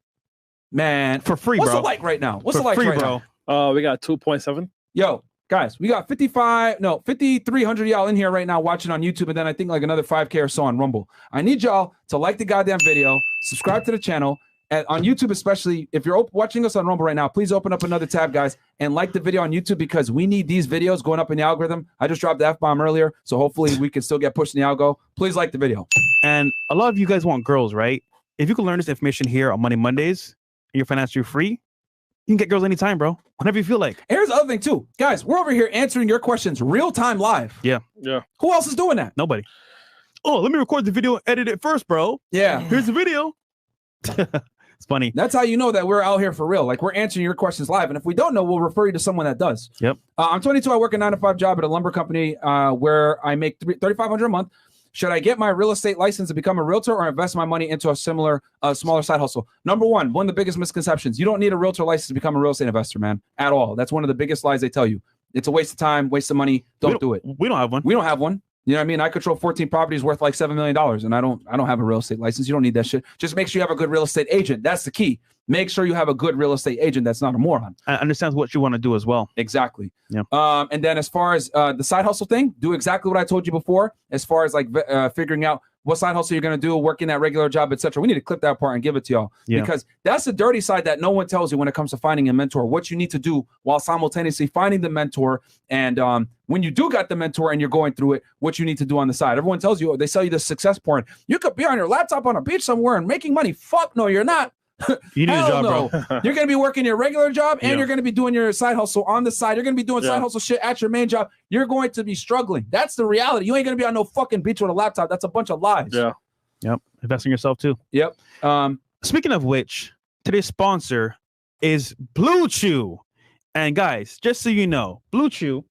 man, for free, what's bro. the like right now? What's for the like free, right bro? now? We got 2.7. Yo, guys, we got 5,300 y'all in here right now watching on YouTube, and then I think like another 5K or so on Rumble. I need y'all to like the goddamn video, subscribe to the channel, and on YouTube especially. If you're watching us on Rumble right now, please open up another tab, guys, and like the video on YouTube because we need these videos going up in the algorithm. I just dropped the F-bomb earlier, so hopefully we can still get pushed in the algo. Please like the video. And a lot of you guys want girls, right? If you can learn this information here on Money Mondays and you're financially free, you can get girls anytime, bro. Whenever you feel like. Here's the other thing too. Guys, we're over here answering your questions real time live. Yeah. Who else is doing that? Nobody. Oh, let me record the video and edit it first, bro. Yeah. Here's the video. It's funny. That's how you know that we're out here for real. Like, we're answering your questions live. And if we don't know, we'll refer you to someone that does. Yep. I'm 22. I work a 9-to-5 job at a lumber company where I make $3,500 a month. Should I get my real estate license to become a realtor or invest my money into a smaller side hustle? Number one of the biggest misconceptions. You don't need a realtor license to become a real estate investor, man, at all. That's one of the biggest lies they tell you. It's a waste of time, waste of money. Don't do it. We don't have one. We don't have one. You know what I mean? I control 14 properties worth like $7 million, and I don't have a real estate license. You don't need that shit. Just make sure you have a good real estate agent. That's the key. Make sure you have a good real estate agent that's not a moron. And understands what you want to do as well. Exactly. Yeah. And then as far as the side hustle thing, do exactly what I told you before. As far as like figuring out what side hustle you're going to do, working that regular job, etc. We need to clip that part and give it to y'all because that's the dirty side that no one tells you when it comes to finding a mentor. What you need to do while simultaneously finding the mentor, and when you do got the mentor and you're going through it, what you need to do on the side. Everyone tells you, they sell you the success porn. You could be on your laptop on a beach somewhere and making money. Fuck no, you're not. You need a job, bro. You're going to be working your regular job and you're going to be doing your side hustle on the side. You're going to be doing side hustle shit at your main job. You're going to be struggling. That's the reality. You ain't going to be on no fucking beach with a laptop. That's a bunch of lies. Yeah. Yep. Invest in yourself too. Yep. Speaking of which, today's sponsor is Blue Chew. And guys, just so you know, Blue Chew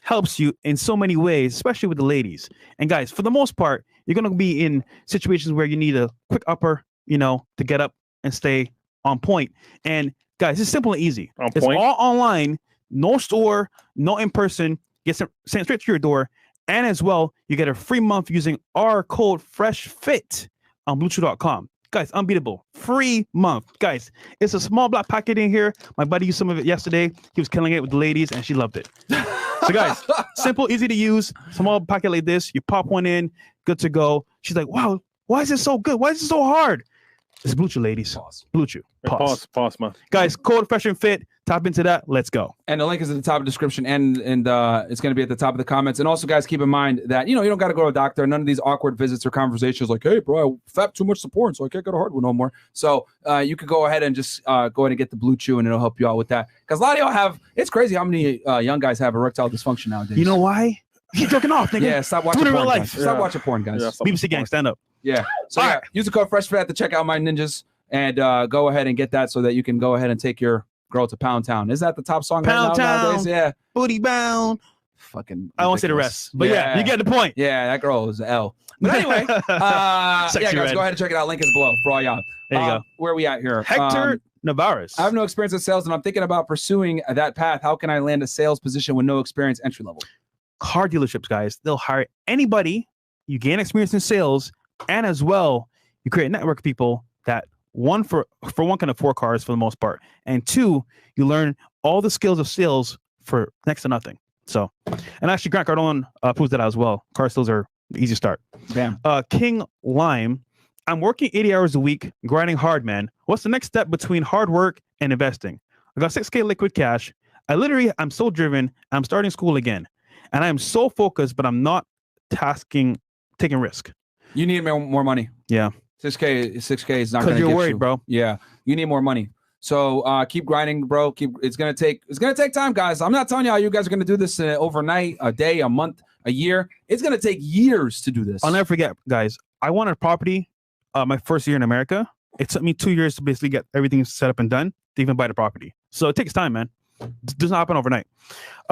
helps you in so many ways, especially with the ladies. And guys, for the most part, you're going to be in situations where you need a quick upper, to get up and stay on point. And guys, it's simple and easy. It's all online, no store, no in person. Get sent straight to your door. And as well, you get a free month using our code FreshFit on BlueChew.com. Guys, unbeatable. Free month. Guys, it's a small black packet in here. My buddy used some of it yesterday. He was killing it with the ladies, and she loved it. So guys, simple, easy to use, small packet like this. You pop one in, good to go. She's like, wow, why is it so good? Why is it so hard? It's Blue Chew, ladies. Blue Chew. Pause, man. Guys, code Fresh and Fit. Tap into that. Let's go. And the link is at the top of the description, and it's going to be at the top of the comments. And also, guys, keep in mind that you don't got to go to a doctor. None of these awkward visits or conversations like, "Hey, bro, I fap too much support, so I can't go to hardwood no more." So you could go ahead and just go ahead and get the Blue Chew, and it'll help you out with that. Because a lot of y'all have. It's crazy how many young guys have erectile dysfunction nowadays. You know why? Keep jerking off, nigga. Yeah, stop watching Do it in porn. real Guys. life. Stop watching porn, guys. Yeah, BBC Gang, stand up. Yeah. So All yeah, right. use the code FreshFit at the checkout, my ninjas, and go ahead and get that so that you can go ahead and take your girl to Pound Town. Is that the top song Pound right now Town. nowadays? Yeah. Booty bound. Fucking. I won't say the ridiculous. rest, but yeah, you get the point. Yeah, that girl is an L. But anyway, yeah, Sexy guys, red. go ahead and check it out. Link is below for all y'all. There you go. Where are we at here? Hector Navarez. I have no experience in sales, and I'm thinking about pursuing that path. How can I land a sales position with no experience, entry level? Car dealerships, guys. They'll hire anybody. You gain experience in sales, and as well, you create a network of people that one for one can afford cars for the most part, and two, you learn all the skills of sales for next to nothing. So, and actually, Grant Cardone proves that as well. Car sales are the easy start. Bam. King Lime. I'm working 80 hours a week, grinding hard, man. What's the next step between hard work and investing? I got 6K liquid cash. I'm so driven. I'm starting school again. And I am so focused, but I'm not taking risk. You need more money. Yeah. 6K is not Because going to you're get worried, you. bro. Yeah, you need more money. So keep grinding, bro. It's gonna take time, guys. I'm not telling y'all you guys are gonna do this overnight, a day, a month, a year. It's gonna take years to do this. I'll never forget, guys. I wanted a property my first year in America. It took me 2 years to basically get everything set up and done to even buy the property. So it takes time, man. It does not happen overnight.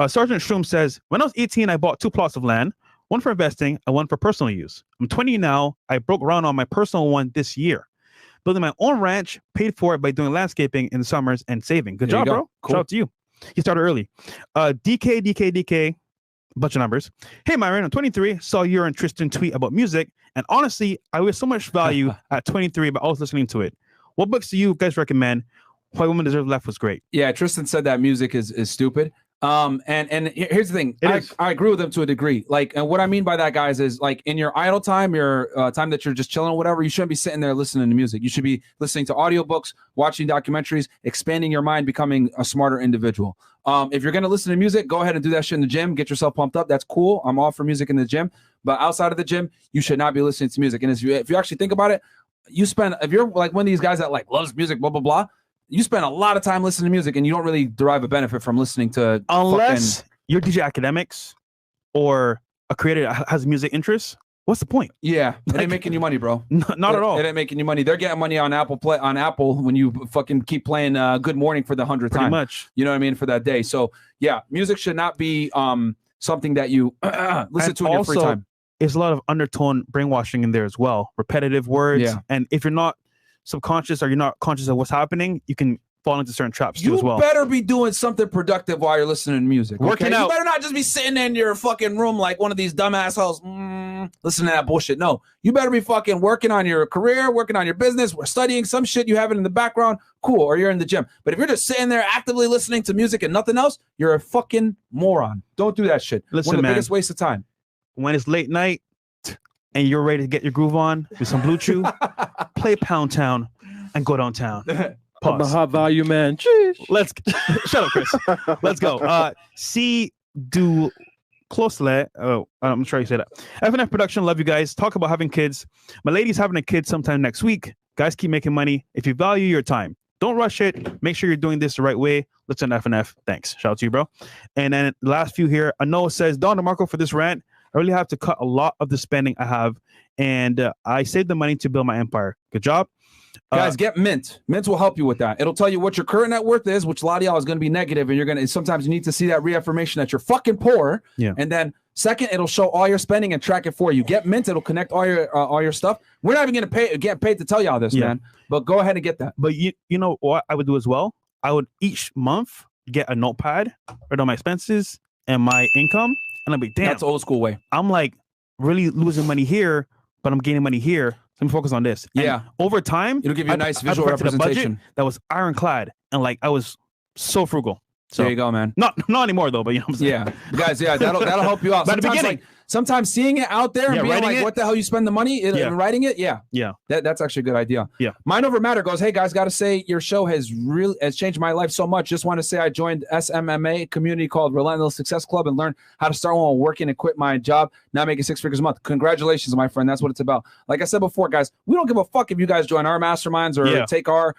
Sergeant Shroom says, when I was 18, I bought 2 plots of land, one for investing and one for personal use. I'm 20 now. I broke ground on my personal one this year. Building my own ranch, paid for it by doing landscaping in the summers and saving. Good There you job, go. bro. Cool. Shout out to you. He started early. DK, bunch of numbers. Hey, Myron, I'm 23. Saw your and Tristan tweet about music. And honestly, I was so much value at 23, but I was listening to it. What books do you guys recommend? Why Women Deserve Left was great. Yeah, Tristan said that music is stupid. And here's the thing. It is. I agree with him to a degree. Like, and what I mean by that, guys, is like in your idle time, your time that you're just chilling or whatever, you shouldn't be sitting there listening to music. You should be listening to audiobooks, watching documentaries, expanding your mind, becoming a smarter individual. If you're going to listen to music, go ahead and do that shit in the gym. Get yourself pumped up. That's cool. I'm all for music in the gym. But outside of the gym, you should not be listening to music. And if you actually think about it, if you're like one of these guys that like loves music, blah, blah, blah, you spend a lot of time listening to music and you don't really derive a benefit from listening to Unless you're DJ Academics or a creator that has music interests, what's the point? Yeah, it ain't making you money, bro. Not at all. It ain't making you money. They're getting money on Apple when you fucking keep playing Good Morning for the 100th Pretty time. much. You know what I mean? For that day. So yeah, music should not be something that you listen And to in your free also, time. There's a lot of undertone brainwashing in there as well. Repetitive words. Yeah. And if you're not subconscious or you're not conscious of what's happening, you can fall into certain traps too You as well. better be doing something productive while you're listening to music. Working okay? out. You better not just be sitting in your fucking room like one of these dumb assholes listening to that bullshit. No, you better be fucking working on your career, working on your business, or studying some shit you have it in the background. Cool, or you're in the gym. But if you're just sitting there actively listening to music and nothing else, you're a fucking moron. Don't do that shit. Listen, One of the man. biggest waste of time. When it's late night and you're ready to get your groove on with some Blue Chew, play Pound Town and go downtown. I'm a Pause. high value man. Jeez. Let's shut up, Chris. Let's go. C do closely. Oh, I'm sure you say that. FNF production. Love you guys. Talk about having kids. My lady's having a kid sometime next week. Guys, keep making money. If you value your time, don't rush it. Make sure you're doing this the right way. Let's end FNF. Thanks. Shout out to you, bro. And then the last few here. Noah says, Don DeMarco, for this rant, I really have to cut a lot of the spending I have, and I saved the money to build my empire. Good job. Guys, get Mint. Mint will help you with that. It'll tell you what your current net worth is, which a lot of y'all is going to be negative, and you're going to sometimes you need to see that reaffirmation that you're fucking poor. Yeah. And then second, it'll show all your spending and track it for you. Get Mint. It'll connect all your stuff. We're not even going to get paid to tell y'all this, Yeah. man. But go ahead and get that. But you know what I would do as well? I would each month get a notepad, write down my expenses and my income, and I'd be damn. That's the old school way. I'm like really losing money here, but I'm gaining money here. Let me focus on this. And Yeah. over time, It'll give you a nice visual perfected a budget representation. that was ironclad, and like I was so frugal. So there you go, man. not anymore though, but you know what I'm saying? Yeah, guys. Yeah, that'll help you out. But at the Sometimes, beginning. sometimes seeing it out there and Yeah, being writing like, it. "What the hell you spend the money?" And writing it. Yeah, Yeah. that's actually a good idea. Yeah. Mind Over Matter goes, "Hey guys, got to say your show has changed my life so much. Just want to say I joined SMMA community called Relentless Success Club and learned how to start while working and quit my job. Now making 6 figures a month. Congratulations, my friend. That's what it's about. Like I said before, guys, we don't give a fuck if you guys join our masterminds or take our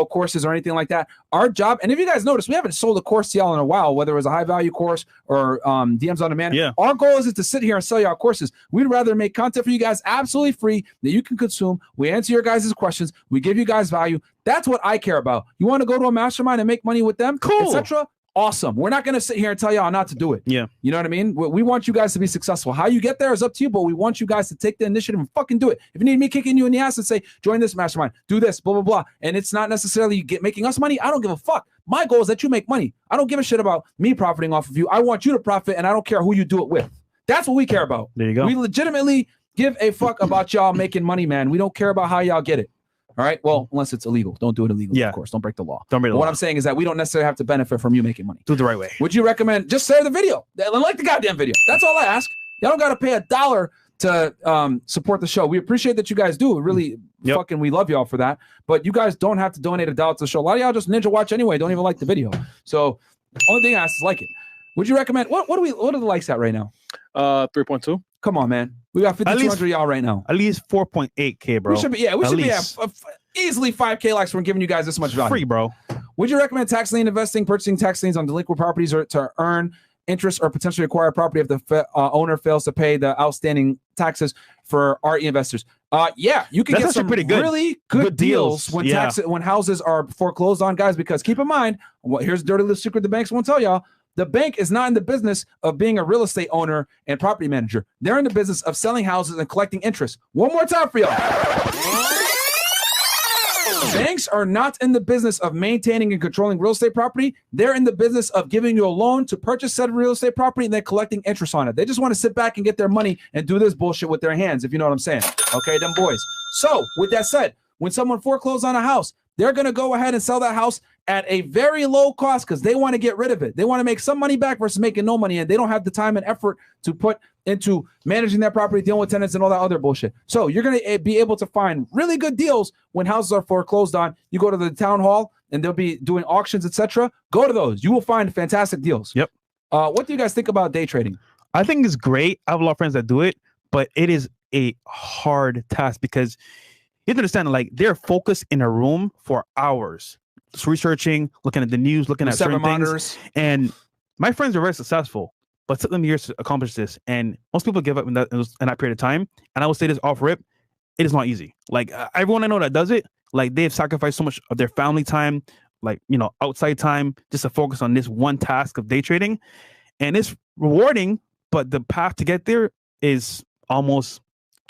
courses or anything like that. Our job, and if you guys notice, we haven't sold a course to y'all in a while, whether it was a high value course or DMs on demand. Yeah. Our goal isn't to sit here and sell y'all courses. We'd rather make content for you guys absolutely free that you can consume. We answer your guys' questions. We give you guys value. That's what I care about. You want to go to a mastermind and make money with them, Cool. etc. Awesome. We're not going to sit here and tell y'all not to do it. Yeah. You know what I mean? We want you guys to be successful. How you get there is up to you, but we want you guys to take the initiative and fucking do it. If you need me kicking you in the ass and say, join this mastermind, do this, blah, blah, blah, and it's not necessarily making us money, I don't give a fuck. My goal is that you make money. I don't give a shit about me profiting off of you. I want you to profit, and I don't care who you do it with. That's what we care about. There you go. We legitimately give a fuck about y'all making money, man. We don't care about how y'all get it. All right. Well, unless it's illegal. Don't do it illegally, Yeah. of course. Don't break the law. Don't break the What law. I'm saying is that we don't necessarily have to benefit from you making money. Do it the right way. Would you recommend just share the video? Like the goddamn video. That's all I ask. Y'all don't got to pay $1 to support the show. We appreciate that you guys do. Really fucking we love y'all for that. But you guys don't have to donate $1 to the show. A lot of y'all just ninja watch anyway. Don't even like the video. So only thing I ask is like it. Would you recommend what are the likes at right now? 3.2. Come on, man. We got 5,200 y'all right now. At least 4.8K, bro. We should be at easily 5K likes from giving you guys this much value. Free, bro. Would you recommend tax lien investing, purchasing tax liens on delinquent properties or to earn interest or potentially acquire property if the owner fails to pay the outstanding taxes for RE investors? Yeah, you can That's get some pretty good. really good deals when when houses are foreclosed on, guys, because keep in mind, here's a dirty little secret the banks won't tell y'all. The bank is not in the business of being a real estate owner and property manager. They're in the business of selling houses and collecting interest. One more time for y'all. Banks are not in the business of maintaining and controlling real estate property. They're in the business of giving you a loan to purchase said real estate property and then collecting interest on it. They just want to sit back and get their money and do this bullshit with their hands, if you know what I'm saying. Okay, them boys. So with that said, when someone forecloses on a house, they're going to go ahead and sell that house at a very low cost because they want to get rid of it. They want to make some money back versus making no money, and they don't have the time and effort to put into managing that property, dealing with tenants, and all that other bullshit. So you're going to be able to find really good deals when houses are foreclosed on. You go to the town hall, and they'll be doing auctions, etc. Go to those. You will find fantastic deals. Yep. What do you guys think about day trading? I think it's great. I have a lot of friends that do it, but it is a hard task because you have to understand, like, they're focused in a room for hours, just researching, looking at the news, looking at certain things. And my friends are very successful, but it took them years to accomplish this. And most people give up in that period of time. And I will say this off rip, it is not easy. Like, everyone I know that does it, like, they've sacrificed so much of their family time, like, outside time, just to focus on this one task of day trading. And it's rewarding, but the path to get there is almost,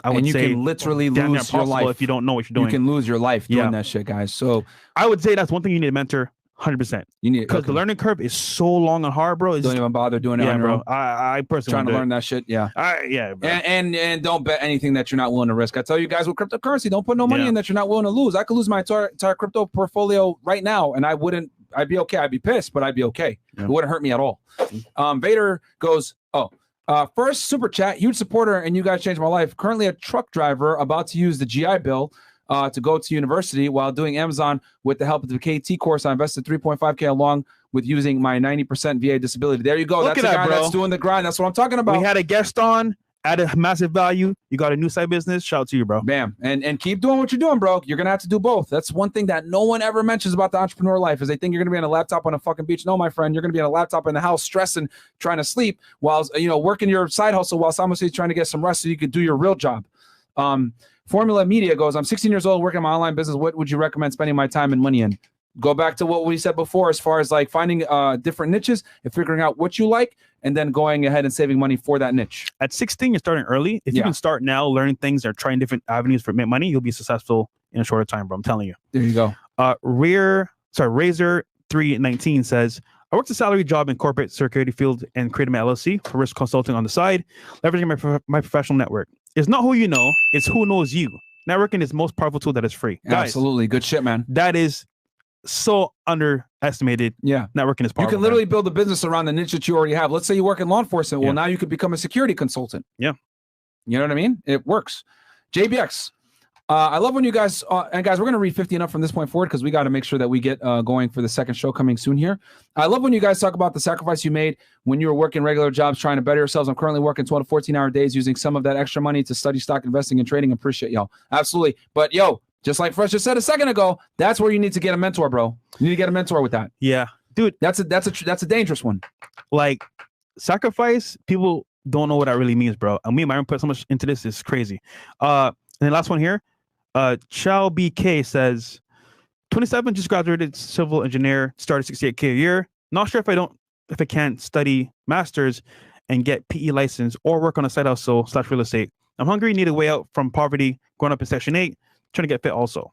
I would say, you can literally lose your life if you don't know what you're doing. You can lose your life doing that shit, guys. So I would say that's one thing you need a mentor, 100%. You need, because the learning curve is so long and hard, bro. Don't even bother doing it on your own. I personally trying to learn that shit. Yeah. Bro. And don't bet anything that you're not willing to risk. I tell you guys with cryptocurrency, don't put no money in that you're not willing to lose. I could lose my entire crypto portfolio right now, and I'd be okay. I'd be pissed, but I'd be okay. It wouldn't hurt me at all. Vader goes, first super chat, huge supporter, and you guys changed my life. Currently a truck driver, about to use the GI Bill to go to university while doing Amazon with the help of the KT course. I invested 3.5K along with using my 90% VA disability. There you go. That's the guy that's doing the grind. That's what I'm talking about. We had a guest on, added massive value. You got a new side business. Shout out to you, bro. Bam. And keep doing what you're doing, bro. You're going to have to do both. That's one thing that no one ever mentions about the entrepreneur life is they think you're going to be on a laptop on a fucking beach. No, my friend, you're going to be on a laptop in the house stressing, trying to sleep while, working your side hustle while simultaneously trying to get some rest so you could do your real job. Formula Media goes, I'm 16 years old working my online business. What would you recommend spending my time and money in? Go back to what we said before as far as like finding different niches and figuring out what you like and then going ahead and saving money for that niche. At 16, you're starting early. If you can start now learning things or trying different avenues for money, you'll be successful in a shorter time, bro. I'm telling you. There you go. Razor 319 says, I worked a salary job in corporate security field and created my LLC for risk consulting on the side, leveraging my professional network. It's not who you know, it's who knows you. Networking is the most powerful tool that is free. Guys, absolutely. Good shit, man. That is so estimated. Yeah. Networking is You powerful. can literally build a business around the niche that you already have. Let's say you work in law enforcement. Well, Yeah. now you could become a security consultant. Yeah. You know what I mean? It works. JBX. I love when you guys, and guys, we're going to read 50 and up from this point forward because we got to make sure that we get going for the second show coming soon here. I love when you guys talk about the sacrifice you made when you were working regular jobs, trying to better yourselves. I'm currently working 12 to 14-hour days using some of that extra money to study stock investing and trading. Appreciate y'all. Absolutely. But yo, just like Fresh just said a second ago, that's where you need to get a mentor, bro. You need to get a mentor with that. Yeah, dude. That's a dangerous one. Like sacrifice, people don't know what that really means, bro. And me and Myron put so much into this. It's crazy. And the last one here. Chow BK says 27, just graduated civil engineer, started 68K a year. Not sure if I can't study masters and get PE license or work on a side hustle / real estate. I'm hungry, need a way out from poverty, growing up in Section 8, trying to get fit also.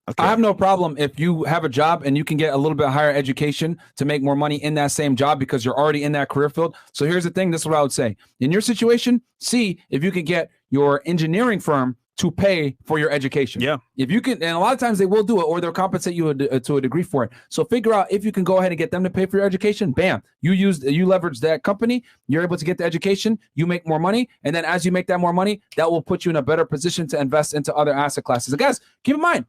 Okay. I have no problem if you have a job and you can get a little bit higher education to make more money in that same job because you're already in that career field. So here's the thing. This is what I would say. In your situation, see if you can get your engineering firm to pay for your education. Yeah. If you can, and a lot of times they will do it or they'll compensate you to a degree for it. So figure out if you can go ahead and get them to pay for your education. Bam. You leverage that company. You're able to get the education. You make more money. And then as you make that more money, that will put you in a better position to invest into other asset classes. And guys, keep in mind,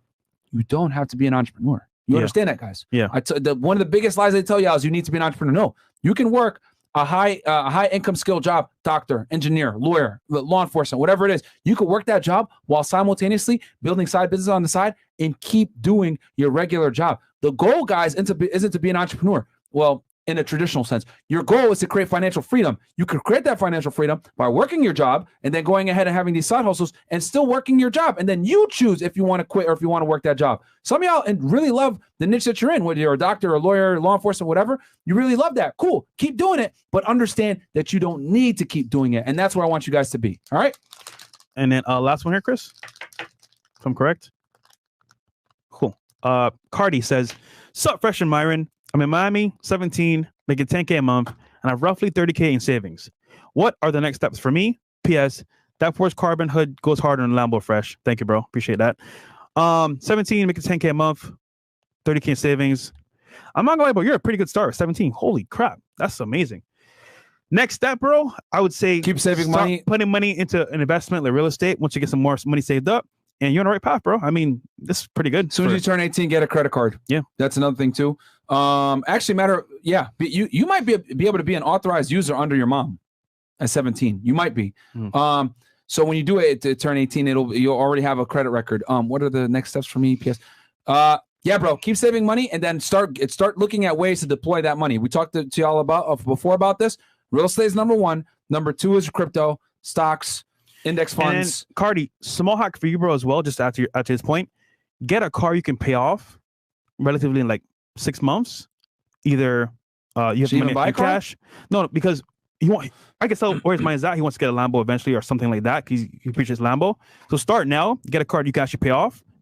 you don't have to be an entrepreneur. You understand that, guys? Yeah. One of the biggest lies they tell you is you need to be an entrepreneur. No, you can work a high income skill job, doctor, engineer, lawyer, law enforcement, whatever it is. You could work that job while simultaneously building side business on the side and keep doing your regular job. The goal, guys, isn't to be an entrepreneur. Well, in a traditional sense, your goal is to create financial freedom. You could create that financial freedom by working your job and then going ahead and having these side hustles and still working your job. And then you choose if you want to quit or if you want to work that job. Some of y'all really love the niche that you're in, whether you're a doctor, a lawyer, law enforcement, whatever. You really love that. Cool. Keep doing it, but understand that you don't need to keep doing it. And that's where I want you guys to be. All right. And then last one here, Chris, if I'm correct. Cool. Cardi says, sup, Fresh and Myron. I'm in Miami, 17, making 10K a month, and I have roughly 30K in savings. What are the next steps for me? P.S. That Force Carbon hood goes harder than Lambo Fresh. Thank you, bro. Appreciate that. 17, making 10K a month, 30K in savings. I'm not gonna lie, but you're a pretty good start. 17. Holy crap. That's amazing. Next step, bro, I would say keep saving money, putting money into an investment like real estate. Once you get some more money saved up, and you're on the right path, bro. I mean, this is pretty good. As soon as you turn 18, get a credit card. Yeah. That's another thing too. You might be able to be an authorized user under your mom at 17. You might be. So when you do it to turn 18, you'll already have a credit record. What are the next steps for me? PS. Yeah, bro, keep saving money and then start looking at ways to deploy that money. We talked to y'all before about this. Real estate is number one. Number two is crypto, stocks, index funds. And Cardi, small hack for you, bro, as well. Just after this point, get a car you can pay off relatively in like 6 months. Either you have money in cash. No, because I can tell where his mind is at. He wants to get a Lambo eventually or something like that. He appreciates Lambo. So start now. Get a car you can actually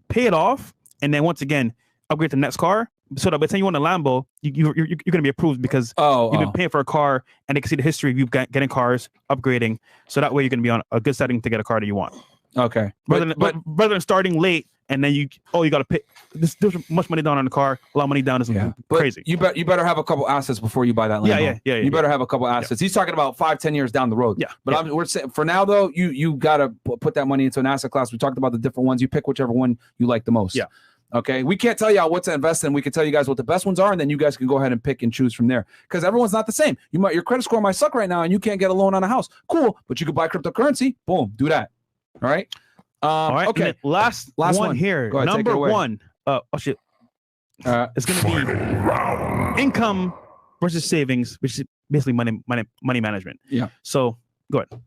pay it off, and then once again upgrade the next car. So that by the time you want a Lambo, you're going to be approved because you've been paying for a car, and they can see the history of you getting cars, upgrading. So that way you're going to be on a good setting to get a car that you want. Okay. Rather than starting late and then you got to pay. There's much money down on the car. A lot of money down is crazy. You better have a couple assets before you buy that Lambo. Yeah. You better have a couple assets. He's talking about 5-10 years down the road. Yeah. But we're saying for now though, you got to put that money into an asset class. We talked about the different ones. You pick whichever one you like the most. Yeah. Okay, we can't tell y'all what to invest in. We can tell you guys what the best ones are, and then you guys can go ahead and pick and choose from there. Because everyone's not the same. Your credit score might suck right now, and you can't get a loan on a house. Cool, but you could buy cryptocurrency. Boom, do that. All right. All right. Okay. Last one here. Go ahead, Number one. Oh shit. It's gonna be income versus savings, which is basically money management. Yeah. So go ahead.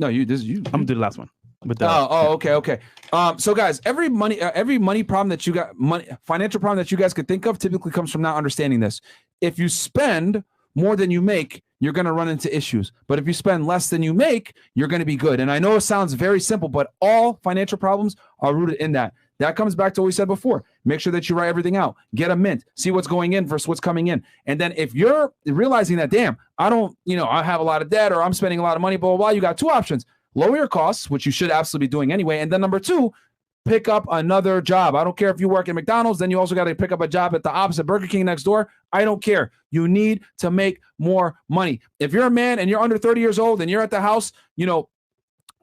No, you. I'm gonna do the last one. Okay. So guys, every money problem that you got, financial problem that you guys could think of typically comes from not understanding this. If you spend more than you make, you're going to run into issues. But if you spend less than you make, you're going to be good. And I know it sounds very simple, but all financial problems are rooted in that. That comes back to what we said before. Make sure that you write everything out. Get a mint. See what's going in versus what's coming in. And then if you're realizing that, damn, I have a lot of debt or I'm spending a lot of money, blah, blah, blah, you got two options. Lower your costs, which you should absolutely be doing anyway. And then number two, pick up another job. I don't care if you work at McDonald's, then you also got to pick up a job at the opposite Burger King next door. I don't care. You need to make more money. If you're a man and you're under 30 years old and you're at the house,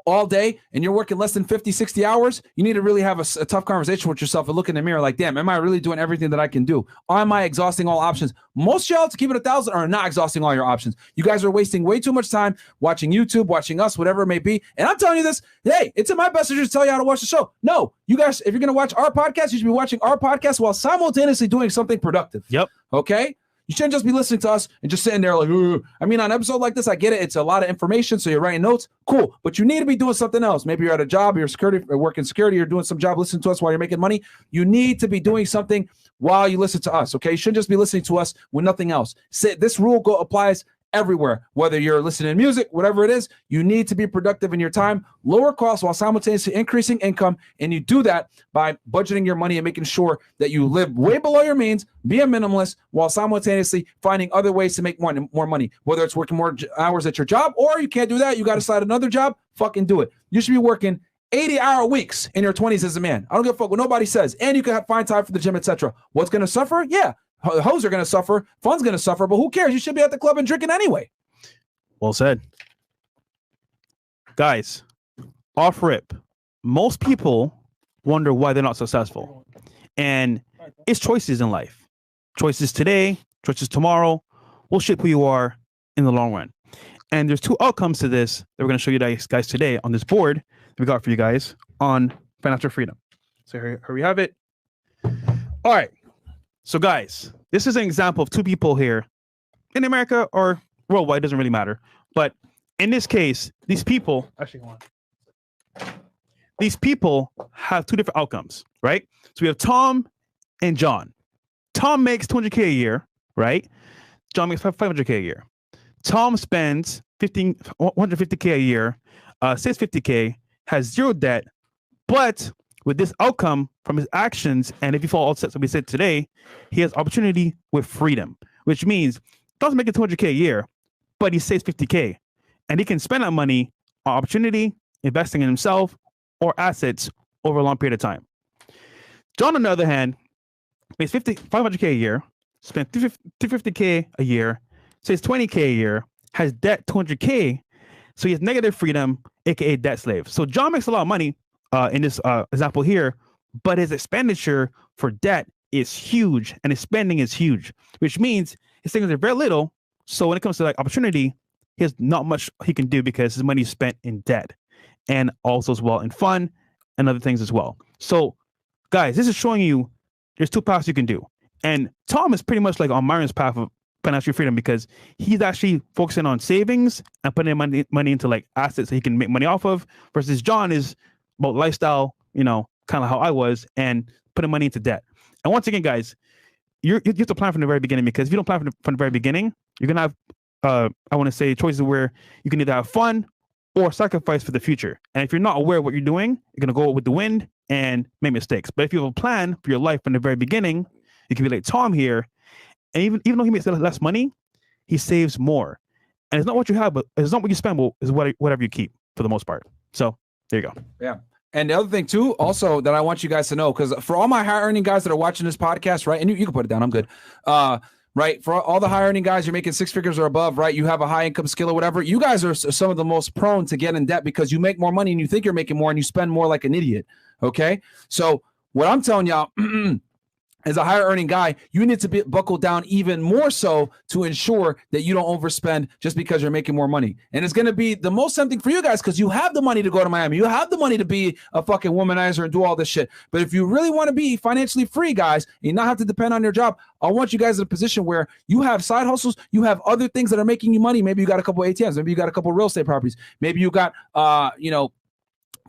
all day and you're working less than 50, 60 hours, you need to really have a tough conversation with yourself and look in the mirror like, damn, am I really doing everything that I can do? Or am I exhausting all options? Most y'all, to keep it 1,000, are not exhausting all your options. You guys are wasting way too much time watching YouTube, watching us, whatever it may be. And I'm telling you this, hey, it's in my best interest to tell you how to watch the show. No, you guys, if you're going to watch our podcast, you should be watching our podcast while simultaneously doing something productive. Yep. Okay? You shouldn't just be listening to us and just sitting there like, ugh. I mean, on an episode like this, I get it. It's a lot of information, so you're writing notes. Cool. But you need to be doing something else. Maybe you're at a job, you're security, working security, you're doing some job, listening to us while you're making money. You need to be doing something while you listen to us, okay? You shouldn't just be listening to us with nothing else. This rule applies everywhere, whether you're listening to music, whatever it is. You need to be productive in your time, lower costs while simultaneously increasing income, and you do that by budgeting your money and making sure that you live way below your means, be a minimalist, while simultaneously finding other ways to make more money, whether it's working more hours at your job, or you can't do that, you got to start another job, fucking do it. You should be working 80-hour weeks in your 20s as a man. I don't give a fuck what nobody says, and you can find time for the gym, etc. What's going to suffer? Yeah. Hoes are going to suffer. Fun's going to suffer, but who cares? You should be at the club and drinking anyway. Well said. Guys, off rip, most people wonder why they're not successful. And it's choices in life. Choices today, choices tomorrow will shape who you are in the long run. And there's two outcomes to this that we're going to show you guys today on this board that we got for you guys on financial freedom. So here we have it. All right. So guys, this is an example of two people here in America or worldwide, doesn't really matter. But in this case, these people have two different outcomes, right? So we have Tom and John. Tom makes $200K a year, right? John makes $500K a year. Tom spends $150K a year, saves $50K, has zero debt, but with this outcome from his actions, and if you follow all the steps that we said today, he has opportunity with freedom, which means Tom's making $200K a year, but he saves $50K, and he can spend that money on opportunity, investing in himself, or assets over a long period of time. John, on the other hand, makes $500K a year, spends $250K a year, saves $20K a year, has debt $200K, so he has negative freedom, aka debt slave. So John makes a lot of money in this example here, but his expenditure for debt is huge and his spending is huge, which means his things are very little. So when it comes to like opportunity, he has not much he can do because his money is spent in debt and also as well in fun and other things as well. So guys, this is showing you there's two paths you can do. And Tom is pretty much like on Myron's path of financial freedom because he's actually focusing on savings and putting money into like assets that he can make money off of, versus John is about lifestyle, kind of how I was, and putting money into debt. And once again, guys, you have to plan from the very beginning, because if you don't plan from the very beginning, you're going to have, I want to say, choices where you can either have fun or sacrifice for the future. And if you're not aware of what you're doing, you're going to go with the wind and make mistakes. But if you have a plan for your life from the very beginning, you can be like Tom here. And even though he makes less money, he saves more. And it's not what you have, but it's not what you spend, but it's whatever you keep for the most part. So there you go. Yeah. And the other thing too, also that I want you guys to know, because for all my high earning guys that are watching this podcast, right? And you can put it down. I'm good. Right. For all the high earning guys, you're making six figures or above, right? You have a high income skill or whatever. You guys are some of the most prone to get in debt because you make more money and you think you're making more and you spend more like an idiot. Okay. So what I'm telling y'all, as a higher earning guy, you need to be buckled down even more so to ensure that you don't overspend just because you're making more money. And it's going to be the most tempting for you guys because you have the money to go to Miami. You have the money to be a fucking womanizer and do all this shit. But if you really want to be financially free, guys, and not have to depend on your job, I want you guys in a position where you have side hustles. You have other things that are making you money. Maybe you got a couple ATMs. Maybe you got a couple real estate properties. Maybe you got,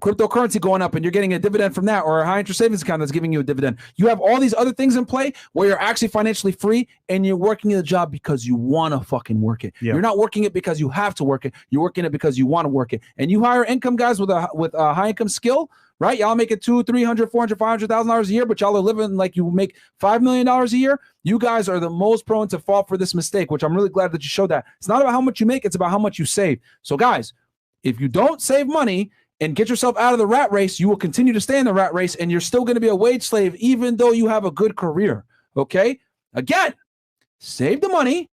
cryptocurrency going up and you're getting a dividend from that, or a high interest savings account that's giving you a dividend. You have all these other things in play where you're actually financially free and you're working the job because you want to fucking work it. Yep. You're not working it because you have to work it. You're working it because you want to work it. And you hire income guys with a high income skill, right? Y'all make it $200,000, $300,000, $400,000, $500,000 a year, but y'all are living like you make $5 million a year. You guys are the most prone to fall for this mistake, which I'm really glad that you showed that. It's not about how much you make. It's about how much you save. So guys, if you don't save money and get yourself out of the rat race, you will continue to stay in the rat race, and you're still going to be a wage slave, even though you have a good career. Okay. Again, save the money.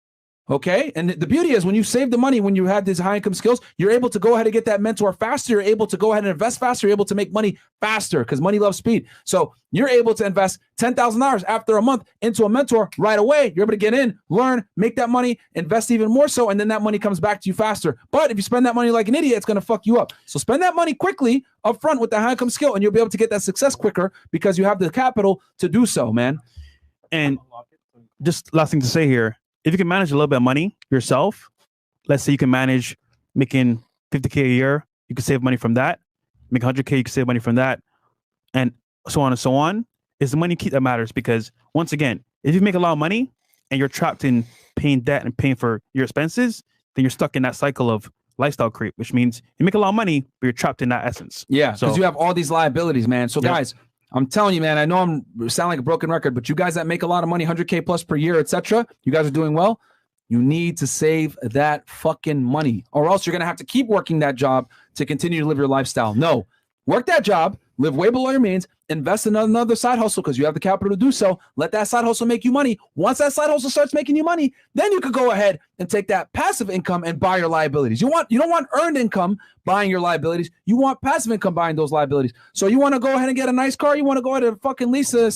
Okay. And the beauty is when you save the money, when you have these high income skills, you're able to go ahead and get that mentor faster. You're able to go ahead and invest faster. You're able to make money faster because money loves speed. So you're able to invest $10,000 after a month into a mentor right away. You're able to get in, learn, make that money, invest even more so, and then that money comes back to you faster. But if you spend that money like an idiot, it's going to fuck you up. So spend that money quickly up front with the high income skill, and you'll be able to get that success quicker because you have the capital to do so, man. And just last thing to say here, if you can manage a little bit of money yourself, let's say you can manage making $50K a year, you can save money from that. Make $100K, you can save money from that, and so on and so on. It's the money keep that matters, because once again, if you make a lot of money and you're trapped in paying debt and paying for your expenses, then you're stuck in that cycle of lifestyle creep, which means you make a lot of money, but you're trapped in that essence. Yeah, because you have all these liabilities, man. So guys, I'm telling you, man, I know I'm sound like a broken record, but you guys that make a lot of money, 100K plus per year, etc., you guys are doing well. You need to save that fucking money, or else you're going to have to keep working that job to continue to live your lifestyle. No, work that job, live way below your means, invest in another side hustle because you have the capital to do so. Let that side hustle make you money. Once that side hustle starts making you money, then you could go ahead and take that passive income and buy your liabilities. You don't want earned income buying your liabilities. You want passive income buying those liabilities. So you want to go ahead and get a nice car. You want to go ahead and fucking lease a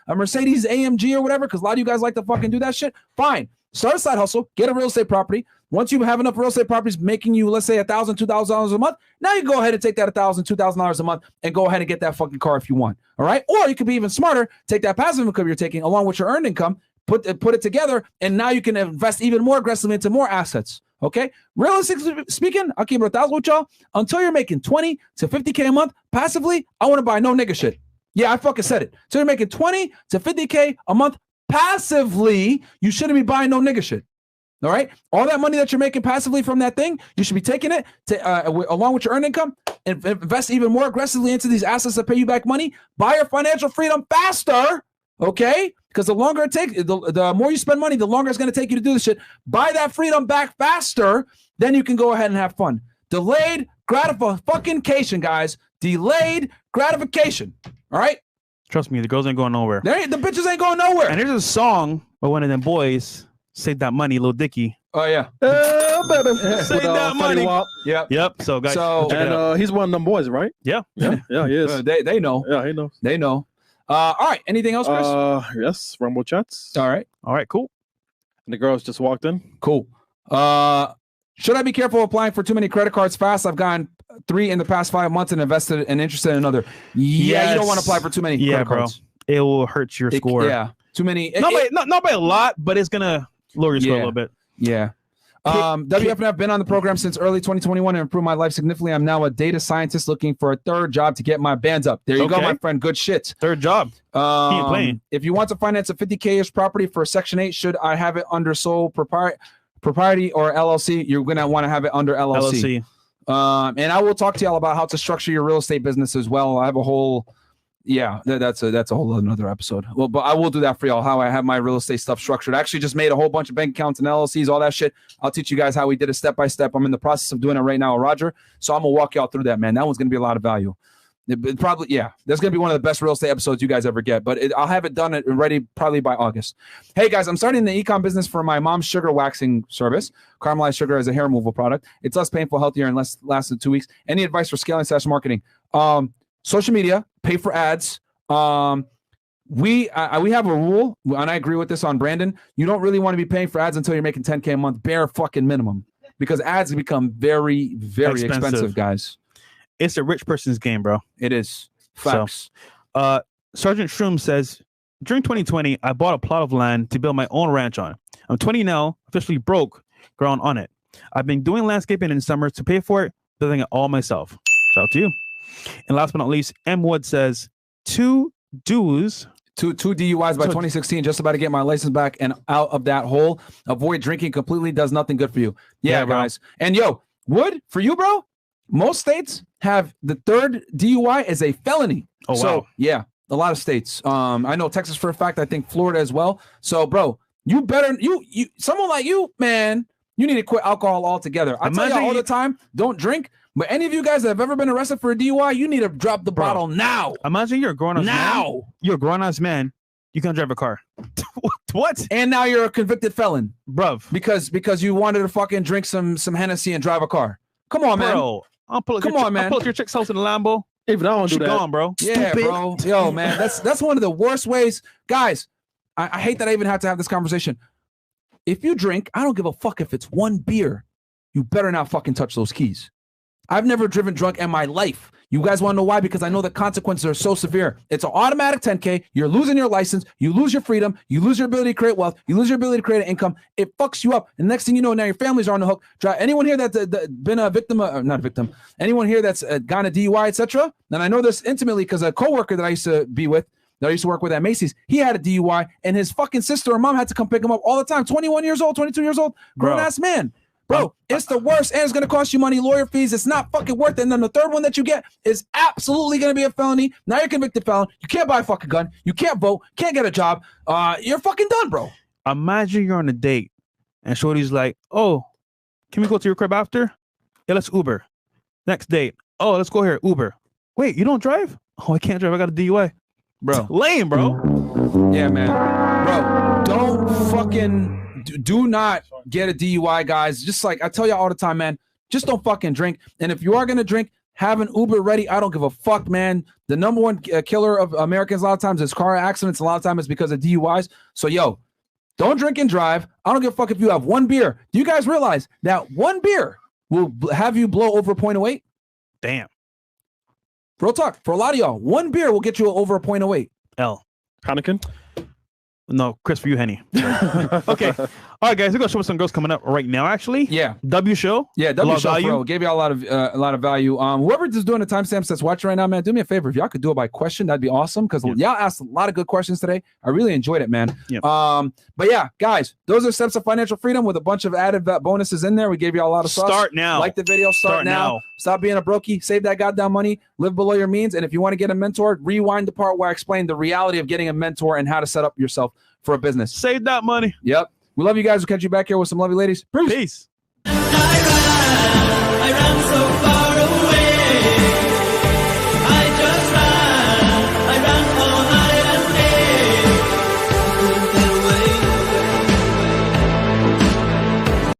Mercedes AMG or whatever, because a lot of you guys like to fucking do that shit. Fine. Start a side hustle, get a real estate property. Once you have enough real estate properties making you, let's say, $1,000, $2,000 a month, now you go ahead and take that $1,000, $2,000 a month and go ahead and get that fucking car if you want. All right. Or you could be even smarter, take that passive income you're taking along with your earned income, put it together, and now you can invest even more aggressively into more assets. Okay. Realistically speaking, I'll keep it 1,000 with y'all. Until you're making 20 to 50K a month passively, I want to buy no nigga shit. Yeah, I fucking said it. So you're making 20 to 50K a month passively, you shouldn't be buying no nigga shit. All right. All that money that you're making passively from that thing, you should be taking it to, along with your earned income, and invest even more aggressively into these assets that pay you back money. Buy your financial freedom faster. Okay. Because the longer it takes, the more you spend money, the longer it's going to take you to do this shit. Buy that freedom back faster. Then you can go ahead and have fun. Delayed gratification, guys. Delayed gratification. All right. Trust me, the girls ain't going nowhere. The bitches ain't going nowhere. And there's a song by one of them boys, Save That Money, Lil Dicky. Oh, yeah. Save that money. Yep. So, guys, and he's one of them boys, right? Yeah, he is. They know. Yeah, he knows. They know. All right. Anything else, Chris? Yes. Rumble chats. All right. Cool. And the girls just walked in. Cool. Should I be careful applying for too many credit cards fast? I've gotten 3 in the past 5 months and invested and interested in another. Yeah, you don't want to apply for too many credit cards. It will hurt your score. Yeah, too many. Not by a lot, but it's gonna lower your score a little bit. Yeah. WFNF been on the program since early 2021 and improved my life significantly. I'm now a data scientist looking for a third job to get my bands up. There you go, my friend. Good shit. Third job. Keep playing. If you want to finance a 50K-ish property for Section 8, should I have it under sole propriety or LLC? You're going to want to have it under LLC. And I will talk to y'all about how to structure your real estate business as well. I have a whole, that's a whole another episode. Well, but I will do that for y'all, how I have my real estate stuff structured. I actually just made a whole bunch of bank accounts and LLCs, all that shit. I'll teach you guys how we did it step by step. I'm in the process of doing it right now with Roger. So I'm going to walk y'all through that, man. That one's going to be a lot of value. It probably, that's going to be one of the best real estate episodes you guys ever get, but I'll have it done and ready probably by August. Hey guys, I'm starting the e-com business for my mom's sugar waxing service. Caramelized sugar as a hair removal product. It's less painful, healthier, and less than 2 weeks. Any advice for scaling / marketing? Social media, pay for ads. We have a rule, and I agree with this on Brandon. You don't really want to be paying for ads until you're making 10K a month, bare fucking minimum, because ads become very, very expensive, guys. It's a rich person's game, bro. It is. Facts. So, Sergeant Shroom says, during 2020, I bought a plot of land to build my own ranch on. I'm 20 now, officially broke ground on it. I've been doing landscaping in summer to pay for it, building it all myself. Shout out to you. And last but not least, M. Wood says, 2 DUIs. Two DUIs by 2016, just about to get my license back and out of that hole. Avoid drinking completely, does nothing good for you. Yeah, guys. And Wood, for you, bro, most states have the 3rd DUI as a felony. Oh, wow. So, a lot of states. I know Texas for a fact. I think Florida as well. So, bro, you better, someone like you, man, you need to quit alcohol altogether. I tell you all the time, don't drink. But any of you guys that have ever been arrested for a DUI, you need to drop the bottle now. Imagine you're a grown-ass man. Now. You're a grown-ass man. You can't drive a car. What? And now you're a convicted felon. Bruv. Because you wanted to fucking drink some Hennessy and drive a car. Come on, man. Bro, I'll pull up Come on, man. I'll pull up your chick's house in a Lambo. Even I don't do She that. gone, bro. Yeah, Stupid. bro. Yo, man, that's one of the worst ways. Guys, I hate that I even have to have this conversation. If you drink, I don't give a fuck if it's one beer. You better not fucking touch those keys. I've never driven drunk in my life. You guys want to know why? Because I know the consequences are so severe. It's an automatic 10K. You're losing your license. You lose your freedom. You lose your ability to create wealth. You lose your ability to create an income. It fucks you up. And the next thing you know, now your families are on the hook. Anyone here that's been a victim, not a victim, anyone here that's gone a DUI, etc. And I know this intimately because a coworker that I used to be with, that I used to work with at Macy's, he had a DUI and his fucking sister or mom had to come pick him up all the time. 21 years old, 22 years old, grown-ass man. Bro, it's the worst, and it's going to cost you money, lawyer fees. It's not fucking worth it. And then the third one that you get is absolutely going to be a felony. Now you're a convicted felon. You can't buy a fucking gun. You can't vote. Can't get a job. You're fucking done, bro. Imagine you're on a date and shorty's like, oh, can we go to your crib after? Yeah, let's Uber. Next date. Oh, let's go here. Uber. Wait, you don't drive? Oh, I can't drive. I got a DUI. Bro. Lame, bro. Yeah, man. Bro, don't fucking... Do not get a DUI, guys. Just like I tell you all the time, man, just don't fucking drink. And if you are going to drink, have an Uber ready. I don't give a fuck, man. The number one killer of Americans a lot of times is car accidents. A lot of times it's because of DUIs. So, yo, don't drink and drive. I don't give a fuck if you have one beer. Do you guys realize that one beer will have you blow over a point of weight? Damn. Real talk. For a lot of y'all, one beer will get you over a point of weight. L. Heineken? No, Chris, for you, Henny. Okay. All right, guys, we're going to show us some girls coming up right now, actually. Yeah. W Show. Yeah, W Show value. Pro. Gave you a lot of value. Whoever is doing the timestamps that's watching right now, man, do me a favor. If y'all could do it by question, that'd be awesome. Because y'all asked a lot of good questions today. I really enjoyed it, man. Yep. But yeah, guys, those are steps of financial freedom with a bunch of added bonuses in there. We gave you a lot of sauce. Start now. Like the video, start now. Stop being a brokey. Save that goddamn money. Live below your means. And if you want to get a mentor, rewind the part where I explained the reality of getting a mentor and how to set up yourself for a business. Save that money. Yep. We love you guys. We'll catch you back here with some lovely ladies. Peace. Peace.